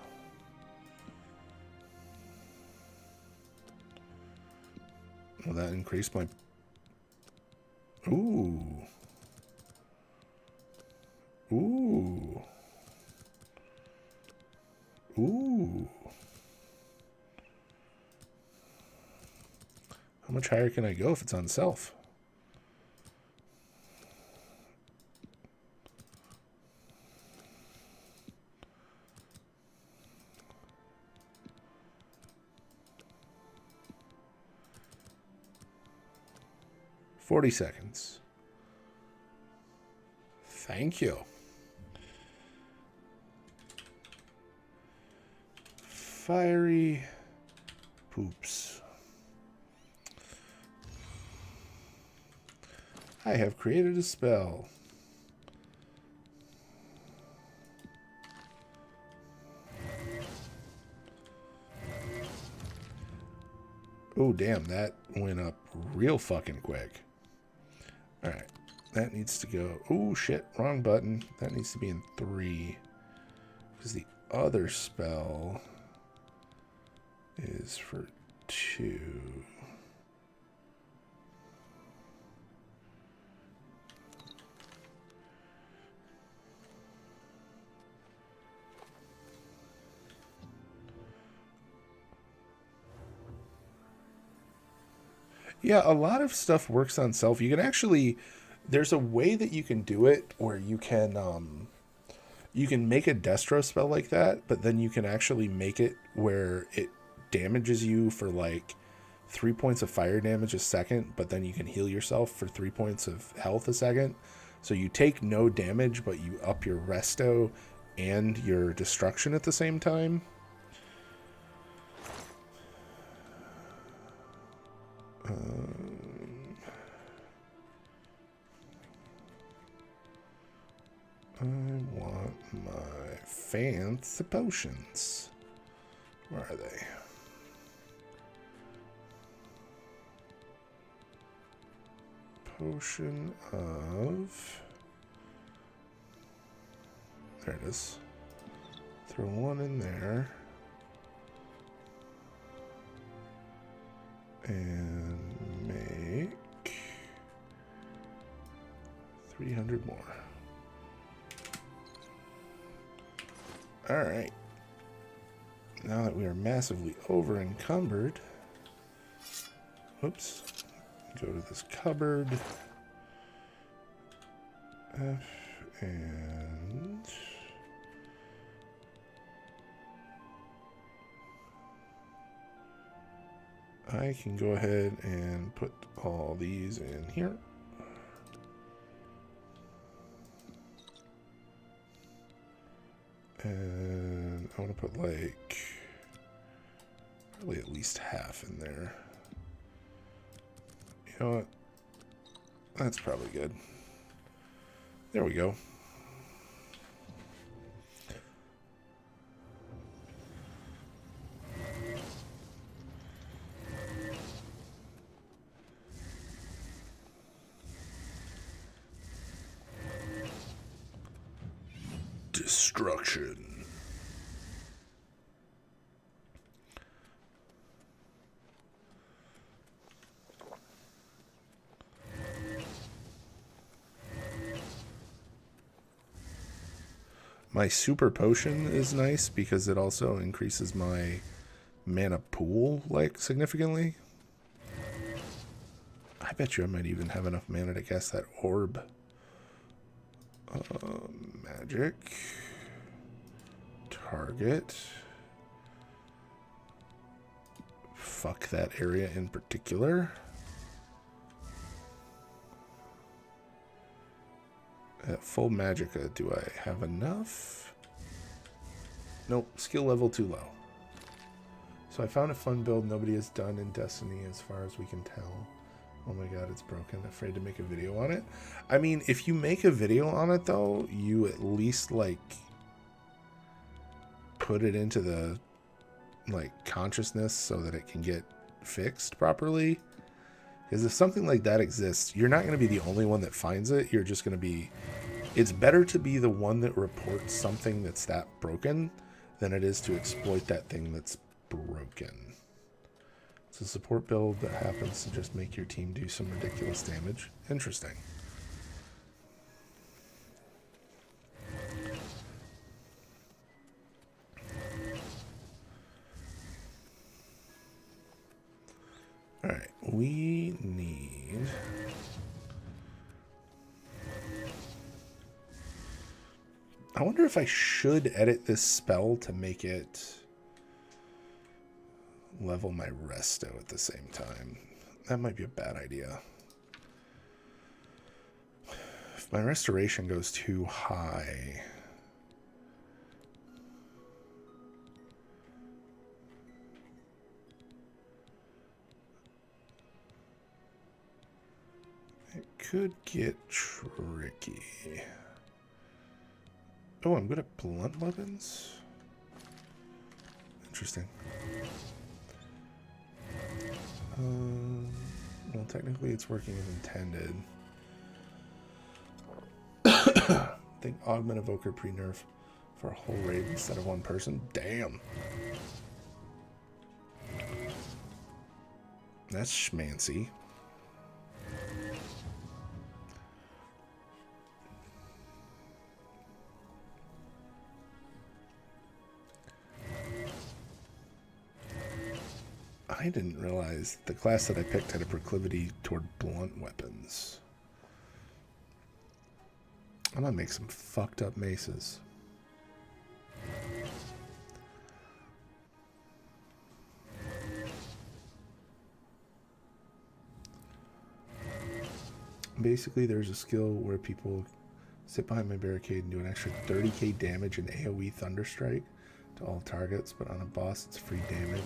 Will that increase my... Ooh. Ooh. Ooh. How much higher can I go if it's on self? $40 seconds. Thank you. Fiery poops. I have created a spell. Oh, damn, that went up real fucking quick. Alright, that needs to go... Oh, shit, wrong button. That needs to be in 3. Because the other spell is for 2. Yeah, a lot of stuff works on self. You can actually, there's a way that you can do it where you can make a Destro spell like that, but then you can actually make it where it damages you for like 3 points of fire damage a second, but then you can heal yourself for 3 points of health a second. So you take no damage, but you up your resto and your destruction at the same time. I want my fancy potions. Where are they? Potion of... There it is. Throw one in there. And make 300 more. Alright. Now that we are massively over encumbered, oops, go to this cupboard, F, and I can go ahead and put all these in here. And I want to put like probably at least half in there. You know what? That's probably good. There we go. Destruction. My super potion is nice because it also increases my mana pool like significantly. I bet you I might even have enough mana to cast that orb. Magic. Target. Fuck that area in particular. At full magicka, do I have enough? Nope, skill level too low. So I found a fun build nobody has done in Destiny as far as we can tell. Oh my god, it's broken. Afraid to make a video on it. I mean, if you make a video on it though, you at least like put it into the like consciousness so that it can get fixed properly. Because if something like that exists, you're not going to be the only one that finds it. You're just going to be... It's better to be the one that reports something that's that broken than it is to exploit that thing that's broken. It's a support build that happens to just make your team do some ridiculous damage. Interesting. Alright, we need... I wonder if I should edit this spell to make it level my resto at the same time. That might be a bad idea. If my restoration goes too high... it could get tricky. Oh, I'm good at blunt weapons? Interesting. Well, technically it's working as intended. I think Augment Evoker pre-nerf for a whole raid instead of one person. Damn. That's schmancy. I didn't realize the class that I picked had a proclivity toward blunt weapons. I'm gonna make some fucked up maces. Basically, there's a skill where people sit behind my barricade and do an extra 30k damage in AoE Thunderstrike to all targets, but on a boss it's free damage.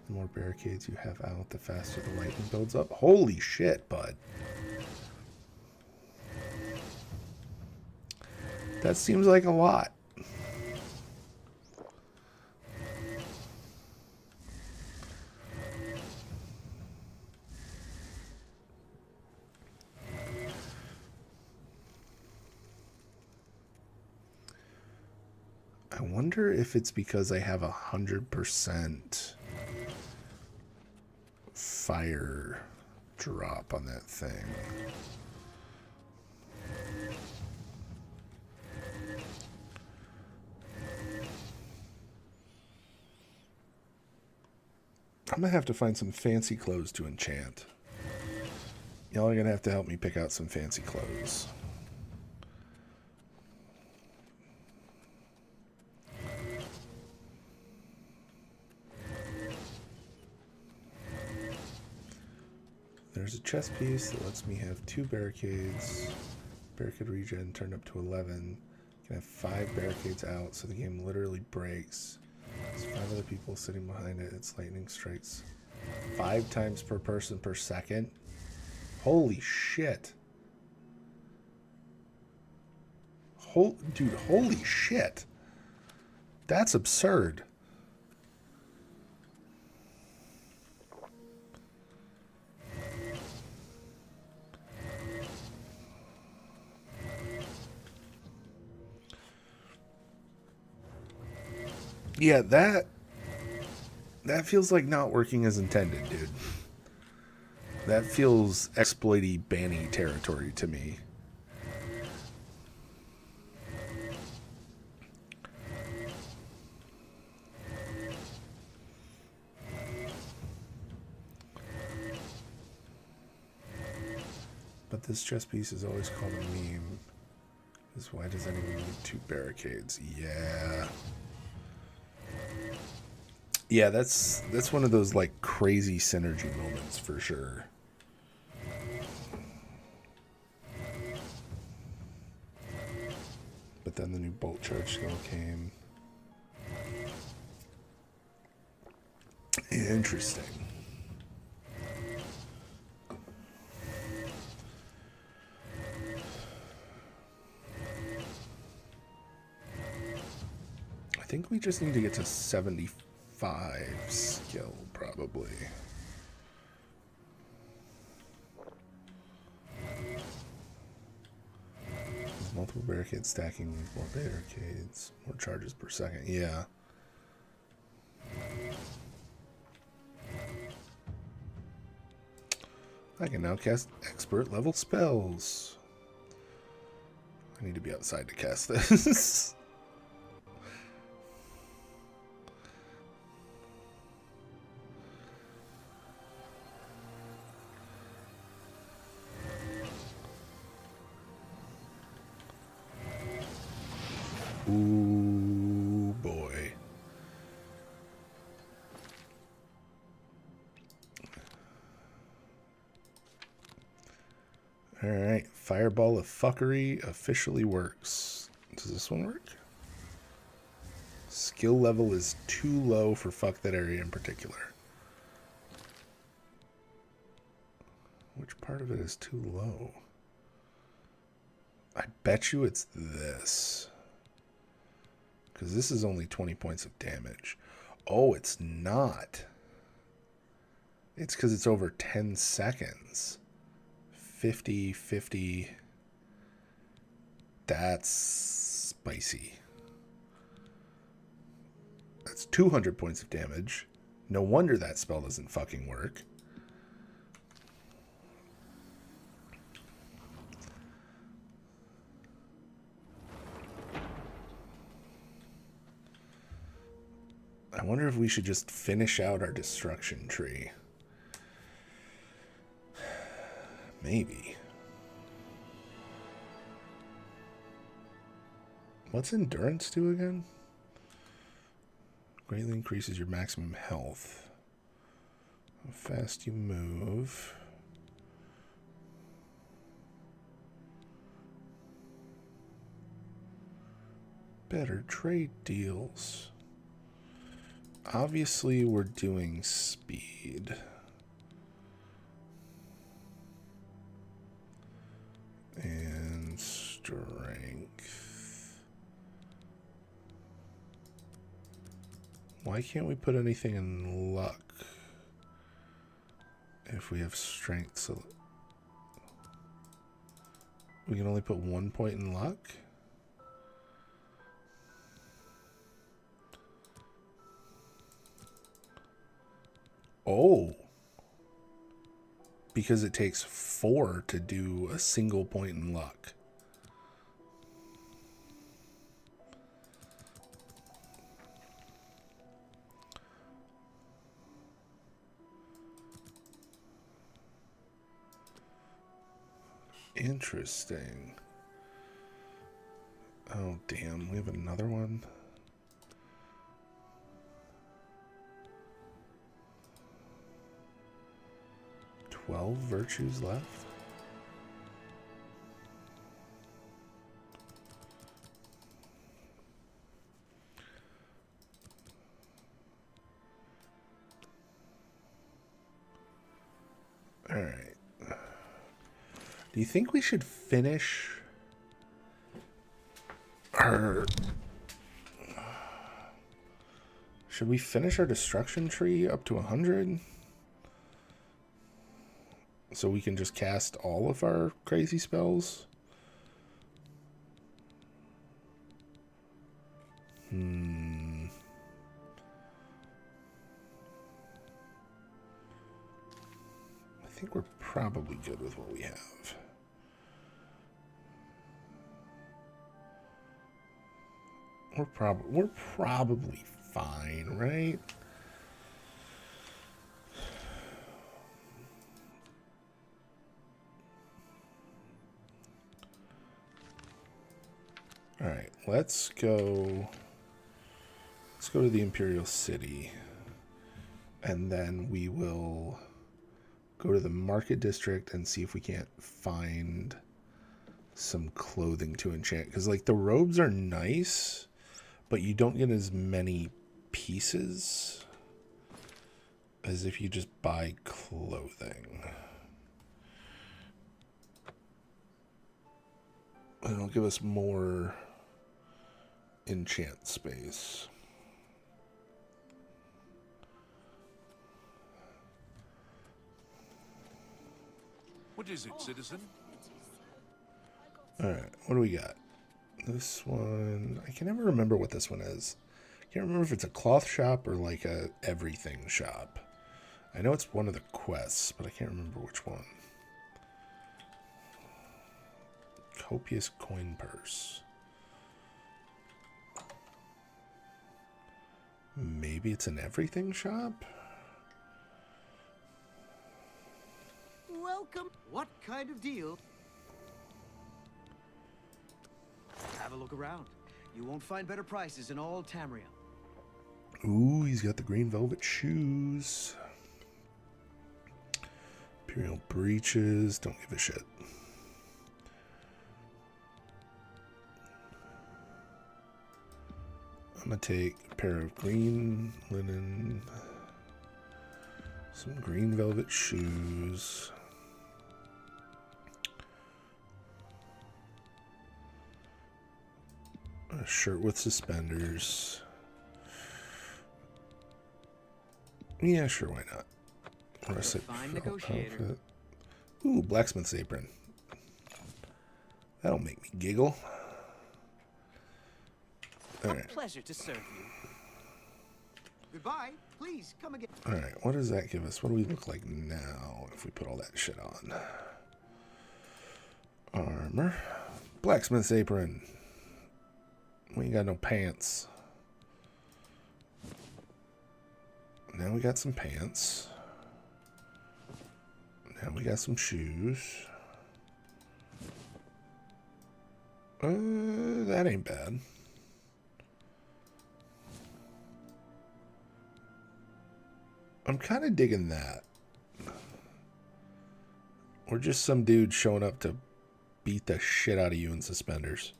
The more barricades you have out, the faster the lightning builds up. Holy shit, bud. That seems like a lot. I wonder if it's because I have 100% fire drop on that thing. I'm gonna have to find some fancy clothes to enchant. Y'all are gonna have to help me pick out some fancy clothes. There's a chest piece that lets me have 2 barricades. Barricade regen turned up to 11. Can have 5 barricades out, so the game literally breaks. There's 5 other people sitting behind it. Its lightning strikes 5 times per person per second. Holy shit. Dude, holy shit. That's absurd. Yeah, that feels like not working as intended, dude. That feels exploity banny territory to me. But this chess piece is always called a meme. Because why does anyone need 2 barricades? Yeah. Yeah, that's one of those like crazy synergy moments for sure. But then the new bolt charge skill came. Interesting. I think we just need to get to 75 skill, probably. There's multiple barricades stacking means more barricades, more charges per second. Yeah. I can now cast expert level spells. I need to be outside to cast this. Ooh, boy. Alright, Fireball of Fuckery officially works. Does this one work? Skill level is too low for fuck that area in particular. Which part of it is too low? I bet you it's this. Because this is only 20 points of damage. Oh, it's not. It's because it's over 10 seconds. 50, 50. That's spicy. That's 200 points of damage. No wonder that spell doesn't fucking work. I wonder if we should just finish out our destruction tree. Maybe. What's endurance do again? Greatly increases your maximum health. How fast you move. Better trade deals. obviously we're doing speed. And strength. Why can't we put anything in luck if we have strength? So we can only put 1 point in luck? Oh. Because it takes 4 to do a single point in luck. Interesting. Oh, damn. We have another one. Virtues left. All right. Do you think we should finish our... Should we finish our destruction tree up to 100? So we can just cast all of our crazy spells? I think we're probably good with what we have. We're probably fine, right? All right, let's go to the Imperial City, and then we will go to the Market District and see if we can't find some clothing to enchant. Because, like, the robes are nice, but you don't get as many pieces as if you just buy clothing. It'll give us more enchant space. What is it, citizen? Alright, what do we got? This one... I can never remember what this one is. I can't remember if it's a cloth shop or like a everything shop. I know it's one of the quests, but I can't remember which one. Copious coin purse. Maybe it's an everything shop? Welcome. What kind of deal? Have a look around. You won't find better prices in all Tamriel. Ooh, he's got the green velvet shoes. Imperial breeches. Don't give a shit. I'm gonna take a pair of green linen, some green velvet shoes, a shirt with suspenders. Yeah, sure, why not? Fine negotiator. Outfit. Ooh, blacksmith's apron. That'll make me giggle. All right. Pleasure to serve you. Goodbye. Please come again. All right. What does that give us? What do we look like now if we put all that shit on? Armor. Blacksmith's apron. We ain't got no pants. Now we got some pants. Now we got some shoes. That ain't bad. I'm kind of digging that. Or just some dude showing up to beat the shit out of you in suspenders.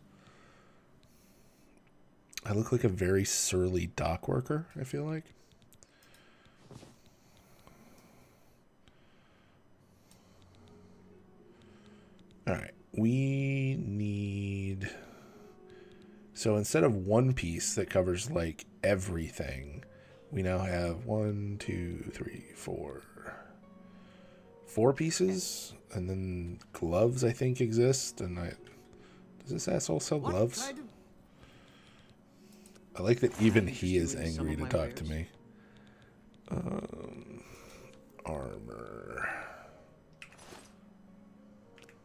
I look like a very surly dock worker, I feel like. All right, we need... So instead of one piece that covers like everything, we now have 1, 2, 3, 4. 4 pieces, and then gloves I think exist. And does this asshole sell gloves? I like that even he is angry to talk to me. Armor.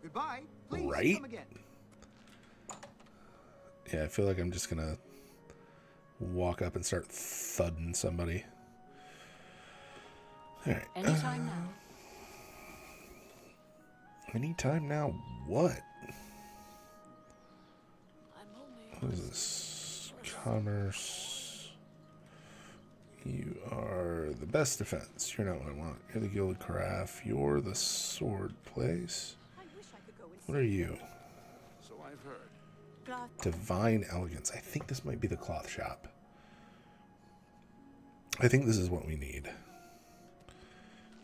Goodbye. Please Right? come again. Yeah, I feel like I'm just gonna walk up and start thudding somebody. Alright. Anytime now. Anytime now, what? What is this? Commerce. You are the best defense. You're not what I want. You're the Gilded Carafe. You're the sword place. What are you? So I've heard. Divine Elegance. I think this might be the cloth shop. I think this is what we need.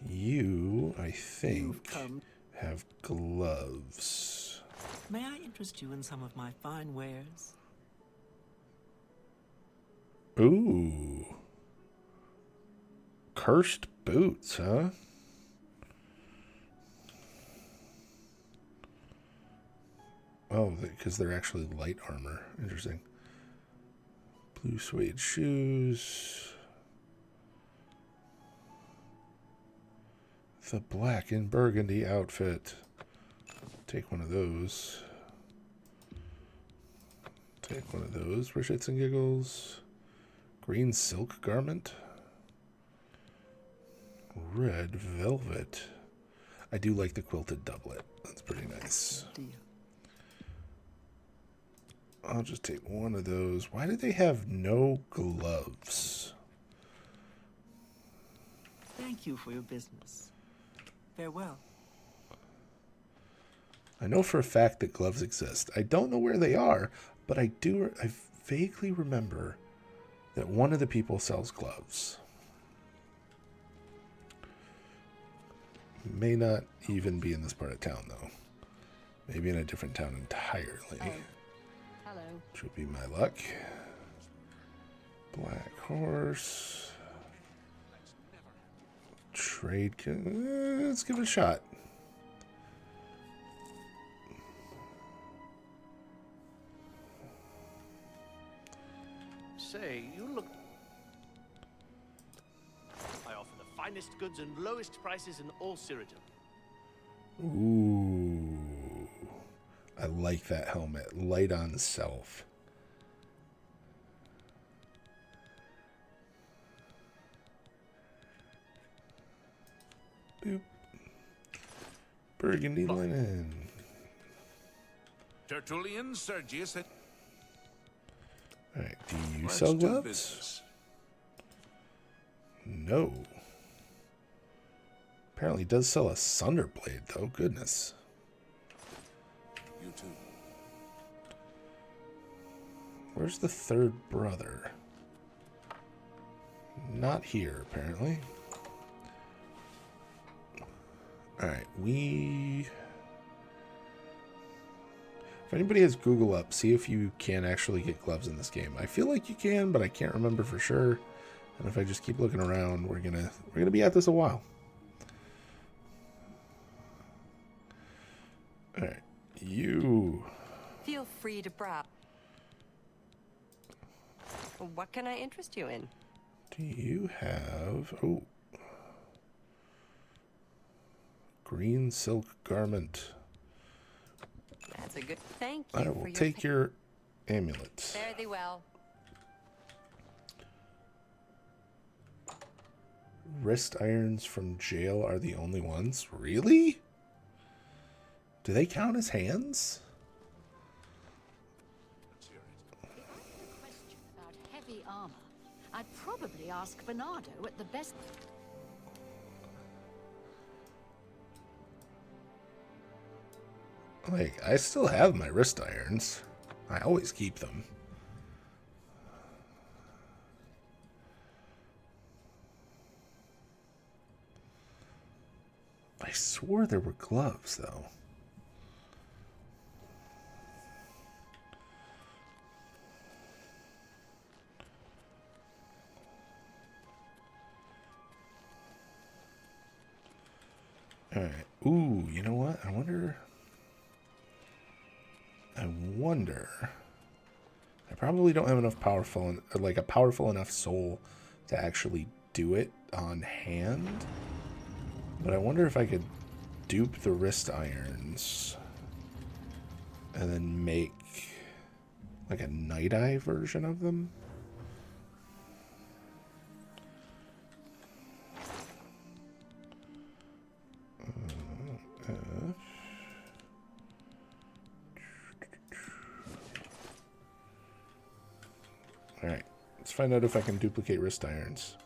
You, I think, have gloves. May I interest you in some of my fine wares? Ooh. Cursed boots, huh? Oh, because they're actually light armor. Interesting. Blue suede shoes. The black and burgundy outfit. Take one of those. Take one of those for shits and giggles. Green silk garment. Red velvet. I do like the quilted doublet. That's pretty nice. I'll just take one of those. Why do they have no gloves? Thank you for your business. Farewell. I know for a fact that gloves exist. I don't know where they are, but I vaguely remember that one of the people sells gloves. May not even be in this part of town, though. Maybe in a different town entirely. Hello. Which would be my luck. Black horse. Trade. Let's give it a shot. Say, you look... I offer the finest goods and lowest prices in all Cyrodiil. Ooh. I like that helmet. Light on self. Boop. Burgundy linen. Tertullian, Sergius, and... Alright, do you Let's sell do gloves? business. No. Apparently it does sell a Sunderblade, though. Goodness. You too. Where's the third brother? Not here, apparently. Alright, if anybody has Google up, see if you can actually get gloves in this game. I feel like you can, but I can't remember for sure. And if I just keep looking around, we're gonna be at this a while. Alright, you. Feel free to browse. What can I interest you in? Do you have... Oh. Green silk garment. That's a good... Thank you I for will your take your amulet. Fare thee well. Wrist irons from jail are the only ones? Really? Do they count as hands? Question about heavy armor. I'd probably ask Bernardo at the best. Like, I still have my wrist irons. I always keep them. I swore there were gloves, though. Alright. Ooh, you know what? I wonder... I probably don't have enough powerful, like a powerful enough soul to actually do it on hand. But I wonder if I could dupe the wrist irons and then make like a Night Eye version of them. Alright, let's find out if I can duplicate wrist irons.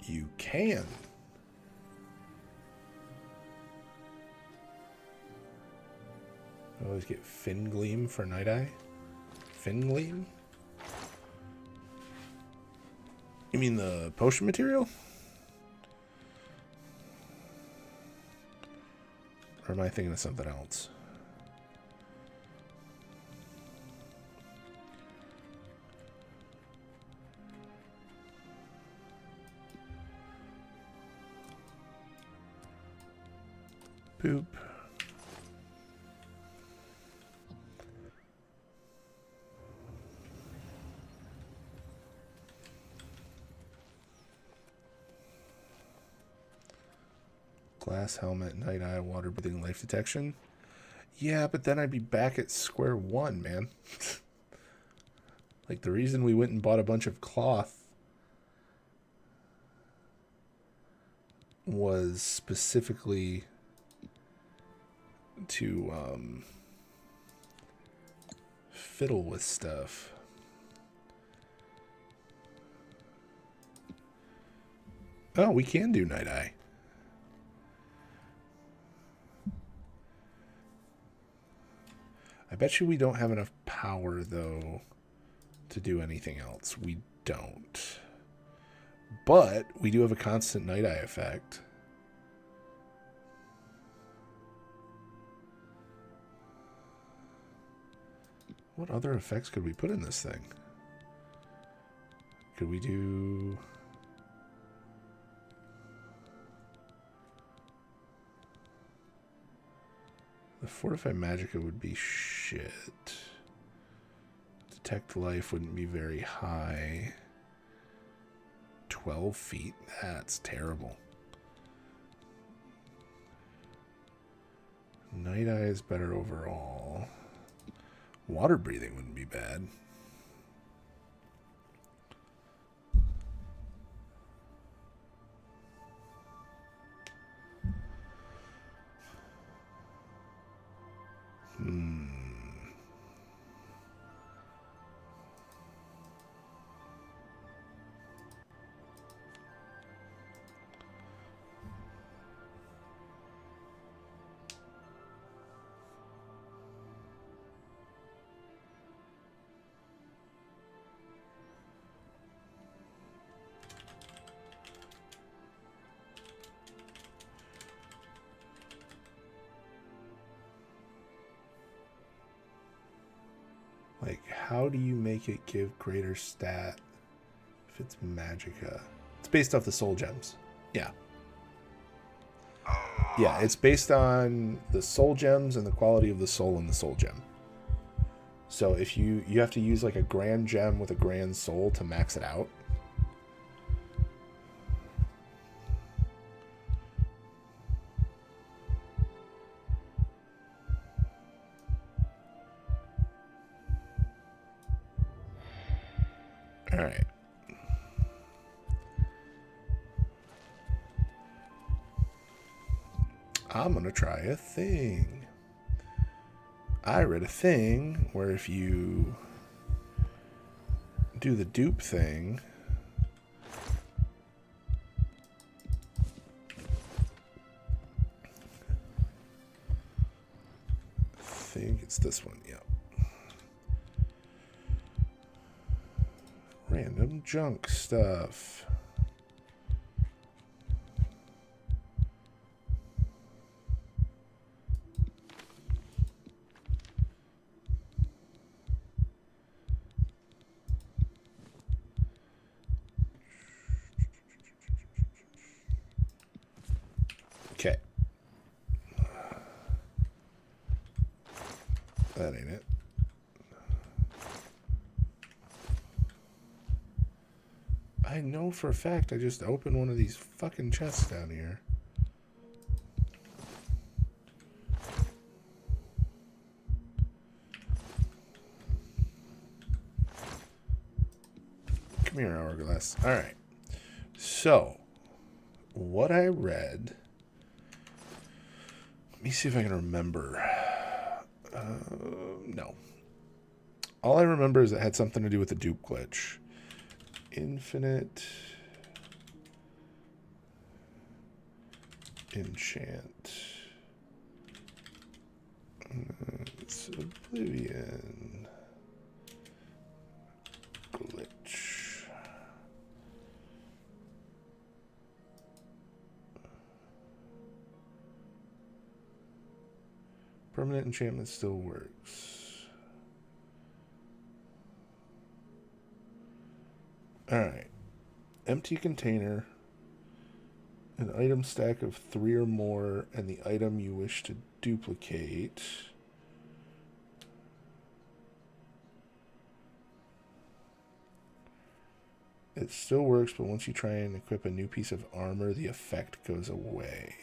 You can. I always get Fin Gleam for Night Eye. Fin Gleam? You mean the potion material? Or am I thinking of something else? Poop. Glass helmet, night eye, water breathing, life detection. Yeah, but then I'd be back at square one, man. Like the reason we went and bought a bunch of cloth was specifically to fiddle with stuff. Oh, we can do Night Eye. I bet you we don't have enough power, though, to do anything else. We don't. But we do have a constant Night Eye effect. What other effects could we put in this thing? Could we do... The Fortify Magicka would be shit. Detect Life wouldn't be very high. 12 feet? That's terrible. Night Eye is better overall. Water breathing wouldn't be bad. Like, how do you make it give greater stat if it's Magicka? It's based off the soul gems. Yeah. Yeah, it's based on the soul gems and the quality of the soul in the soul gem. So if you have to use like a grand gem with a grand soul to max it out. All right. I'm going to try a thing. I read a thing where if you do the dupe thing, I think it's this one, yeah. Random junk stuff. That ain't it. I know for a fact I just opened one of these fucking chests down here. Come here, Hourglass. Alright. So, what I read... Let me see if I can remember. No. All I remember is it had something to do with the dupe glitch. Infinite enchant. It's Oblivion glitch. Permanent enchantment still works. Alright. Empty container. An item stack of 3 or more, and the item you wish to duplicate. It still works, but once you try and equip a new piece of armor, the effect goes away.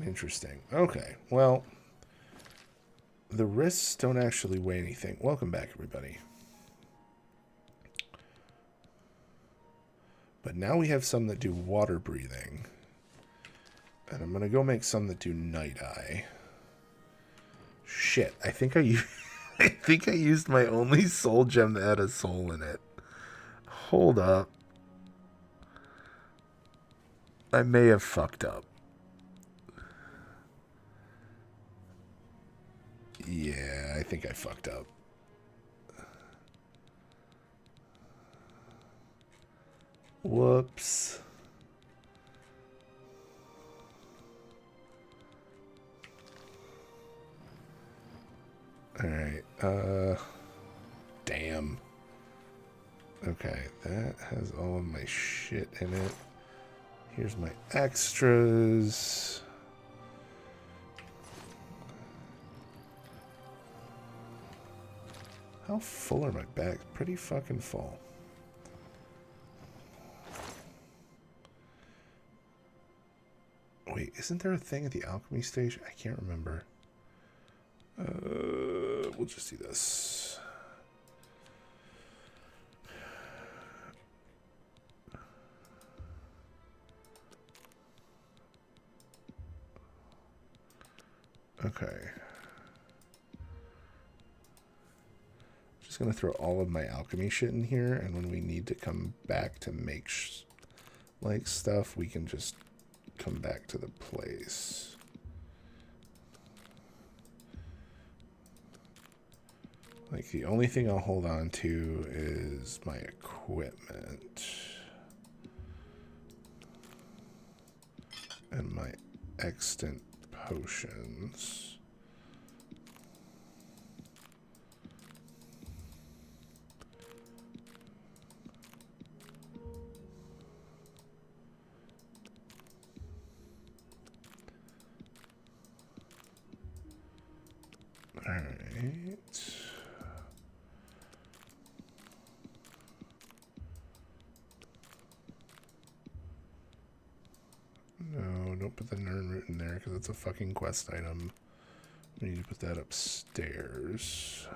Interesting. Okay, well, the risks don't actually weigh anything. Welcome back, everybody. But now we have some that do water breathing. And I'm going to go make some that do night eye. Shit, I think I think I used my only soul gem that had a soul in it. Hold up. I may have fucked up. Yeah, I think I fucked up. Whoops. Alright, damn. Okay, that has all of my shit in it. Here's my extras. How full are my bags? Pretty fucking full. Wait, isn't there a thing at the alchemy station? I can't remember. We'll just do this. Okay. Just gonna throw all of my alchemy shit in here, and when we need to come back to make like stuff, we can just come back to the place. Like, the only thing I'll hold on to is my equipment and my extant potions. All right. No, don't put the Nirnroot in there because it's a fucking quest item. We need to put that upstairs.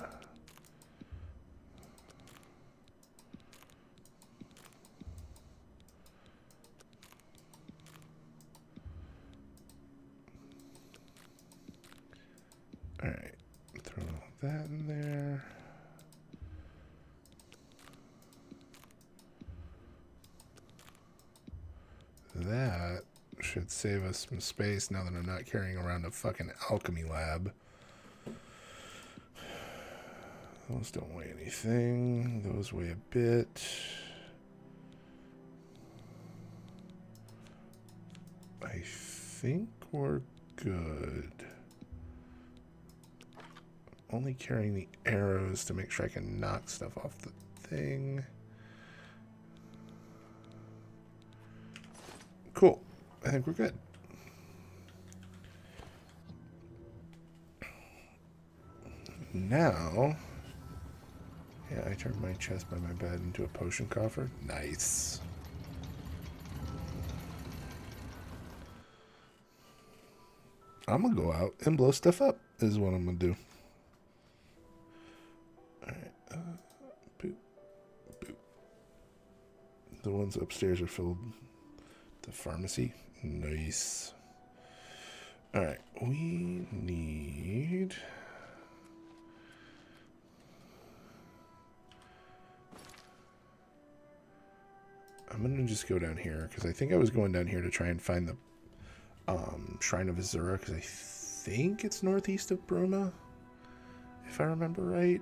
Alright, throw that in there. That should save us some space now that I'm not carrying around a fucking alchemy lab. Those don't weigh anything. Those weigh a bit. I think we're good. Only carrying the arrows to make sure I can knock stuff off the thing. I think we're good. Now, yeah, I turned my chest by my bed into a potion coffer. Nice. I'm gonna go out and blow stuff up, is what I'm gonna do. Alright, boop, boop. The ones upstairs are filled. The pharmacy. Nice. Alright, we need... I'm gonna just go down here, because I think I was going down here to try and find the Shrine of Azura, because I think it's northeast of Bruma, if I remember right.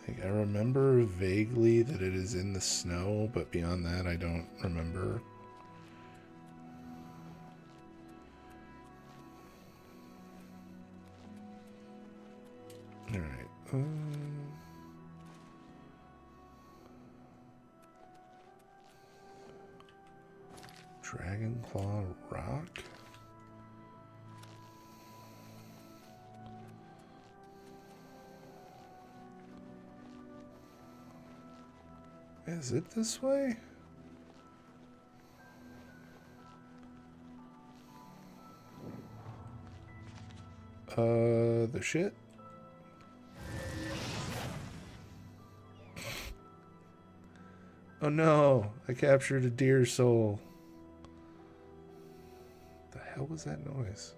Like, I remember vaguely that it is in the snow, but beyond that, I don't remember. Alright. Dragonclaw Rock? Is it this way? The shit? Oh no, I captured a deer soul. The hell was that noise?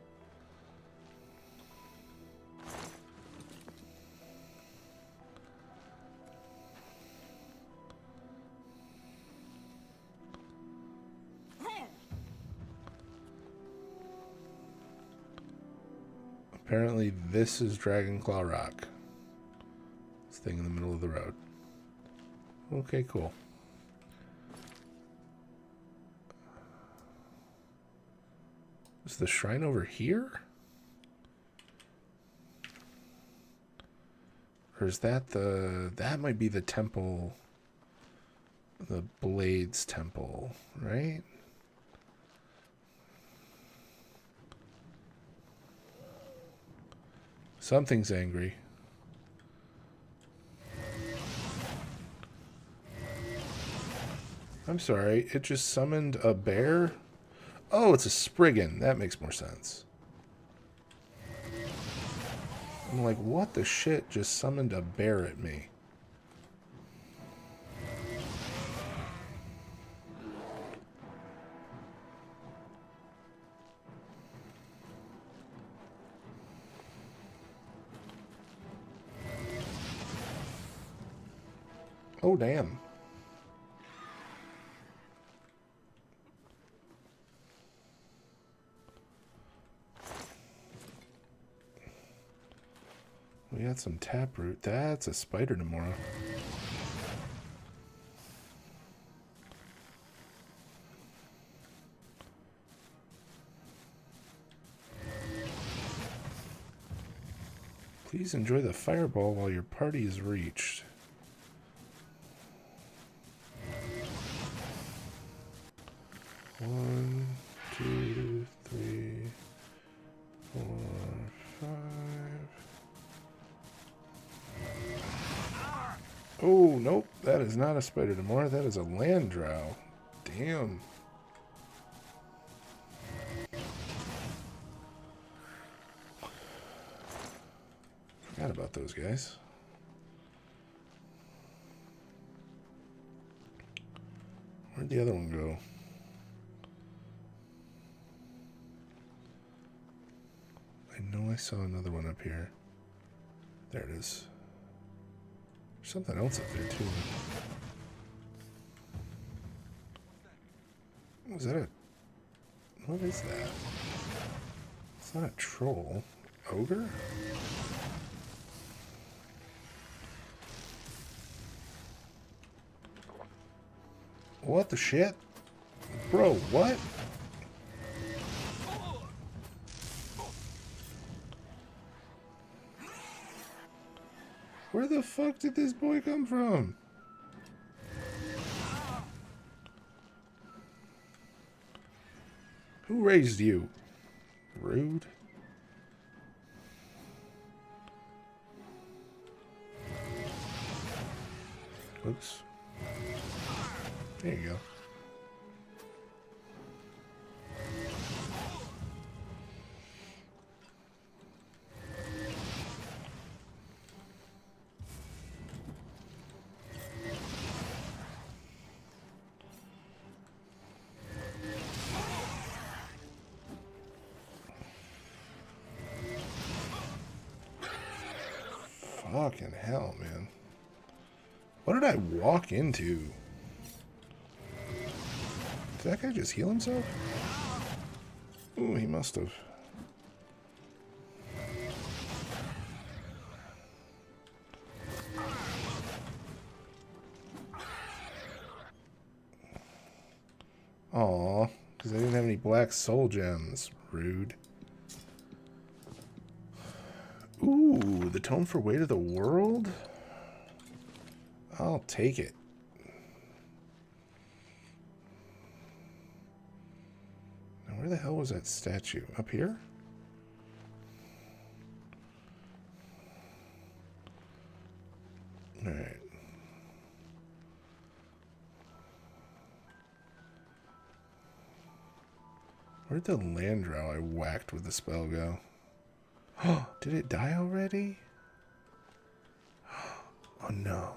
Apparently this is Dragonclaw Rock. This thing in the middle of the road. Okay, cool. Is the shrine over here? Or is that the... That might be the temple. The Blades Temple, right? Something's angry. I'm sorry, it just summoned a bear? Oh, it's a Spriggan. That makes more sense. I'm like, what the shit just summoned a bear at me? Oh, damn. We got some taproot. That's a spider tomorrow. Please enjoy the fireball while your party is reached. One, two, three, 4, 5. Oh, nope. That is not a spider demora. That is a land drow. Damn. Forgot about those guys. Where'd the other one go? I know I saw another one up here. There it is. There's something else up there too. Was that a... What is that? It's not a troll. Ogre? What the shit? Bro, what? Where the fuck did this boy come from? Who raised you? Rude. Oops. There you go. Fucking hell, man. What did I walk into? Did that guy just heal himself? Ooh, he must have. Aw, because I didn't have any black soul gems. Rude. Ooh, the tome for Weight of the World? I'll take it. Now, where the hell was that statue? Up here? Alright. Where'd the Landrow I whacked with the spell go? Oh, did it die already? Oh no.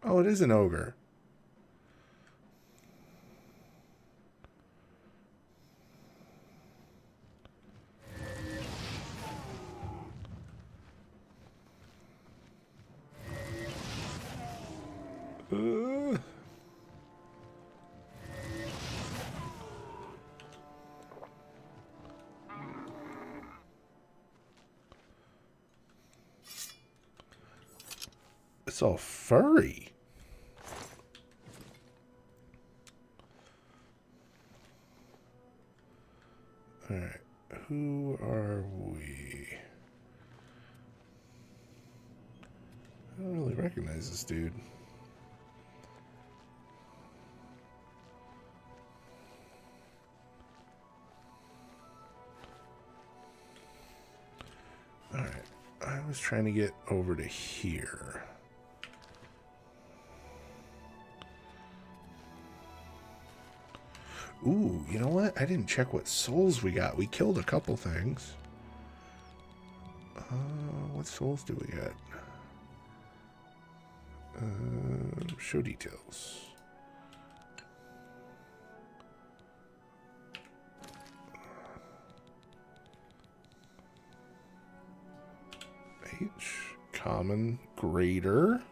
Oh, it is an ogre. It's all furry. Alright, who are we? I don't really recognize this dude. Alright, I was trying to get over to here. Ooh, you know what? I didn't check what souls we got. We killed a couple things. What souls do we get? Show details. H, common, greater.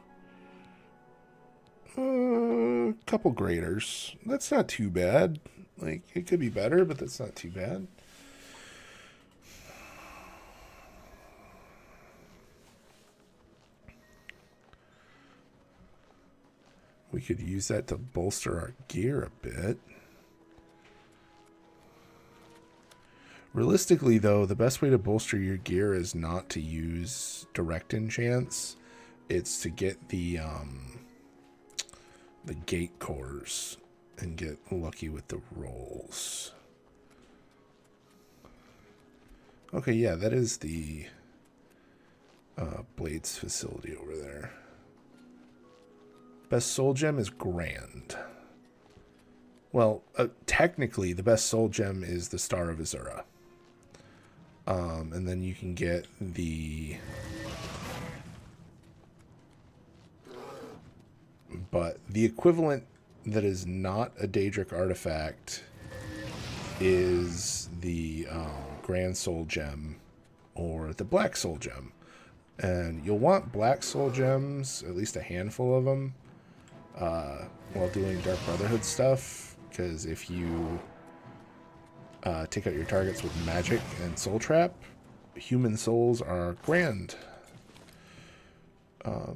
Couple graders. That's not too bad. Like, it could be better, but that's not too bad. We could use that to bolster our gear a bit. Realistically, though, the best way to bolster your gear is not to use direct enchants. It's to get the gate cores and get lucky with the rolls. Okay, yeah, that is the Blades facility over there. Best soul gem is Grand. Well, technically, the best soul gem is the Star of Azura. And then you can get the... But the equivalent that is not a Daedric artifact is the Grand Soul Gem or the Black Soul Gem. And you'll want Black Soul Gems, at least a handful of them, while doing Dark Brotherhood stuff. Because if you take out your targets with magic and soul trap, human souls are grand.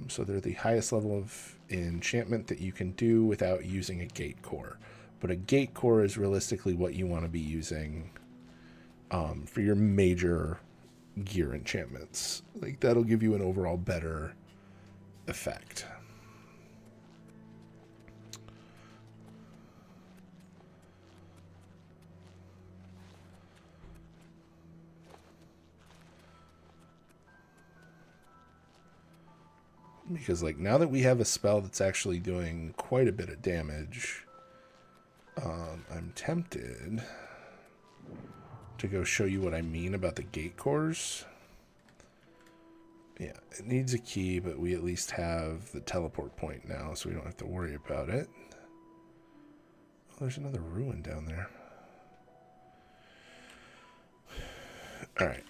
So they're the highest level of enchantment that you can do without using a gate core. but a gate core is realistically what you want to be using for your major gear enchantments. Like, that'll give you an overall better effect. Because, like, now that we have a spell that's actually doing quite a bit of damage, I'm tempted to go show you what I mean about the gate cores. Yeah, it needs a key, but we at least have the teleport point now, so we don't have to worry about it. Oh, there's another ruin down there. Alright.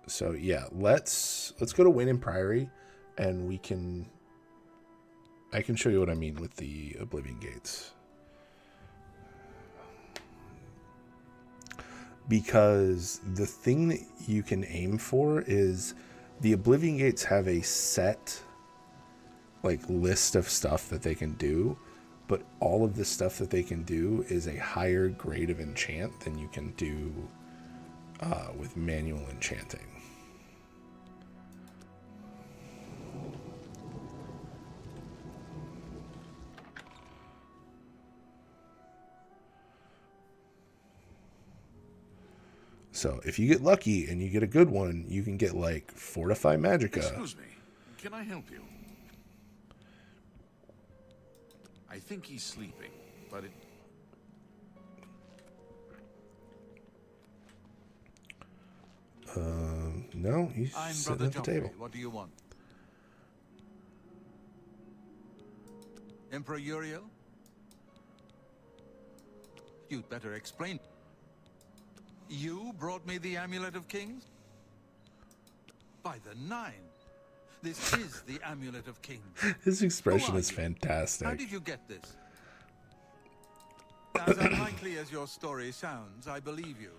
So yeah, let's go to Wayne and Priory, and I can show you what I mean with the Oblivion Gates. Because the thing that you can aim for is the Oblivion Gates have a set like list of stuff that they can do, but all of the stuff that they can do is a higher grade of enchant than you can do with manual enchanting. So if you get lucky and you get a good one, you can get like Fortify Magicka. Excuse me, can I help you? I think he's sleeping, but it... No, he's I'm sitting Brother at the Joffrey. table. What do you want? Emperor Uriel? You'd better explain. You brought me the Amulet of Kings? By the Nine! This is the Amulet of Kings. His expression Who are is you? fantastic. How did you get this? As unlikely as your story sounds, I believe you.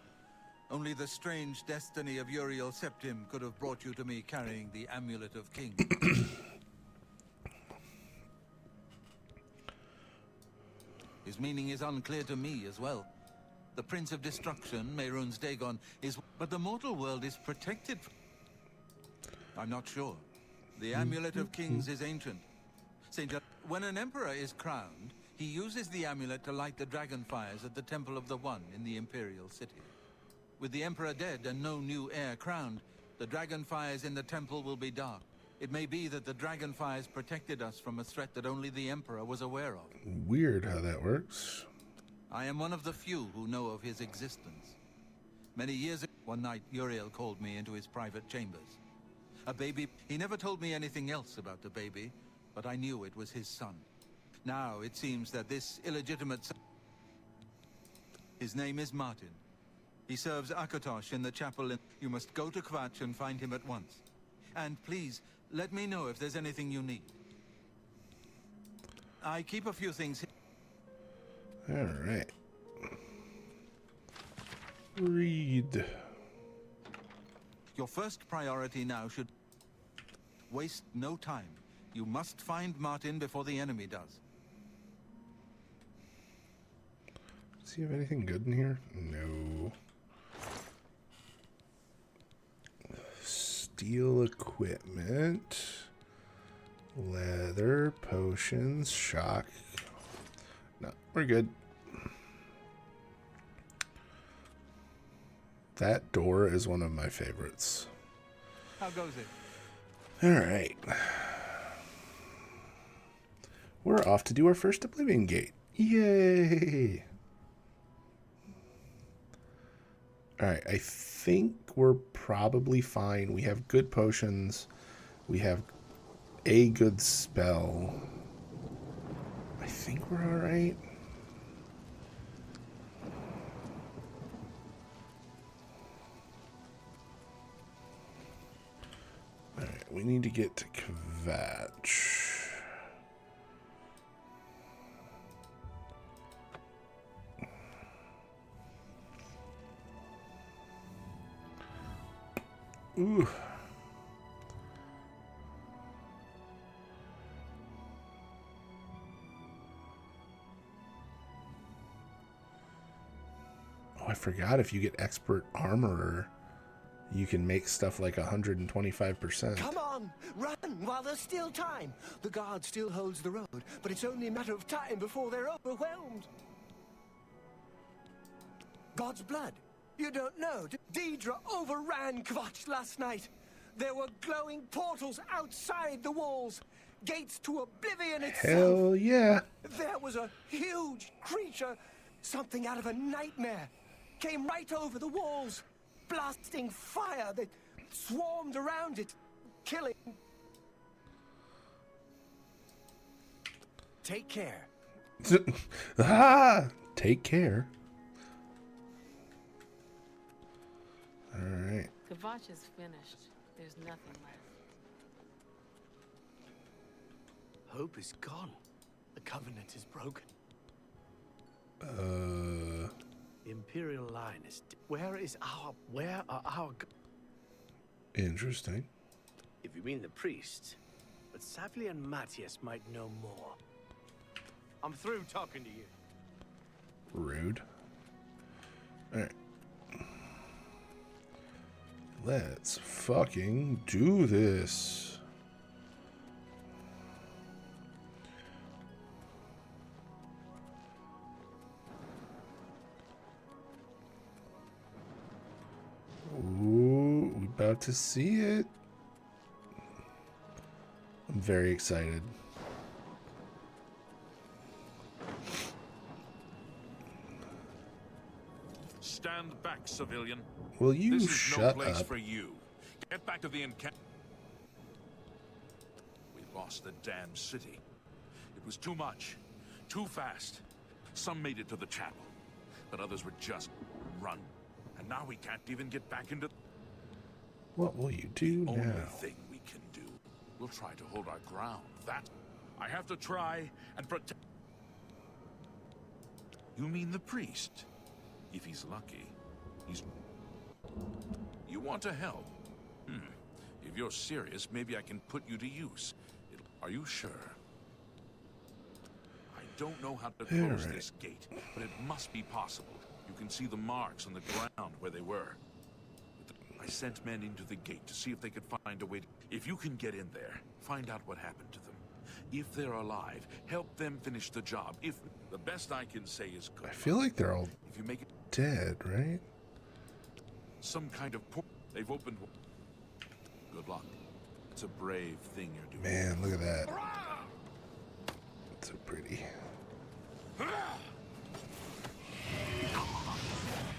Only the strange destiny of Uriel Septim could have brought you to me carrying the Amulet of Kings. His meaning is unclear to me as well. The Prince of Destruction, Mehrunes Dagon, is... But the mortal world is protected. I'm not sure. The Amulet of Kings is ancient. When an emperor is crowned, he uses the amulet to light the dragon fires at the Temple of the One in the Imperial City. With the emperor dead and no new heir crowned, the dragon fires in the temple will be dark. It may be that the dragon fires protected us from a threat that only the emperor was aware of. Weird how that works. I am one of the few who know of his existence. Many years ago, one night, Uriel called me into his private chambers. A baby. He never told me anything else about the baby, but I knew it was his son. Now it seems that this illegitimate son... His name is Martin. He serves Akatosh in the chapel. You must go to Kvatch and find him at once. And please, let me know if there's anything you need. I keep a few things here. All right. Read. Your first priority now should... Waste no time. You must find Martin before the enemy does. Does he have anything good in here? No. Steel equipment. Leather, potions, shock. No, we're good. That door is one of my favorites. How goes it? All right. We're off to do our first Oblivion Gate. Yay! All right, I think we're probably fine. We have good potions. We have a good spell. I think we're all right. All right, we need to get to Kvatch. Ooh. forgot if you get expert armorer, you can make stuff like 125%. Come on, run while there's still time. The guard still holds the road, but it's only a matter of time before they're overwhelmed. God's blood. You don't know. Deidre overran Kvatch last night. There were glowing portals outside the walls. Gates to oblivion itself. Hell yeah. There was a huge creature, something out of a nightmare. Came right over the walls, blasting fire that swarmed around it, killing. Take care. Take care. All right. Kvatch is finished. There's nothing left. Hope is gone. The Covenant is broken. The Imperial line is... Where are our... Interesting. If you mean the priest, but Savli and Matthias might know more. I'm through talking to you. Rude. Alright. Let's fucking do this. Ooh, we about to see it. I'm very excited. Stand back, civilian. Will you this is shut no place up? for you. Get back to the encampment. We lost the damn city. It was too much. Too fast. Some made it to the chapel, but others were just run. And now we can't even get back into... What will you do the now? only thing we can do. We'll try to hold our ground. That... I have to try and protect... You mean the priest? If he's lucky, he's... You want to help? If you're serious, maybe I can put you to use. Are you sure? I don't know how to close this gate, but it must be possible. You can see the marks on the ground where they were. I sent men into the gate to see if they could find a way to... If you can get in there, find out what happened to them. If they're alive, help them finish the job. If the best I can say is good. I feel like they're all if you make it dead, right? some kind of they've opened. Good luck. It's a brave thing you're doing. Man, look at that. It's so pretty.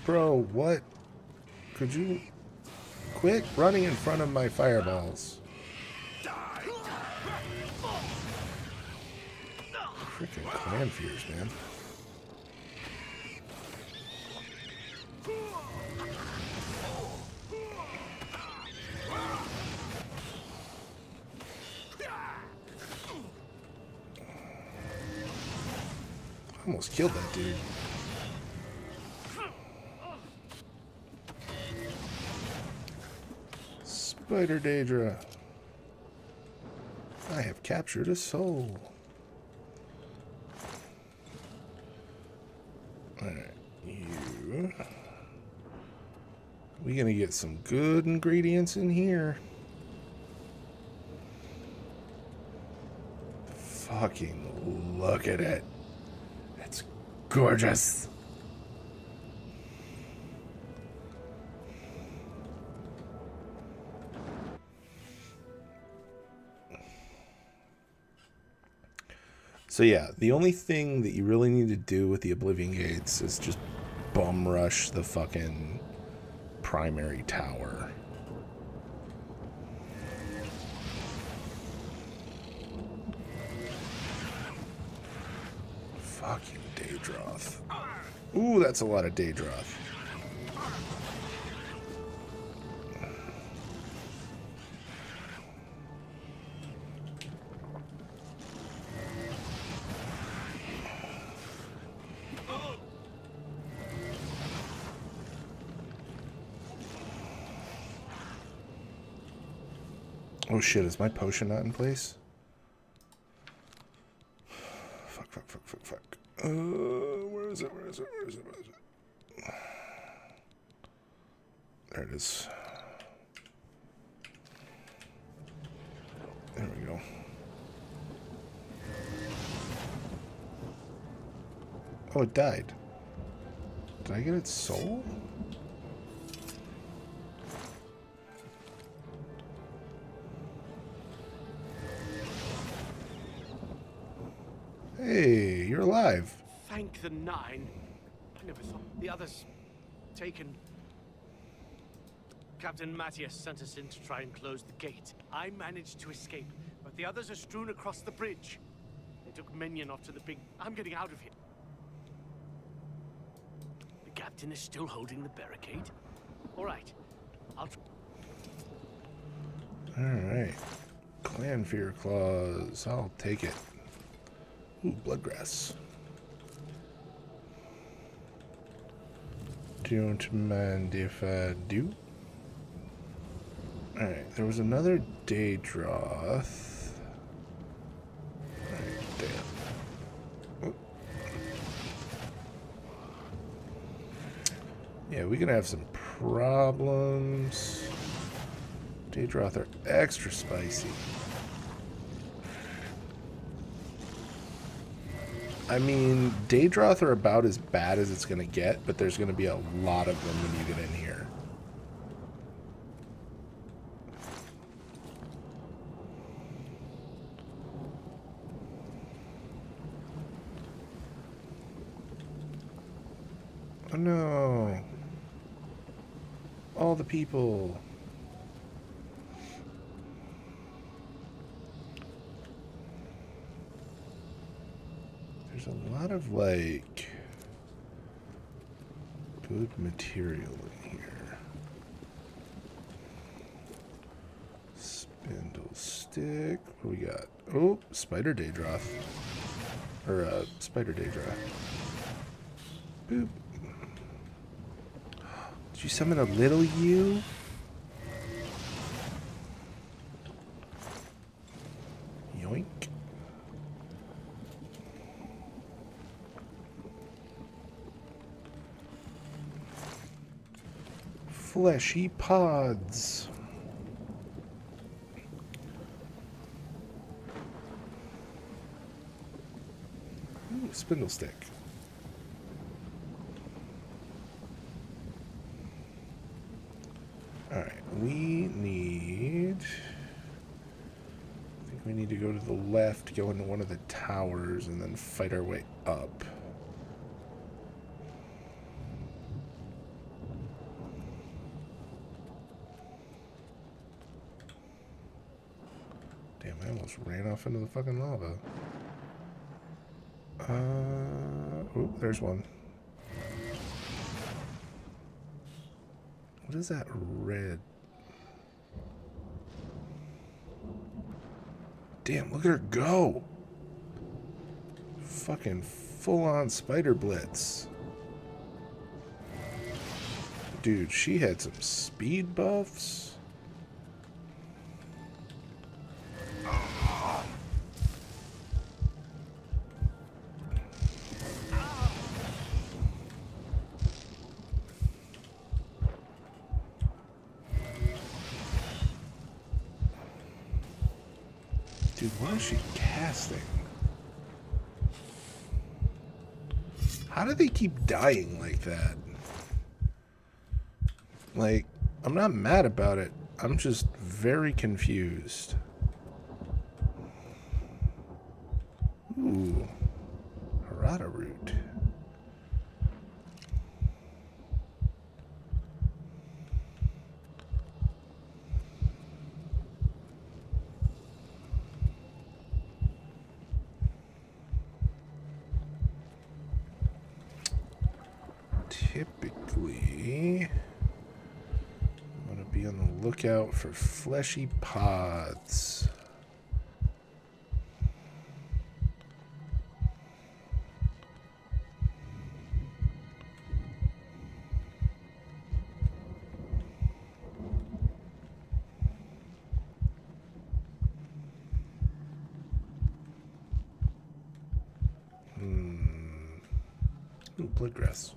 Bro, what? Could you quit running in front of my fireballs? Freaking clan fears, man. Almost killed that dude. Spider Daedra. I have captured a soul. Alright, you. We're gonna get some good ingredients in here. Fucking look at it. It's gorgeous. So yeah, the only thing that you really need to do with the Oblivion Gates is just bum rush the fucking primary tower. Fucking Daedroth. Ooh, that's a lot of Daedroth. Oh shit, is my potion not in place? Fuck. Where is it? There it is. There we go. Oh, it died. Did I get its soul? Hey, you're alive. Thank the Nine. I never thought the others taken. Captain Matthias sent us in to try and close the gate. I managed to escape, but the others are strewn across the bridge. They took Minion off to the big... I'm getting out of here. The captain is still holding the barricade? All right. I'll... Alright. Clan Fear Claws. I'll take it. Ooh, Bloodgrass. Don't mind if I do. Alright, there was another Daedroth. Alright, damn. Oh. Yeah, we're gonna have some problems. Daedroth are extra spicy. I mean, Daedroth are about as bad as it's gonna get, but there's gonna be a lot of them when you get in here. Oh no. All the people. There's a lot of, like, good material in here. Spindle stick. What do we got? Oh, Spider Daedroth. Or, Spider Daedroth. Boop. Did you summon a little you? Yoink. Fleshy pods. Ooh, spindle stick. Alright, we need... I think we need to go to the left, go into one of the towers, and then fight our way up. Damn, I almost ran off into the fucking lava. Oh, there's one. What is that red? Damn, look at her go! Fucking full-on spider blitz. Dude, she had some speed buffs. Dude, what is she casting? How do they keep dying like that? Like, I'm not mad about it. I'm just very confused. Ooh. Harada root. Typically, I'm going to be on the lookout for fleshy pods. Ooh, bloodgrass.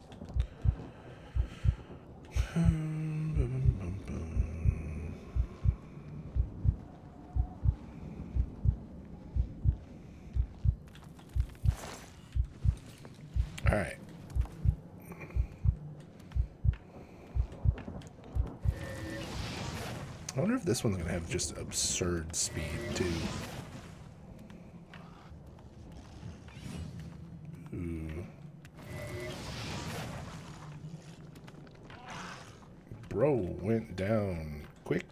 I wonder if this one's gonna have just absurd speed too. Ooh. Bro went down quick.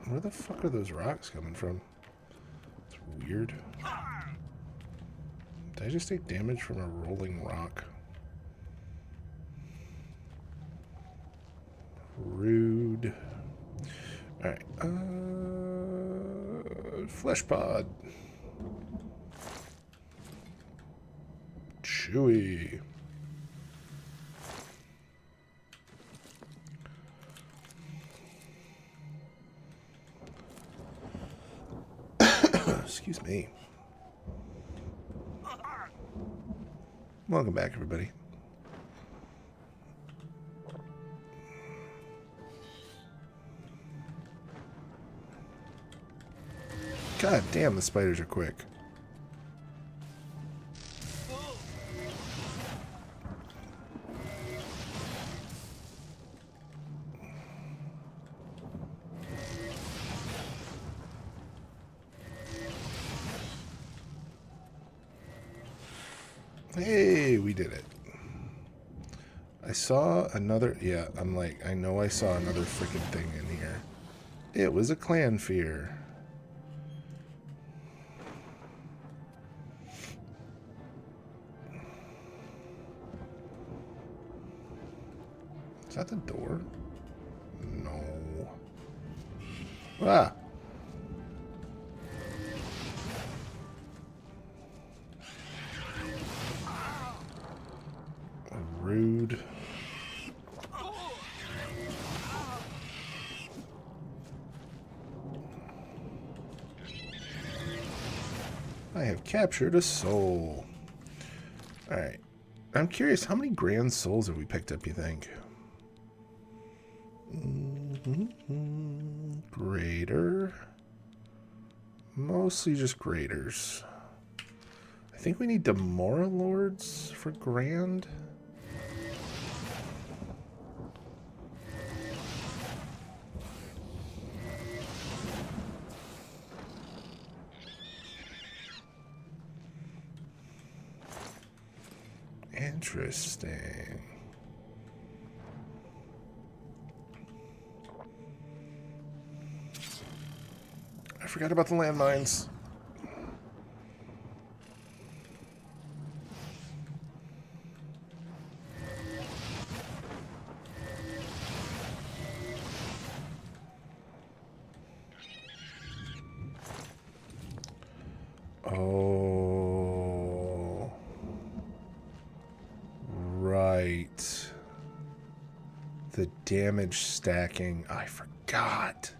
Where the fuck are those rocks coming from? It's weird. Did I just take damage from a rolling rock? Rude. Alright. Flesh pod. Chewy. Excuse me. Welcome back, everybody. God damn, the spiders are quick. Hey, we did it. I saw another... Yeah, I'm like, I know I saw another freaking thing in here. It was a clan fear. Is that the door? No. Ah! Rude. I have captured a soul. Alright. I'm curious, how many grand souls have we picked up, you think? Greater. Mostly just graders. I think we need Demora Lords for grand. Interesting. I forgot about the landmines. Oh. Right. The damage stacking. I forgot.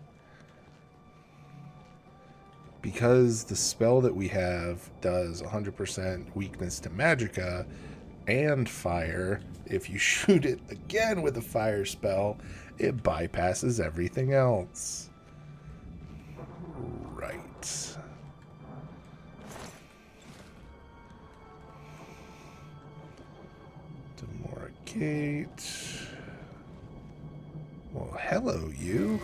Because the spell that we have does 100% weakness to magicka and fire, if you shoot it again with a fire spell, it bypasses everything else. Right. Demora Gate. Well, hello, you.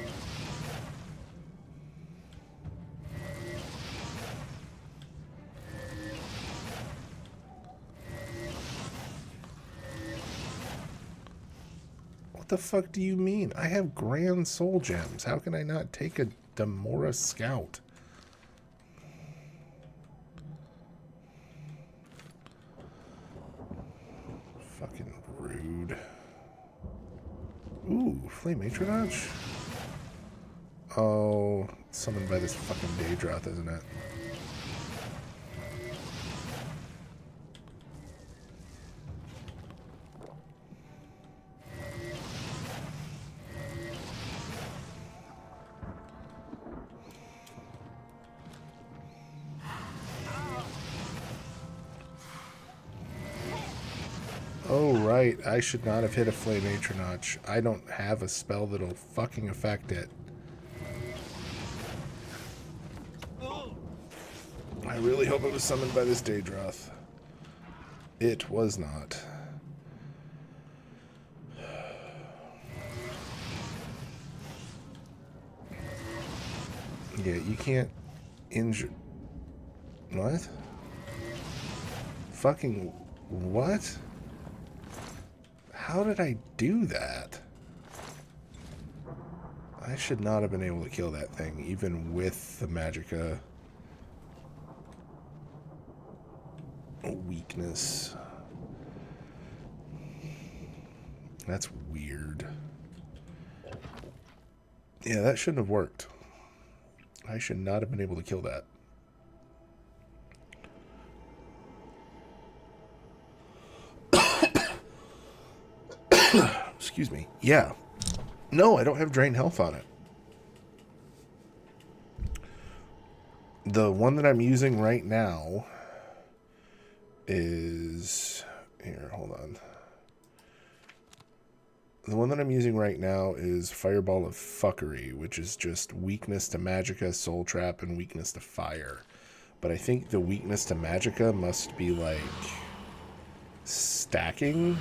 What the fuck do you mean? I have grand soul gems. How can I not take a Demora Scout? Fucking rude. Ooh, Flame Atronach? Oh, summoned by this fucking Daedroth, isn't it? Oh, right. I should not have hit a Flame Atronach. I don't have a spell that'll fucking affect it. I really hope it was summoned by this Daedroth. It was not. Yeah, you can't injure... What? Fucking... What? How did I do that? I should not have been able to kill that thing, even with the Magicka weakness. That's weird. Yeah, that shouldn't have worked. I should not have been able to kill that. Excuse me. Yeah. No, I don't have drain health on it. The one that I'm using right now is... Here, hold on. The one that I'm using right now is Fireball of Fuckery, which is just weakness to Magicka, Soul Trap, and weakness to Fire. But I think the weakness to Magicka must be, like, stacking.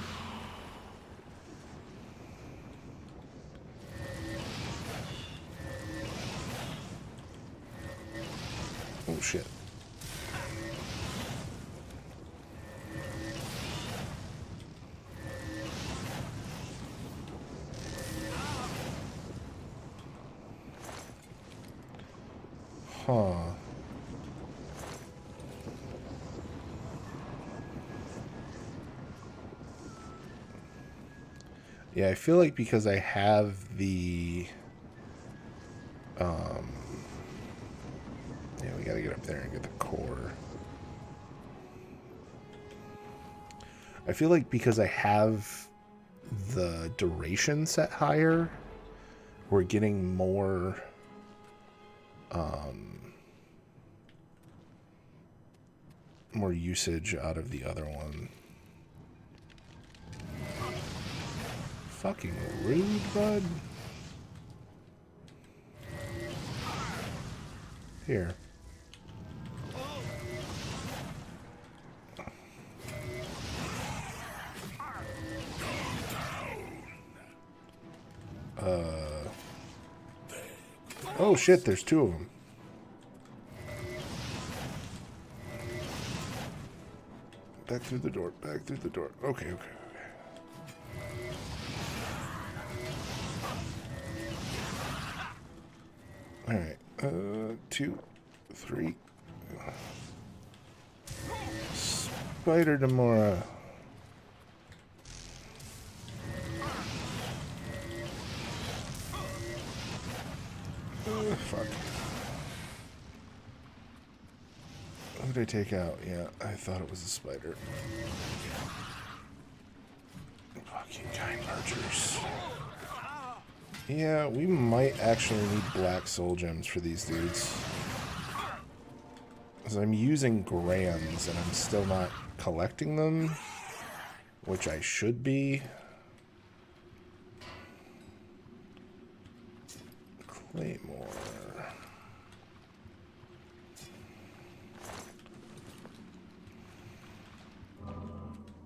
Oh, shit. Huh. Yeah, I feel like because I have the... Yeah, we gotta get up there and get the core. I feel like because I have the duration set higher, we're getting more... more usage out of the other one. Fucking rude, bud. Here. Oh shit, there's two of them. Back through the door, back through the door. Okay, okay, okay. Alright, 2, 3. Spider Demora. Fuck. Who did I take out? Yeah, I thought it was a spider. Fucking kind mergers. Yeah, we might actually need black soul gems for these dudes. Because I'm using Grands and I'm still not collecting them, which I should be. Claymore.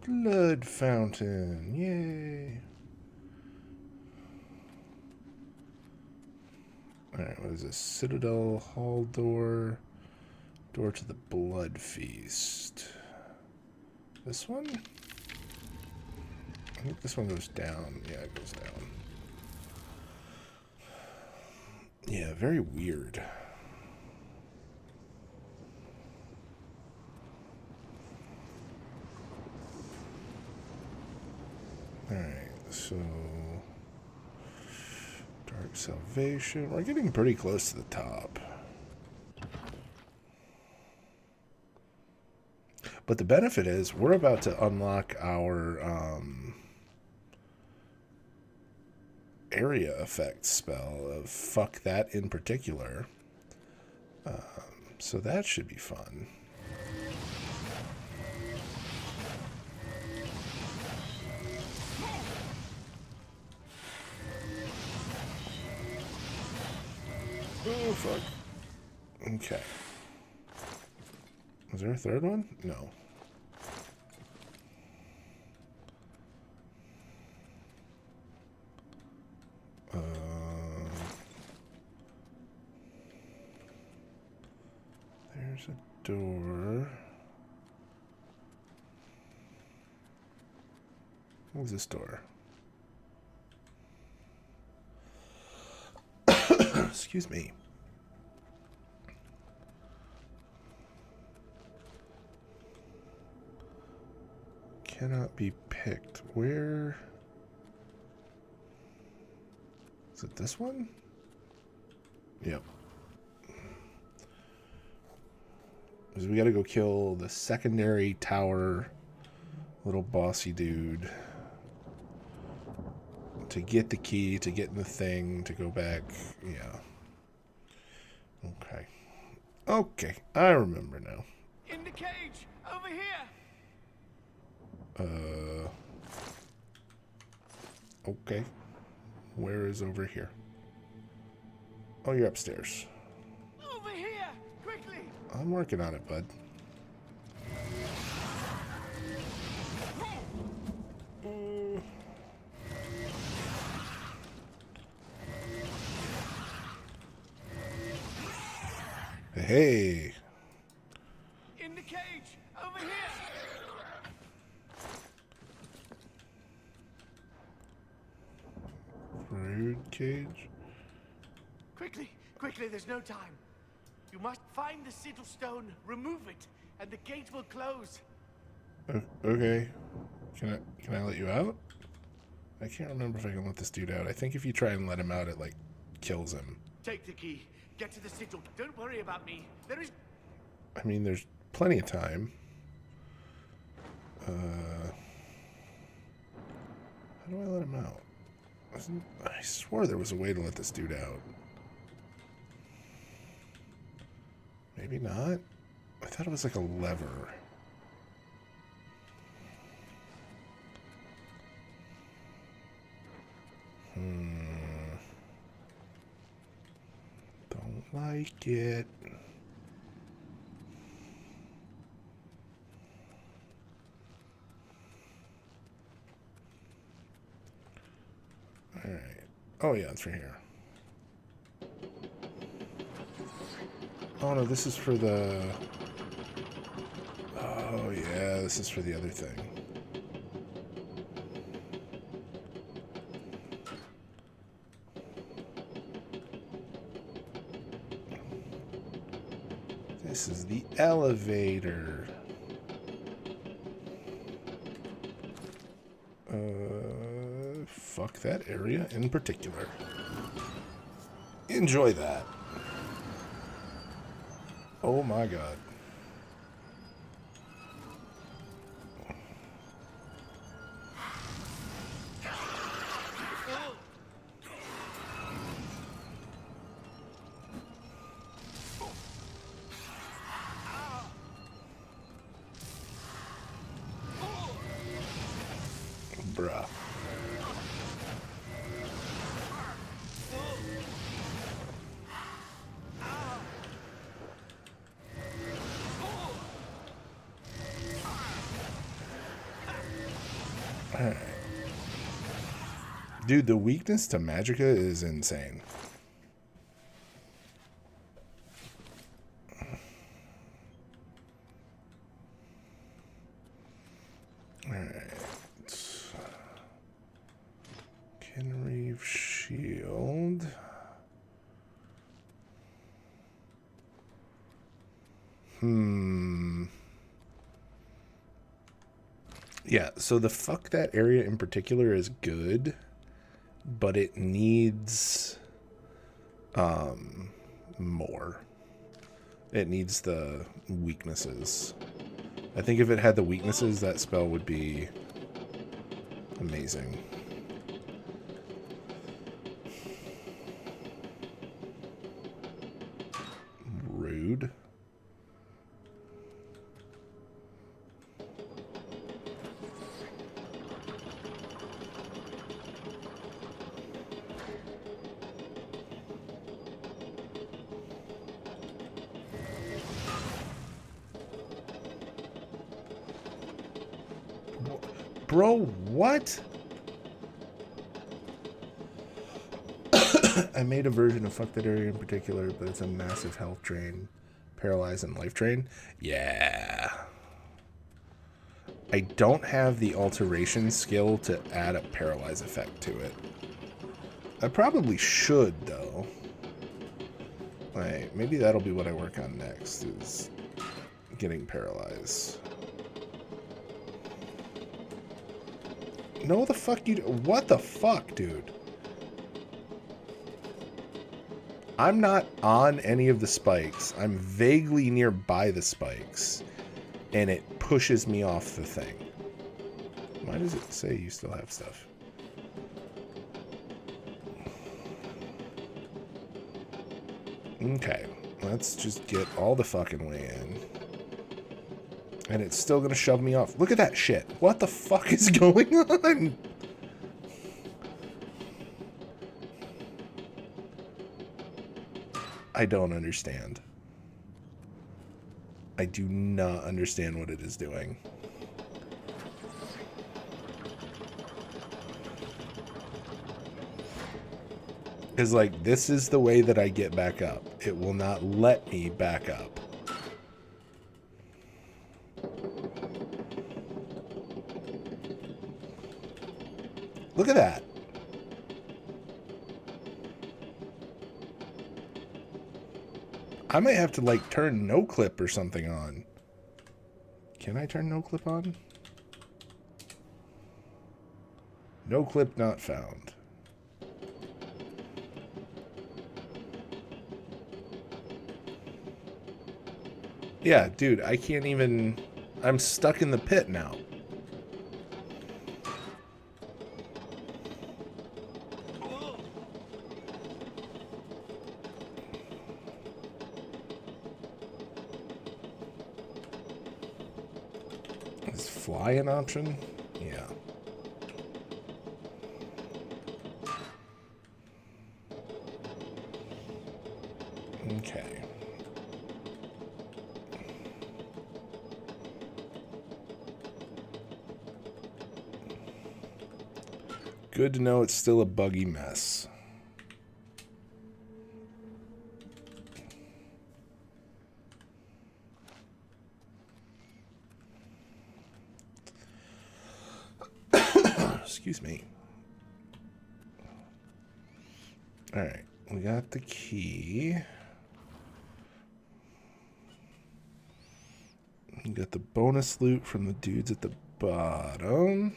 Blood fountain, yay. Alright, what is this? Citadel, hall door, door to the blood feast. This one? I think this one goes down. Yeah, it goes down. Yeah, very weird. Alright, so... Dark Salvation. We're getting pretty close to the top. But the benefit is, we're about to unlock our area effect spell of fuck that in particular. So that should be fun. Oh, fuck. Okay. Was there a third one? No. There's a door. What's this door? Excuse me. Cannot be picked. Where? Is it this one? Yep. Because we gotta go kill the secondary tower little bossy dude to get the key, to get in the thing, to go back. Yeah. Okay. Okay, I remember now. In the cage, over here. Okay. Where is over here? Oh, you're upstairs. Over here, quickly. I'm working on it, bud. Hey. In the cage, over here. Rude cage. Quickly, quickly, there's no time. You must find the sigil stone, remove it, and the gate will close. Okay. Can I let you out? I can't remember if I can let this dude out. I think if you try and let him out, it like kills him. Take the key. Get to the sigil. Don't worry about me. There is. I mean, there's plenty of time. How do I let him out? I swore there was a way to let this dude out. Maybe not. I thought it was like a lever. Don't like it. Alright. Oh yeah, it's right here. Oh no, this is for the... Oh yeah, this is for the other thing. This is the elevator. Fuck that area in particular. Enjoy that. Oh my god. Bruh. Alright. Dude, the weakness to Magicka is insane. Kenreave shield. Yeah, so the fuck that area in particular is good, but it needs more. It needs the weaknesses. I think if it had the weaknesses, that spell would be amazing. Rude. Bro, what? I made a version of Fuck That Area in particular, but it's a massive health drain Paralyze and Life Drain. Yeah. I don't have the alteration skill to add a Paralyze effect to it. I probably should, though. Like, maybe that'll be what I work on next, is getting Paralyze. No, the fuck you... What the fuck, dude? I'm not on any of the spikes. I'm vaguely nearby the spikes. And it pushes me off the thing. Why does it say you still have stuff? Okay. Let's just get all the fucking way in. And it's still gonna shove me off. Look at that shit. What the fuck is going on? I don't understand. I do not understand what it is doing. Because, like, this is the way that I get back up. It will not let me back up. Look at that. I might have to, like, turn no clip or something on. Can I turn no clip on? No clip not found. Yeah, dude, I can't even... I'm stuck in the pit now. Is fly an option? Yeah. Okay. Good to know it's still a buggy mess. Excuse me. All right, we got the key. We got the bonus loot from the dudes at the bottom.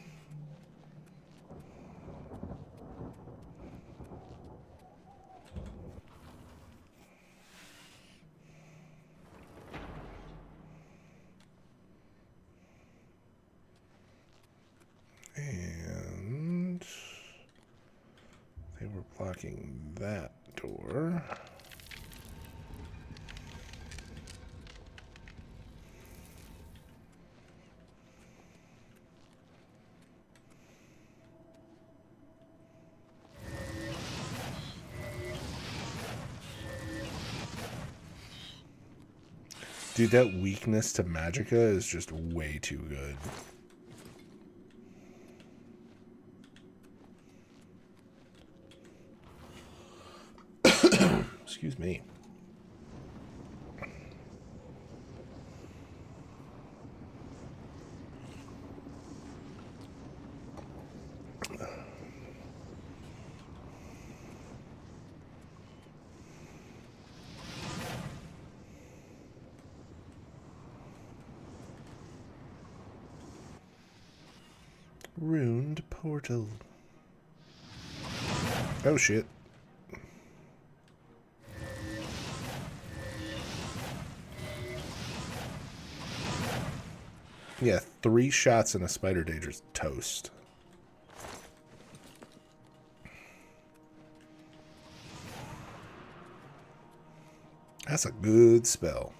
And they were blocking that door. Dude, that weakness to Magicka is just way too good. Excuse me. Ruined portal. Oh shit. Yeah, 3 shots in a Spider Danger's toast. That's a good spell.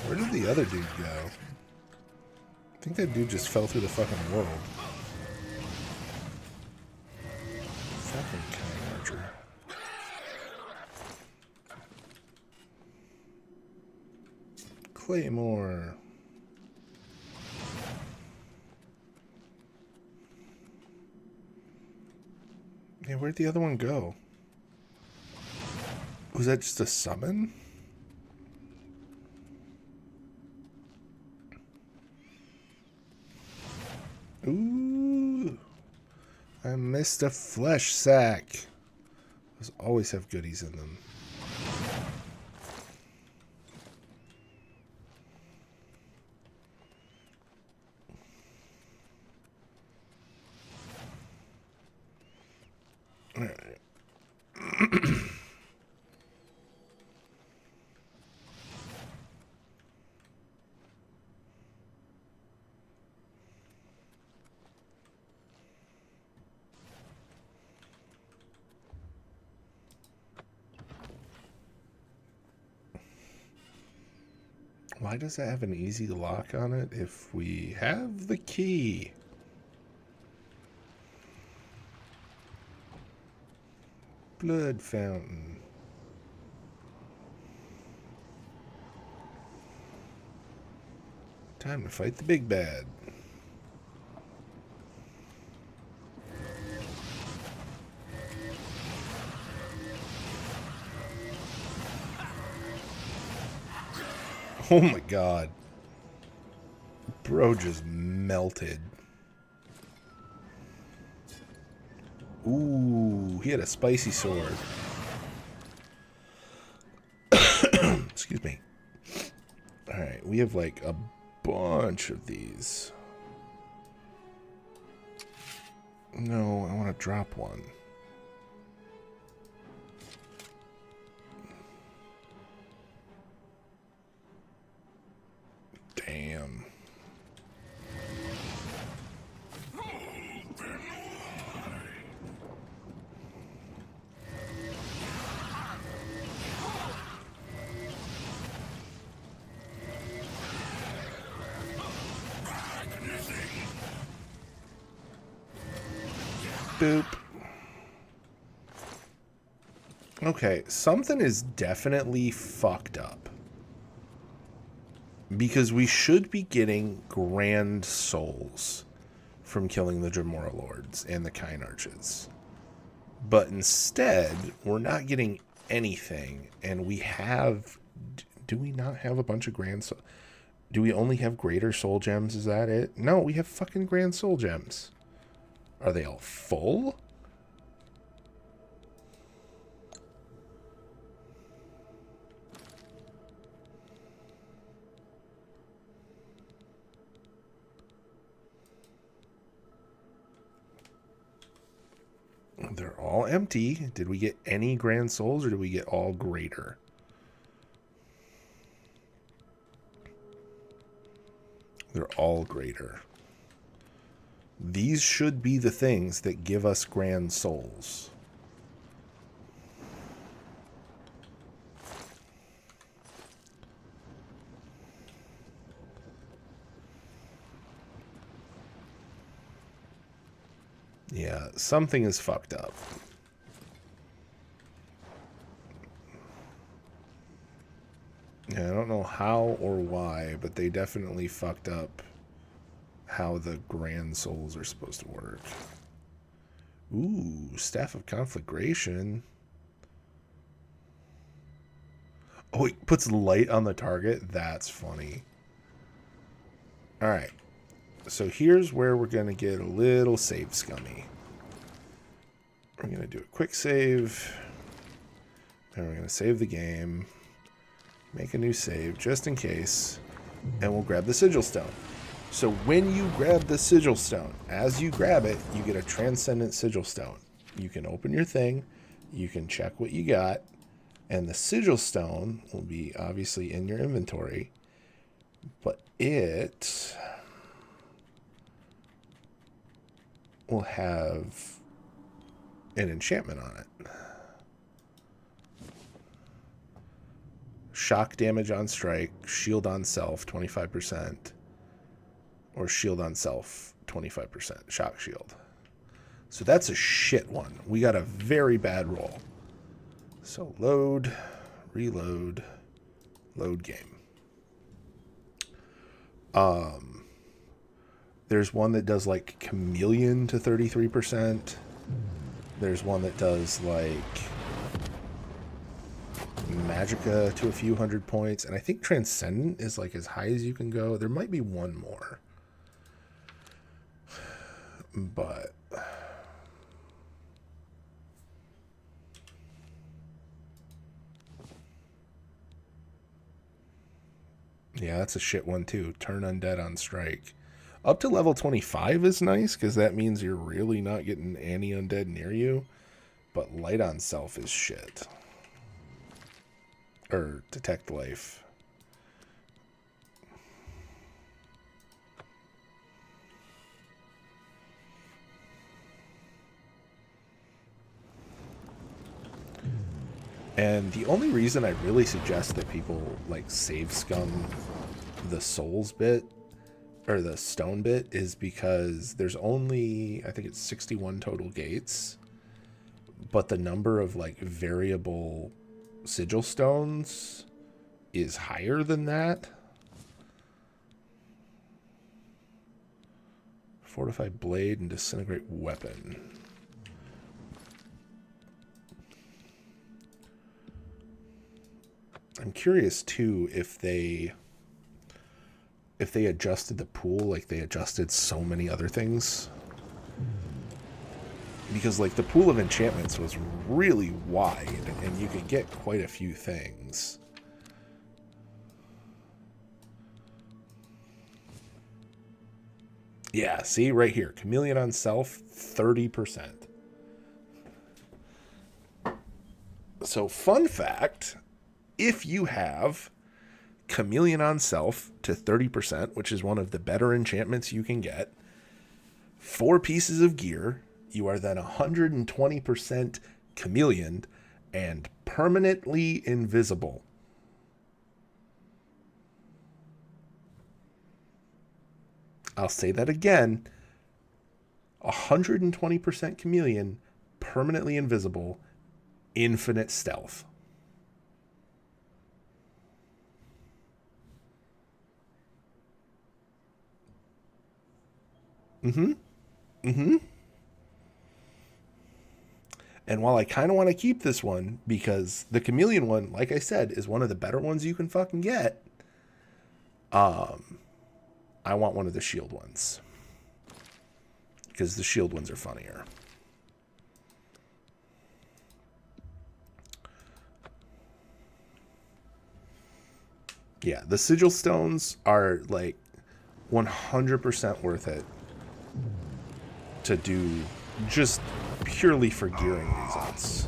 Where did the other dude go? I think that dude just fell through the fucking world. Fucking Cunning Archer. Claymore. Yeah, where'd the other one go? Was that just a summon? Ooh. I missed a flesh sack. Those always have goodies in them. All right. Why does it have an easy lock on it if we have the key? Blood fountain. Time to fight the big bad. Oh my god. Bro just melted. Ooh, he had a spicy sword. Excuse me. Alright, we have like a bunch of these. No, I want to drop one. Damn. Boop. Okay, something is definitely fucked up. Because we should be getting grand souls from killing the Dremora Lords and the Kine Arches. But instead, we're not getting anything. And we have... Do we not have a bunch of grand soul... Do we only have greater soul gems? Is that it? No, we have fucking grand soul gems. Are they all full? They're all empty. Did we get any grand souls or did we get all greater? They're all greater. These should be the things that give us grand souls. Yeah, something is fucked up. Yeah, I don't know how or why, but they definitely fucked up how the grand souls are supposed to work. Ooh, Staff of Conflagration. Oh, it puts light on the target? That's funny. Alright. So here's where we're going to get a little save scummy. We're going to do a quick save. And we're going to save the game. Make a new save just in case. And we'll grab the Sigil Stone. So when you grab the Sigil Stone, as you grab it, you get a Transcendent Sigil Stone. You can open your thing. You can check what you got. And the Sigil Stone will be obviously in your inventory. But it will have an enchantment on it. Shock damage on strike, shield on self, 25%. Or shield on self, 25%. Shock shield. So that's a shit one. We got a very bad roll. So load, reload, load game. There's one that does like Chameleon to 33%. There's one that does like Magicka to a few hundred points. And I think Transcendent is like as high as you can go. There might be one more. But yeah, that's a shit one too. Turn Undead on Strike. Up to level 25 is nice, because that means you're really not getting any undead near you. But Light on Self is shit. Or Detect Life. And the only reason I really suggest that people like save scum the souls bit or the stone bit is because there's only, I think it's 61 total gates, but the number of like variable sigil stones is higher than that. Fortified Blade and Disintegrate Weapon. I'm curious too if they adjusted the pool like they adjusted so many other things. Because like the pool of enchantments was really wide and you could get quite a few things. Yeah, see right here, Chameleon on Self, 30%. So fun fact, if you have Chameleon on Self to 30%, which is one of the better enchantments you can get, 4 pieces of gear, you are then 120% chameleoned and permanently invisible. I'll say that again. 120% chameleon, permanently invisible, infinite stealth. And while I kind of want to keep this one, because the chameleon one, like I said, is one of the better ones you can fucking get, I want one of the shield ones. Because the shield ones are funnier. Yeah, the sigil stones are like 100% worth it to do just purely for gearing reasons.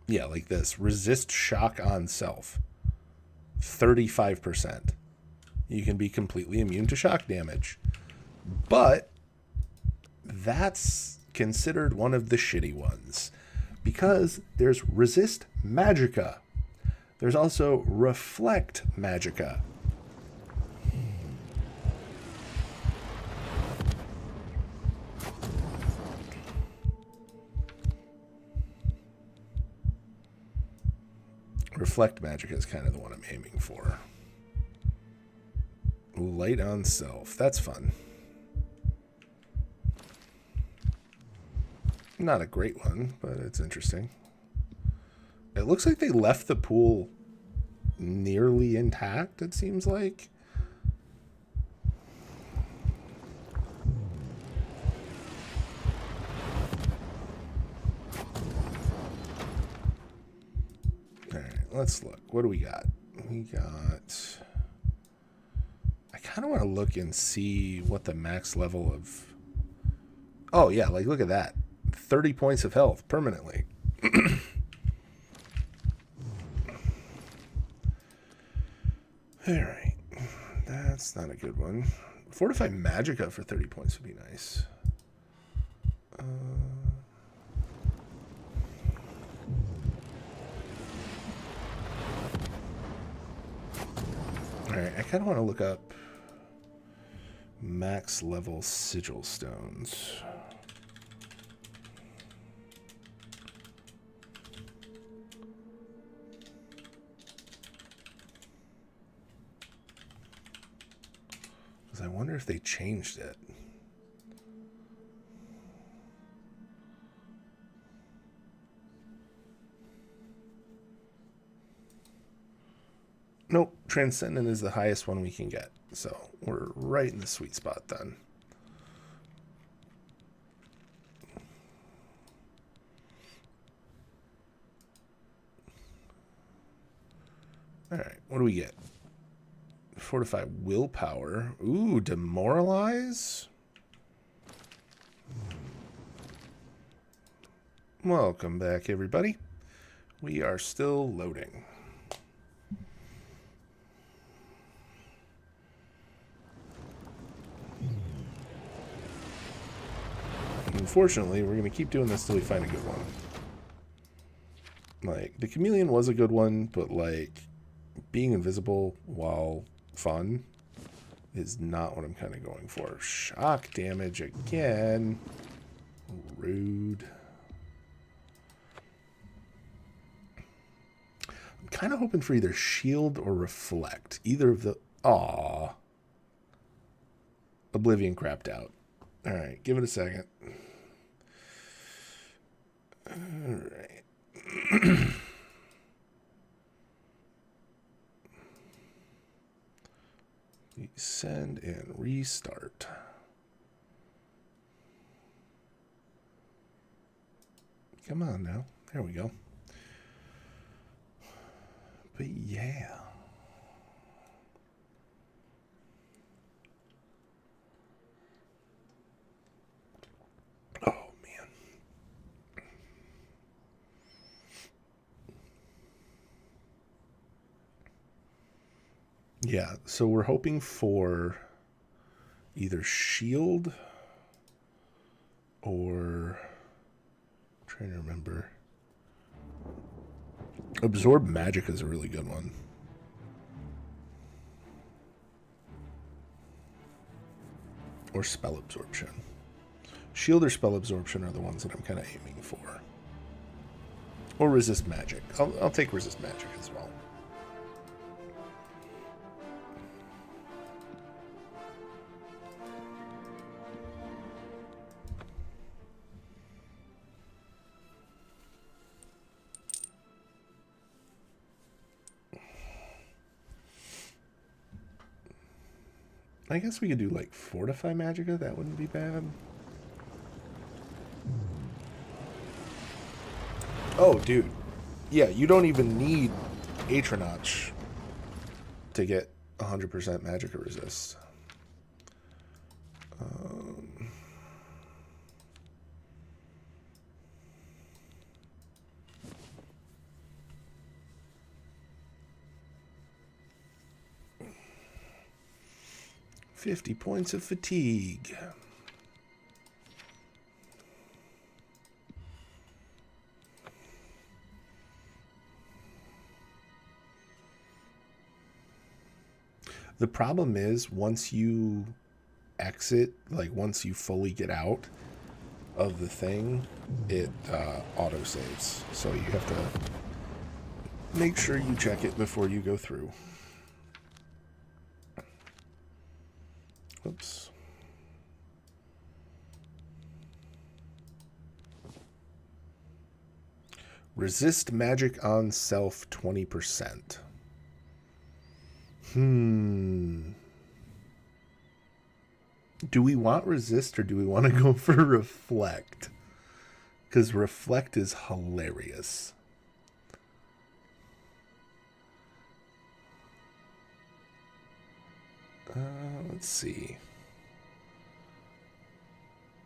Yeah, like this. Resist shock on self. 35%. You can be completely immune to shock damage. But that's considered one of the shitty ones. Because there's Resist Magicka. There's also Reflect Magicka. Reflect Magicka is kind of the one I'm aiming for. Light on Self. That's fun. Not a great one, but it's interesting. It looks like they left the pool nearly intact, it seems like. Alright, let's look. What do we got? We got... I kind of want to look and see what the max level of... Oh, yeah, like, look at that. 30 points of health permanently. Alright. That's not a good one. Fortify Magicka for 30 points would be nice. Alright, I kind of want to look up max level sigil stones. Because I wonder if they changed it. Nope, Transcendent is the highest one we can get. So we're right in the sweet spot then. Alright, what do we get? Fortify willpower. Ooh, demoralize? Welcome back, everybody. We are still loading. Unfortunately, we're going to keep doing this till we find a good one. Like, the Chameleon was a good one, but, like, being invisible while fun is not what I'm kind of going for. Shock damage again. Rude. I'm kind of hoping for either shield or reflect. Either of the... Aww. Oblivion crapped out. Alright, give it a second. Alright. Send and restart. Come on now. There we go. But yeah. Oh, man. Yeah, so we're hoping for either shield or... I'm trying to remember. Absorb magic is a really good one. Or spell absorption. Shield or spell absorption are the ones that I'm kind of aiming for. Or resist magic. I'll take resist magic as well. I guess we could do like Fortify Magicka. That wouldn't be bad. Oh, dude. Yeah, you don't even need Atronach to get 100% Magicka resist. 50 points of fatigue. The problem is once you exit, like once you fully get out of the thing, it auto saves. So you have to make sure you check it before you go through. Oops. Resist magic on self 20%. Do we want resist or do we want to go for reflect? Because reflect is hilarious. Let's see.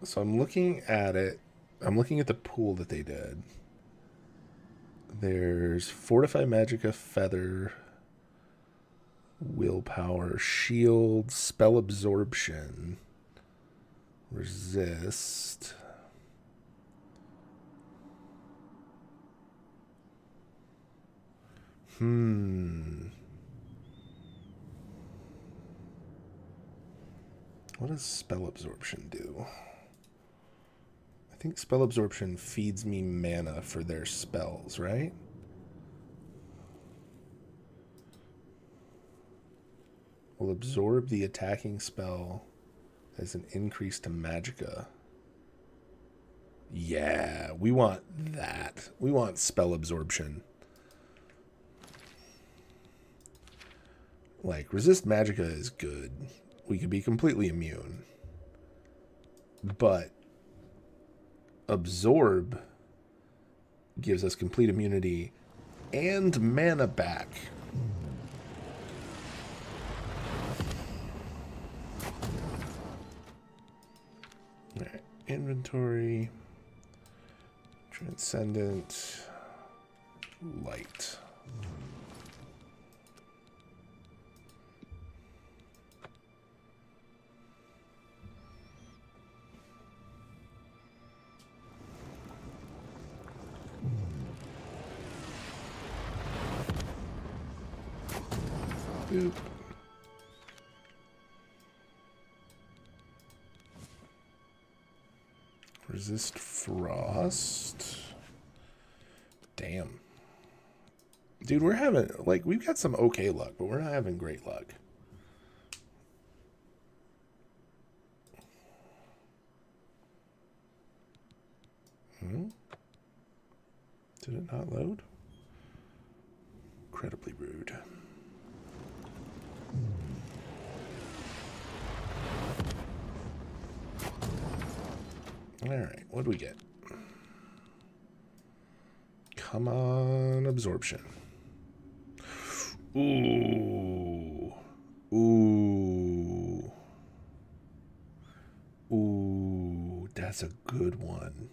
So I'm looking at it. I'm looking at the pool that they did. There's Fortify Magicka, Feather, Willpower, Shield, Spell Absorption, Resist. What does Spell Absorption do? I think Spell Absorption feeds me mana for their spells, right? will absorb the attacking spell as an increase to magicka. Yeah, we want that. We want spell absorption. Like, resist magicka is good. We could be completely immune. But absorb gives us complete immunity and mana back. Alright, inventory, transcendent, light. Boop. Resist frost. Damn. Dude, we're having, like, we've got some okay luck, but we're not having great luck. Did it not load? Incredibly rude. Alright, what do we get? Come on, absorption. Ooh. Ooh. Ooh, that's a good one.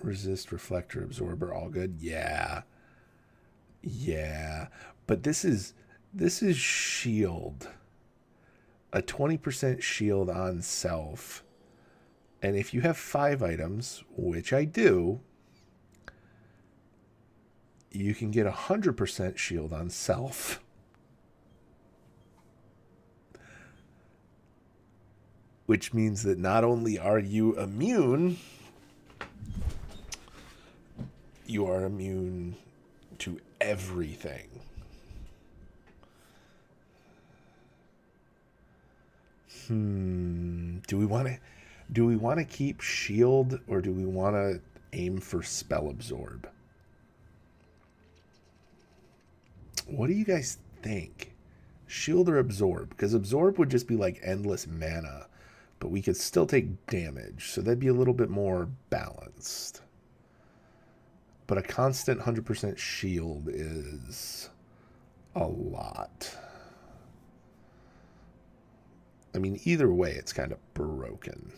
Resist, reflector, absorber, all good. Yeah. Yeah. But this is shield. A 20% shield on self. And if you have 5 items, which I do, you can get 100% shield on self. Which means that not only are you immune, you are immune to everything. Do we want to keep shield, or do we want to aim for spell absorb? What do you guys think? Shield or absorb? Because absorb would just be like endless mana, but we could still take damage, so that'd be a little bit more balanced. But a constant 100% shield is a lot. I mean, either way, it's kind of broken.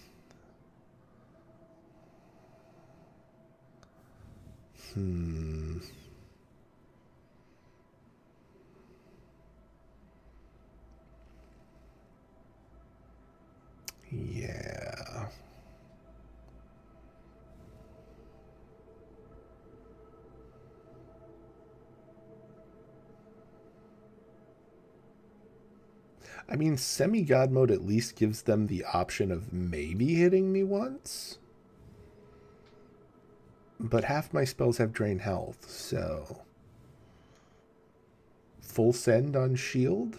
Yeah. I mean, semi-god mode at least gives them the option of maybe hitting me once. But half my spells have drain health, so... Full send on shield?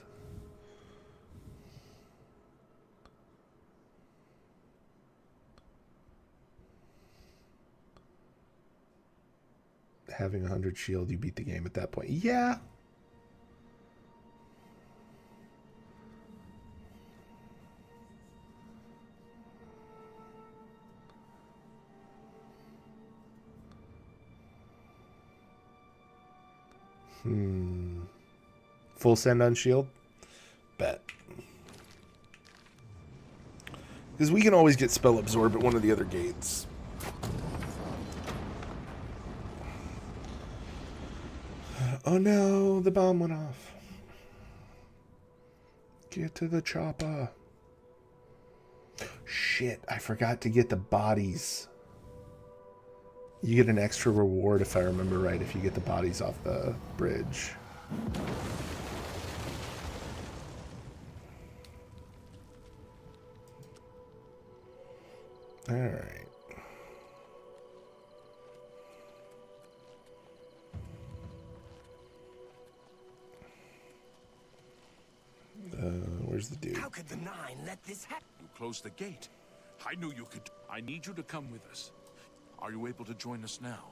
Having 100 shield, you beat the game at that point. Yeah. Full send on shield? Bet. Because we can always get spell absorb at one of the other gates. Oh no, the bomb went off. Get to the chopper. Shit, I forgot to get the bodies. You get an extra reward, if I remember right, if you get the bodies off the bridge. Alright. There's the dude. How could the Nine let this happen? You closed the gate. I knew you could. I need you to come with us. Are you able to join us now?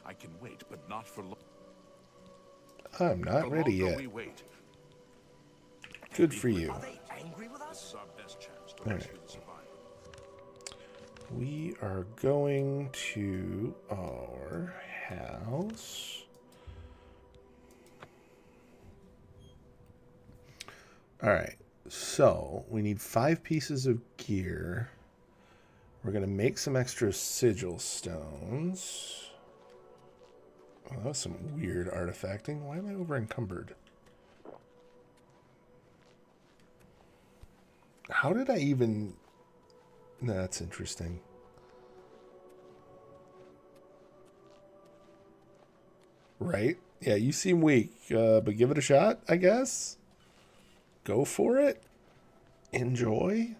I can wait, but not for long. I'm not ready yet. We wait. Good for you. Are they angry with us? This is our best chance to All rescue right. the survivor. We are going to our house. All right. So we need 5 pieces of gear. We're going to make some extra sigil stones. Oh, that was some weird artifacting. Why am I over encumbered? How did I even... That's interesting. Right? Yeah, you seem weak, but give it a shot, I guess. Go for it. Enjoy.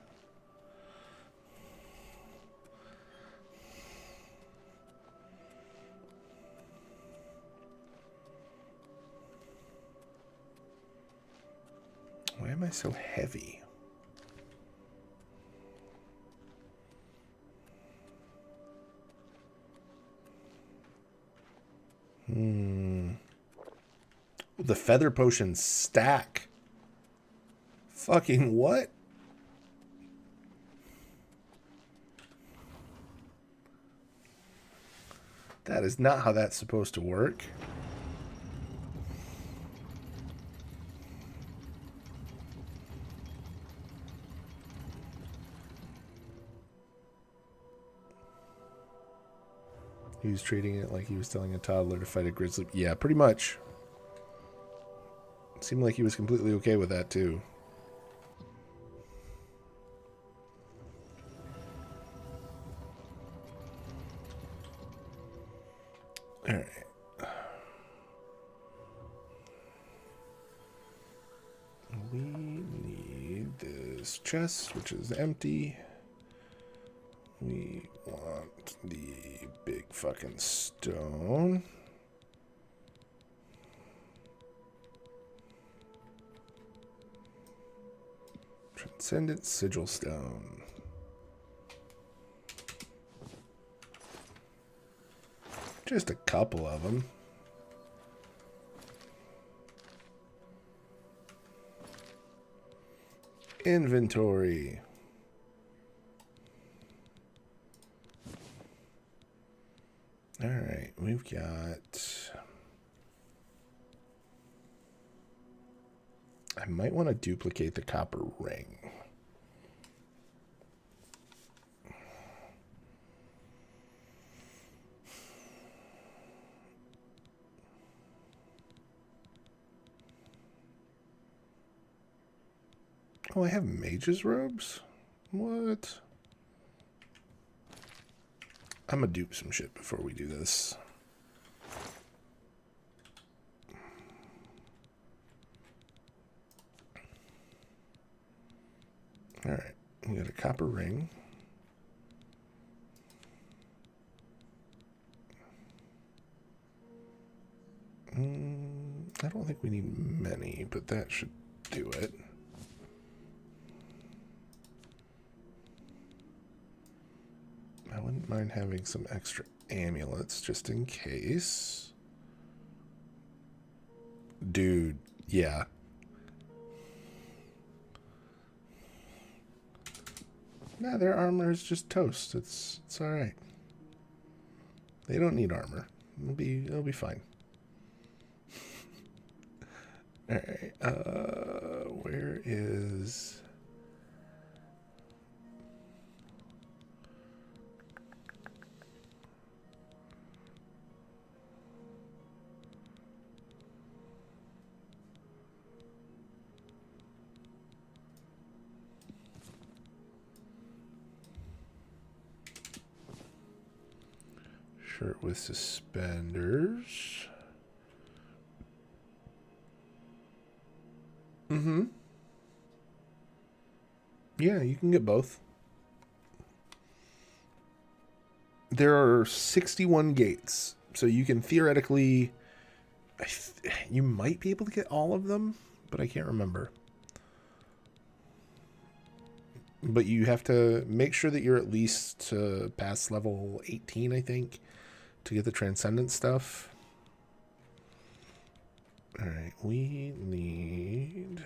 Why am I so heavy? The feather potions stack. Fucking what? That is not how that's supposed to work. He was treating it like he was telling a toddler to fight a grizzly. Yeah, pretty much. It seemed like he was completely okay with that, too. Alright. We need this chest, which is empty. We want the big fucking stone. Transcendent sigil stone. Just a couple of them. Inventory. All right, we've got... I might want to duplicate the copper ring. Oh, I have mage's robes? What? I'm gonna dupe some shit before we do this. Alright, we got a copper ring. I don't think we need many, but that should do it. I wouldn't mind having some extra amulets just in case. Dude, yeah. Nah, their armor is just toast. It's all right. They don't need armor. It'll be fine. All right. Where is? Shirt with suspenders. Mm-hmm. Yeah, you can get both. There are 61 gates, so you can theoretically... you might be able to get all of them, but I can't remember. but you have to make sure that you're at least past level 18, I think, to get the Transcendent stuff. All right, we need...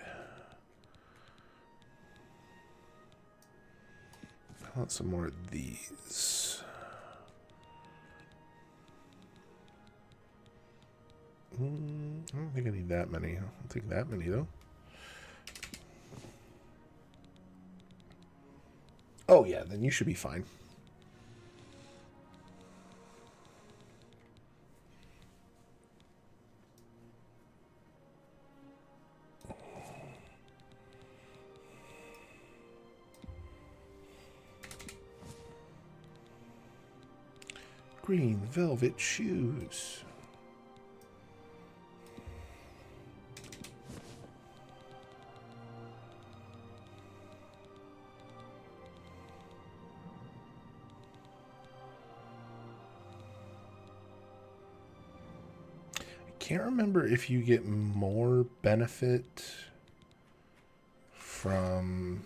I want some more of these. I don't think I need that many. I don't think that many, though. Oh, yeah, then you should be fine. Green velvet shoes. Can't remember if you get more benefit from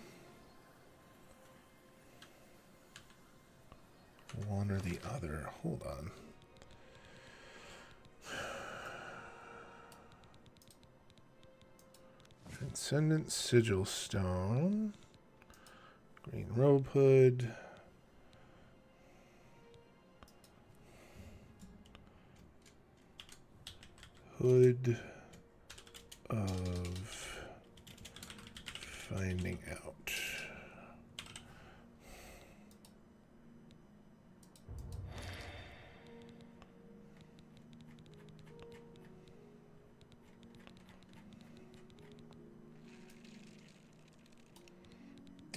one or the other. Hold on. Transcendent Sigil Stone. Green Robe Hood. Hood of Finding Out.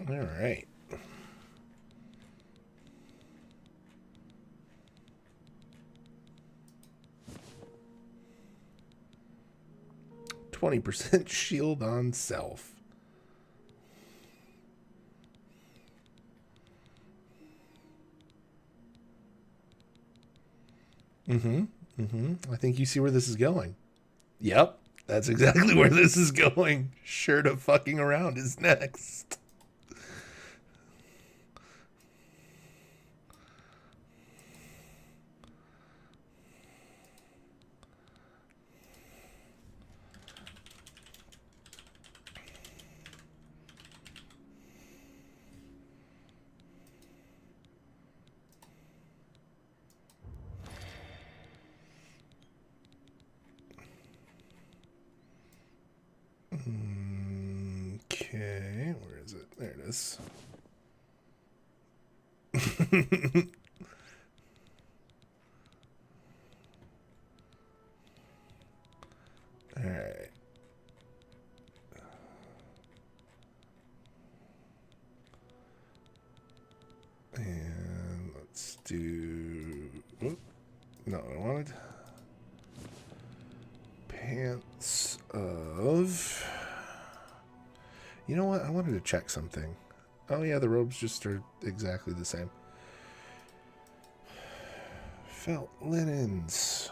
All right. %, shield on self. I think you see where this is going. Yep, that's exactly where this is going. Shirt of fucking around is next. Okay, where is it? There it is. All right. And let's do... Oop, not what I wanted. Pants of... You know what? I wanted to check something. Oh yeah, the robes just are exactly the same. Felt linens.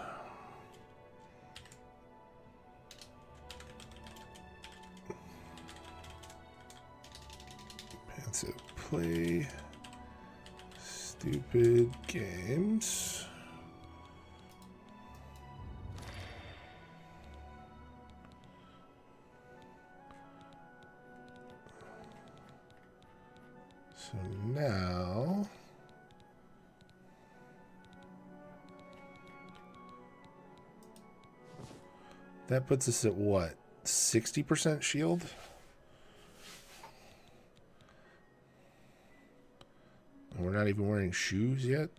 Pants of play. Stupid games. So now that puts us at what? 60% shield? And we're not even wearing shoes yet?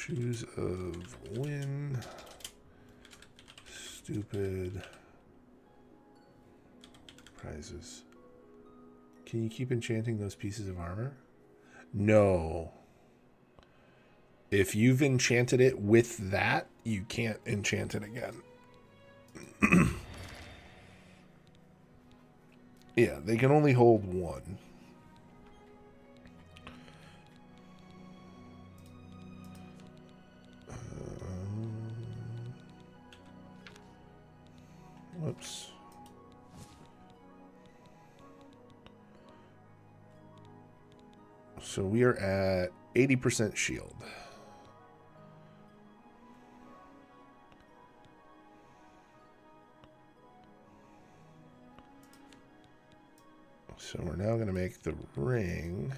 Shoes of Win. Stupid prizes. Can you keep enchanting those pieces of armor? No. if you've enchanted it with that, you can't enchant it again. Yeah, they can only hold one. Whoops. So we are at 80% shield. So we're now going to make the ring.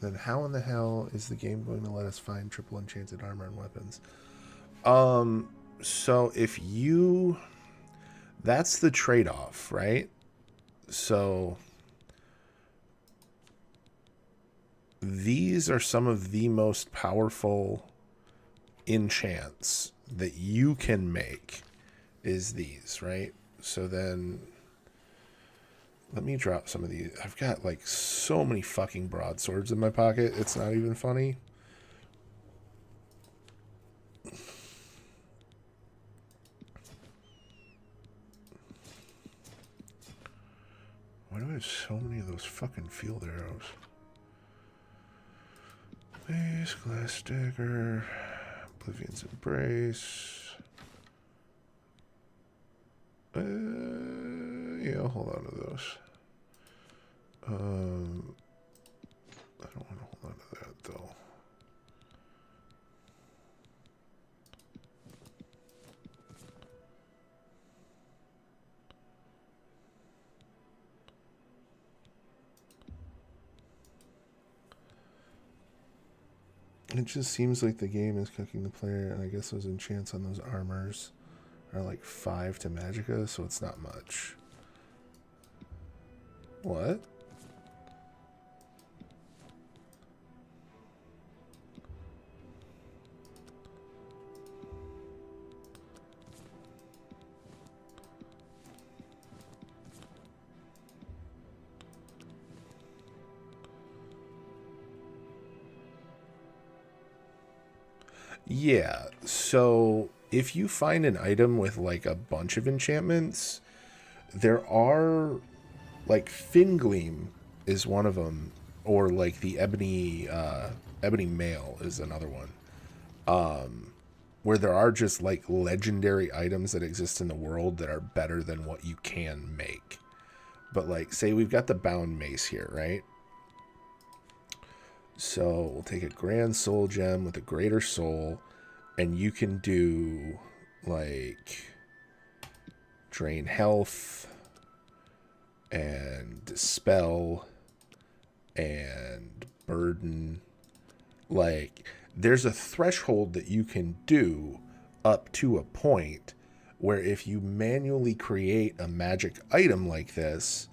Then how in the hell is the game going to let us find triple enchanted armor and weapons? So if you... That's the trade-off, right? So... These are some of the most powerful enchants that you can make, is these, right? So then... Let me drop some of these. I've got like so many fucking broadswords in my pocket. It's not even funny. Why do I have so many of those fucking field arrows? Base, glass dagger, Oblivion's Embrace. Yeah, I'll hold on to those. I don't want to hold on to that though. It just seems like the game is cooking the player, and I guess those enchants on those armors are like 5 to Magicka, so it's not much. What? Yeah, so if you find an item with like a bunch of enchantments, there are like Fingleam is one of them, or like the Ebony Mail is another one, where there are just like legendary items that exist in the world that are better than what you can make. But like, say we've got the Bound Mace here, right? So we'll take a Grand Soul Gem with a Greater Soul, and you can do like Drain Health and Dispel and Burden. Like, there's a threshold that you can do up to a point where if you manually create a magic item like this,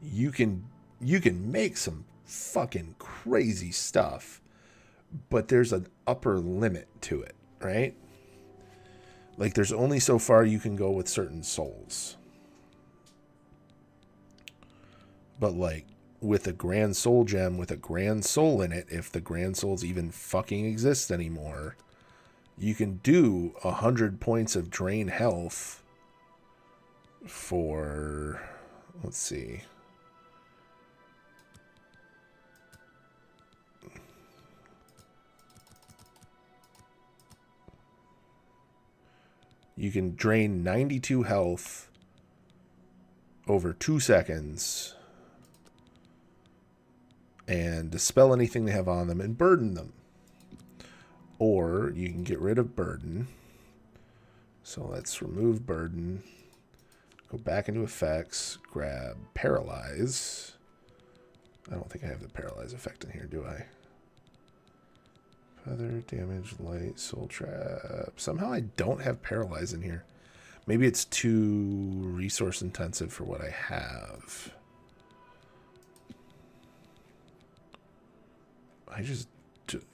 you can make some fucking crazy stuff, but there's an upper limit to it, right? Like, there's only so far you can go with certain souls. But like with a Grand Soul Gem with a Grand Soul in it, if the Grand Souls even fucking exist anymore, you can do 100 points of Drain Health for, let's see, you can drain 92 health over 2 seconds and dispel anything they have on them and burden them. Or you can get rid of Burden. So let's remove Burden. Go back into effects. Grab Paralyze. I don't think I have the Paralyze effect in here, do I? Feather, Damage, Light, Soul Trap. Somehow I don't have Paralyze in here. Maybe it's too resource intensive for what I have.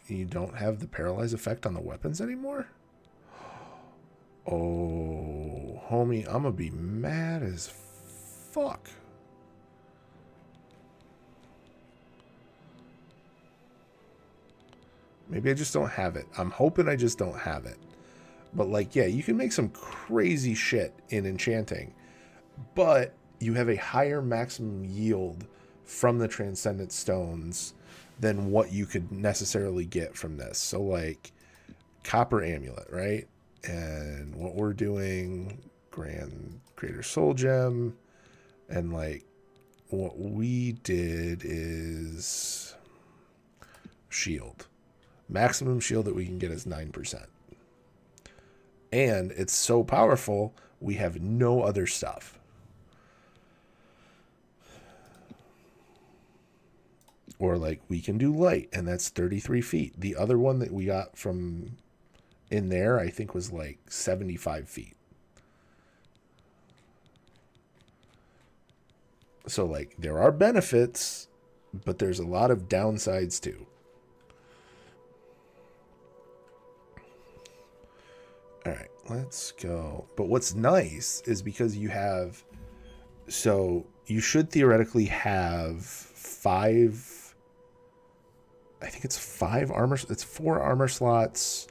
You don't have the paralyze effect on the weapons anymore? Oh, homie, I'm gonna be mad as fuck. Maybe I just don't have it. I'm hoping I just don't have it. But like, yeah, you can make some crazy shit in enchanting, but you have a higher maximum yield from the Transcendent Stones than what you could necessarily get from this. So like Copper Amulet, right? And what we're doing, Grand Greater Soul Gem, and like what we did is shield. Maximum shield that we can get is 9%. And it's so powerful, we have no other stuff. Or like we can do light, and that's 33 feet. The other one that we got from in there, I think was like 75 feet. So like there are benefits, but there's a lot of downsides too. All right, let's go. But what's nice is because you have, so you should theoretically have 5, I think it's 5 armor, it's 4 armor slots,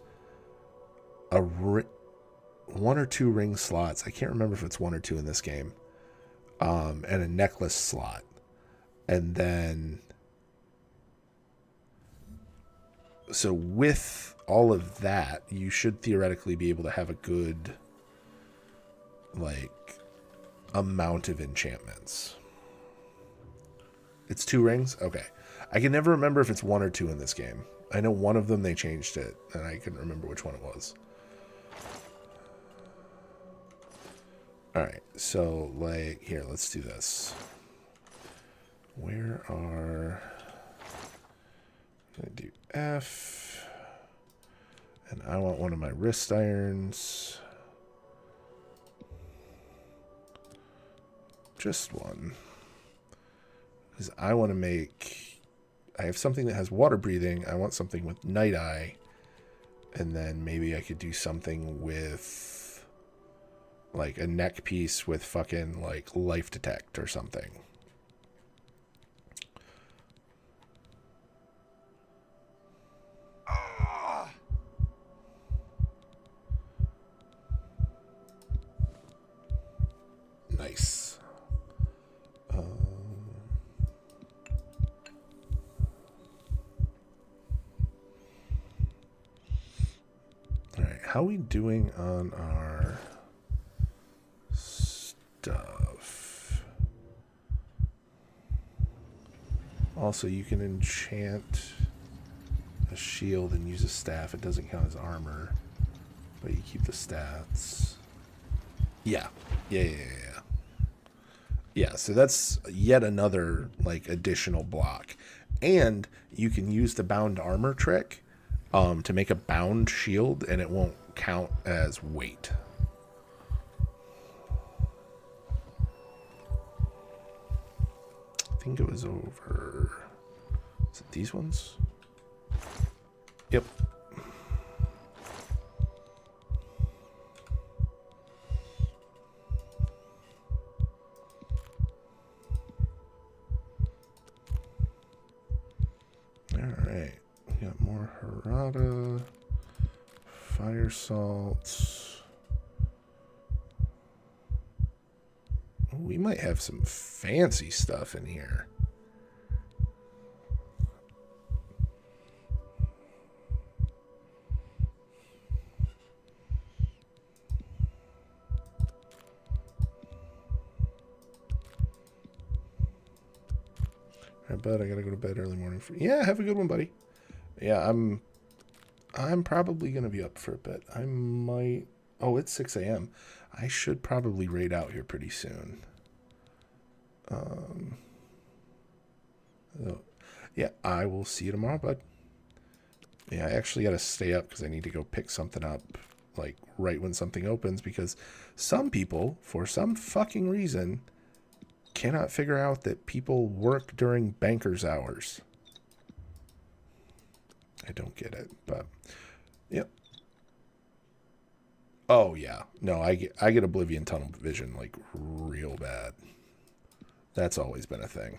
1 or 2 ring slots. I can't remember if it's 1 or 2 in this game. And a necklace slot. And then, so with all of that, you should theoretically be able to have a good, like, amount of enchantments. It's 2 rings? Okay. I can never remember if it's 1 or 2 in this game. I know one of them they changed it, and I couldn't remember which one it was. Alright, so, like, here, let's do this. Where are... I'm going to do F... And I want one of my wrist irons. Just one. Because I want to make... I have something that has water breathing. I want something with Night Eye. And then maybe I could do something with... like a neck piece with fucking like life detect or something. Nice. All right, how are we doing on our stuff? Also, you can enchant a shield and use a staff. It doesn't count as armor, but you keep the stats. Yeah. Yeah, so that's yet another like additional block. And you can use the bound armor trick to make a bound shield, and it won't count as weight. I think it was over... Is it these ones? Yep. Alright. We got more Harada. Fire salts. We might have some fancy stuff in here. I bet I gotta go to bed early morning. Yeah, have a good one, buddy. Yeah, I'm probably gonna be up for a bit. I might... Oh, it's 6 a.m. I should probably raid out here pretty soon. Yeah, I will see you tomorrow, bud. Yeah, I actually got to stay up because I need to go pick something up like right when something opens, because some people, for some fucking reason, cannot figure out that people work during banker's hours. I don't get it, but yep. Oh yeah, no, I get Oblivion tunnel vision like real bad. That's always been a thing.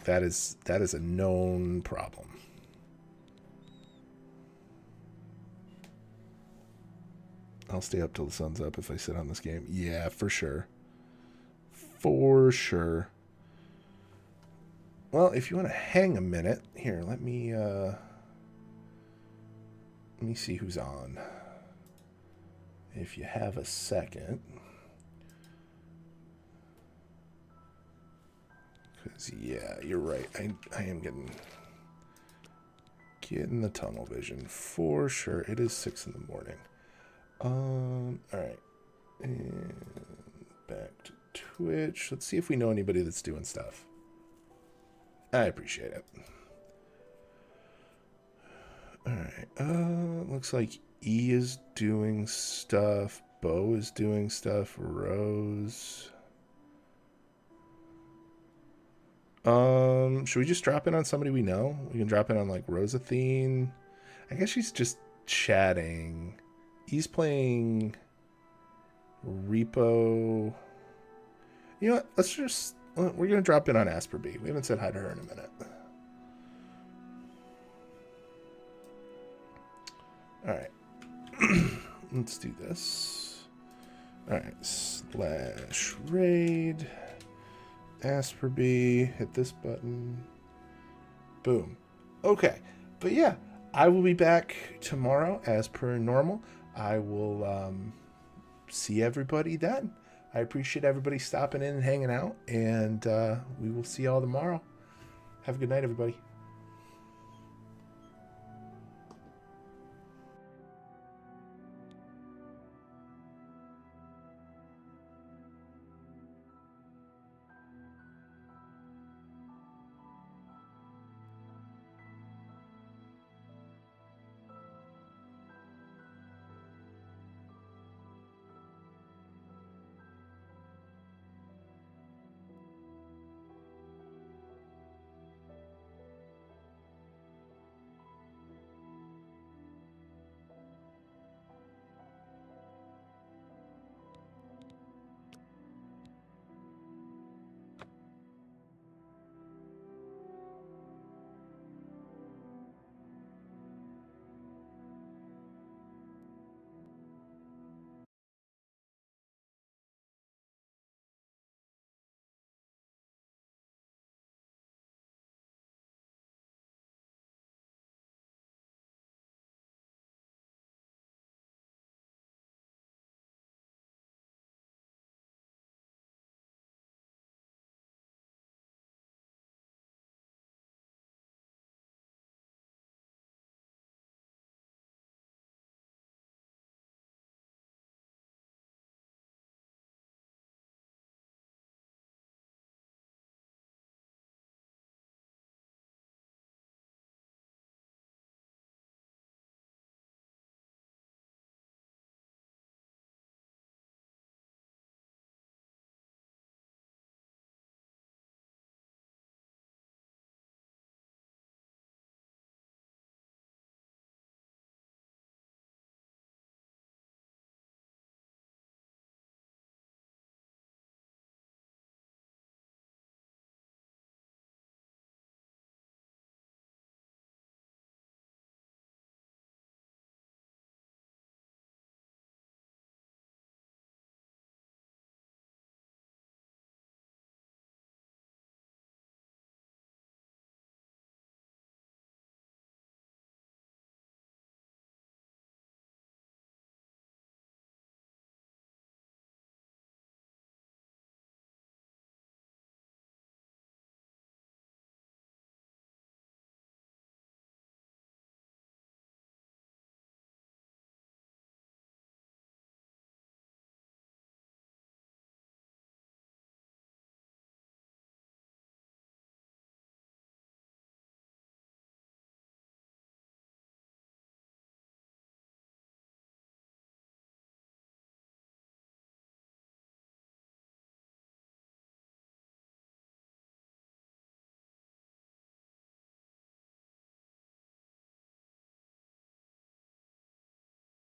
That is a known problem. I'll stay up till the sun's up if I sit on this game. Yeah, for sure. For sure. Well, if you want to hang a minute, here, let me see who's on. If you have a second. Because, yeah, you're right. I am getting the tunnel vision for sure. It is 6 in the morning. All right. And back to Twitch. Let's see if we know anybody that's doing stuff. I appreciate it. All right. Looks like E is doing stuff. Bo is doing stuff. Rose. Should we just drop in on somebody we know? We can drop in on like Rosathene. I guess she's just chatting. He's playing Repo. You know what? Let's just... We're going to drop in on Asper B. We haven't said hi to her in a minute. Alright. Let's do this. Alright. /raid. Asper B. Hit this button. Boom. Okay. But yeah, I will be back tomorrow as per normal. I will see everybody then. I appreciate everybody stopping in and hanging out, and we will see y'all tomorrow. Have a good night, everybody.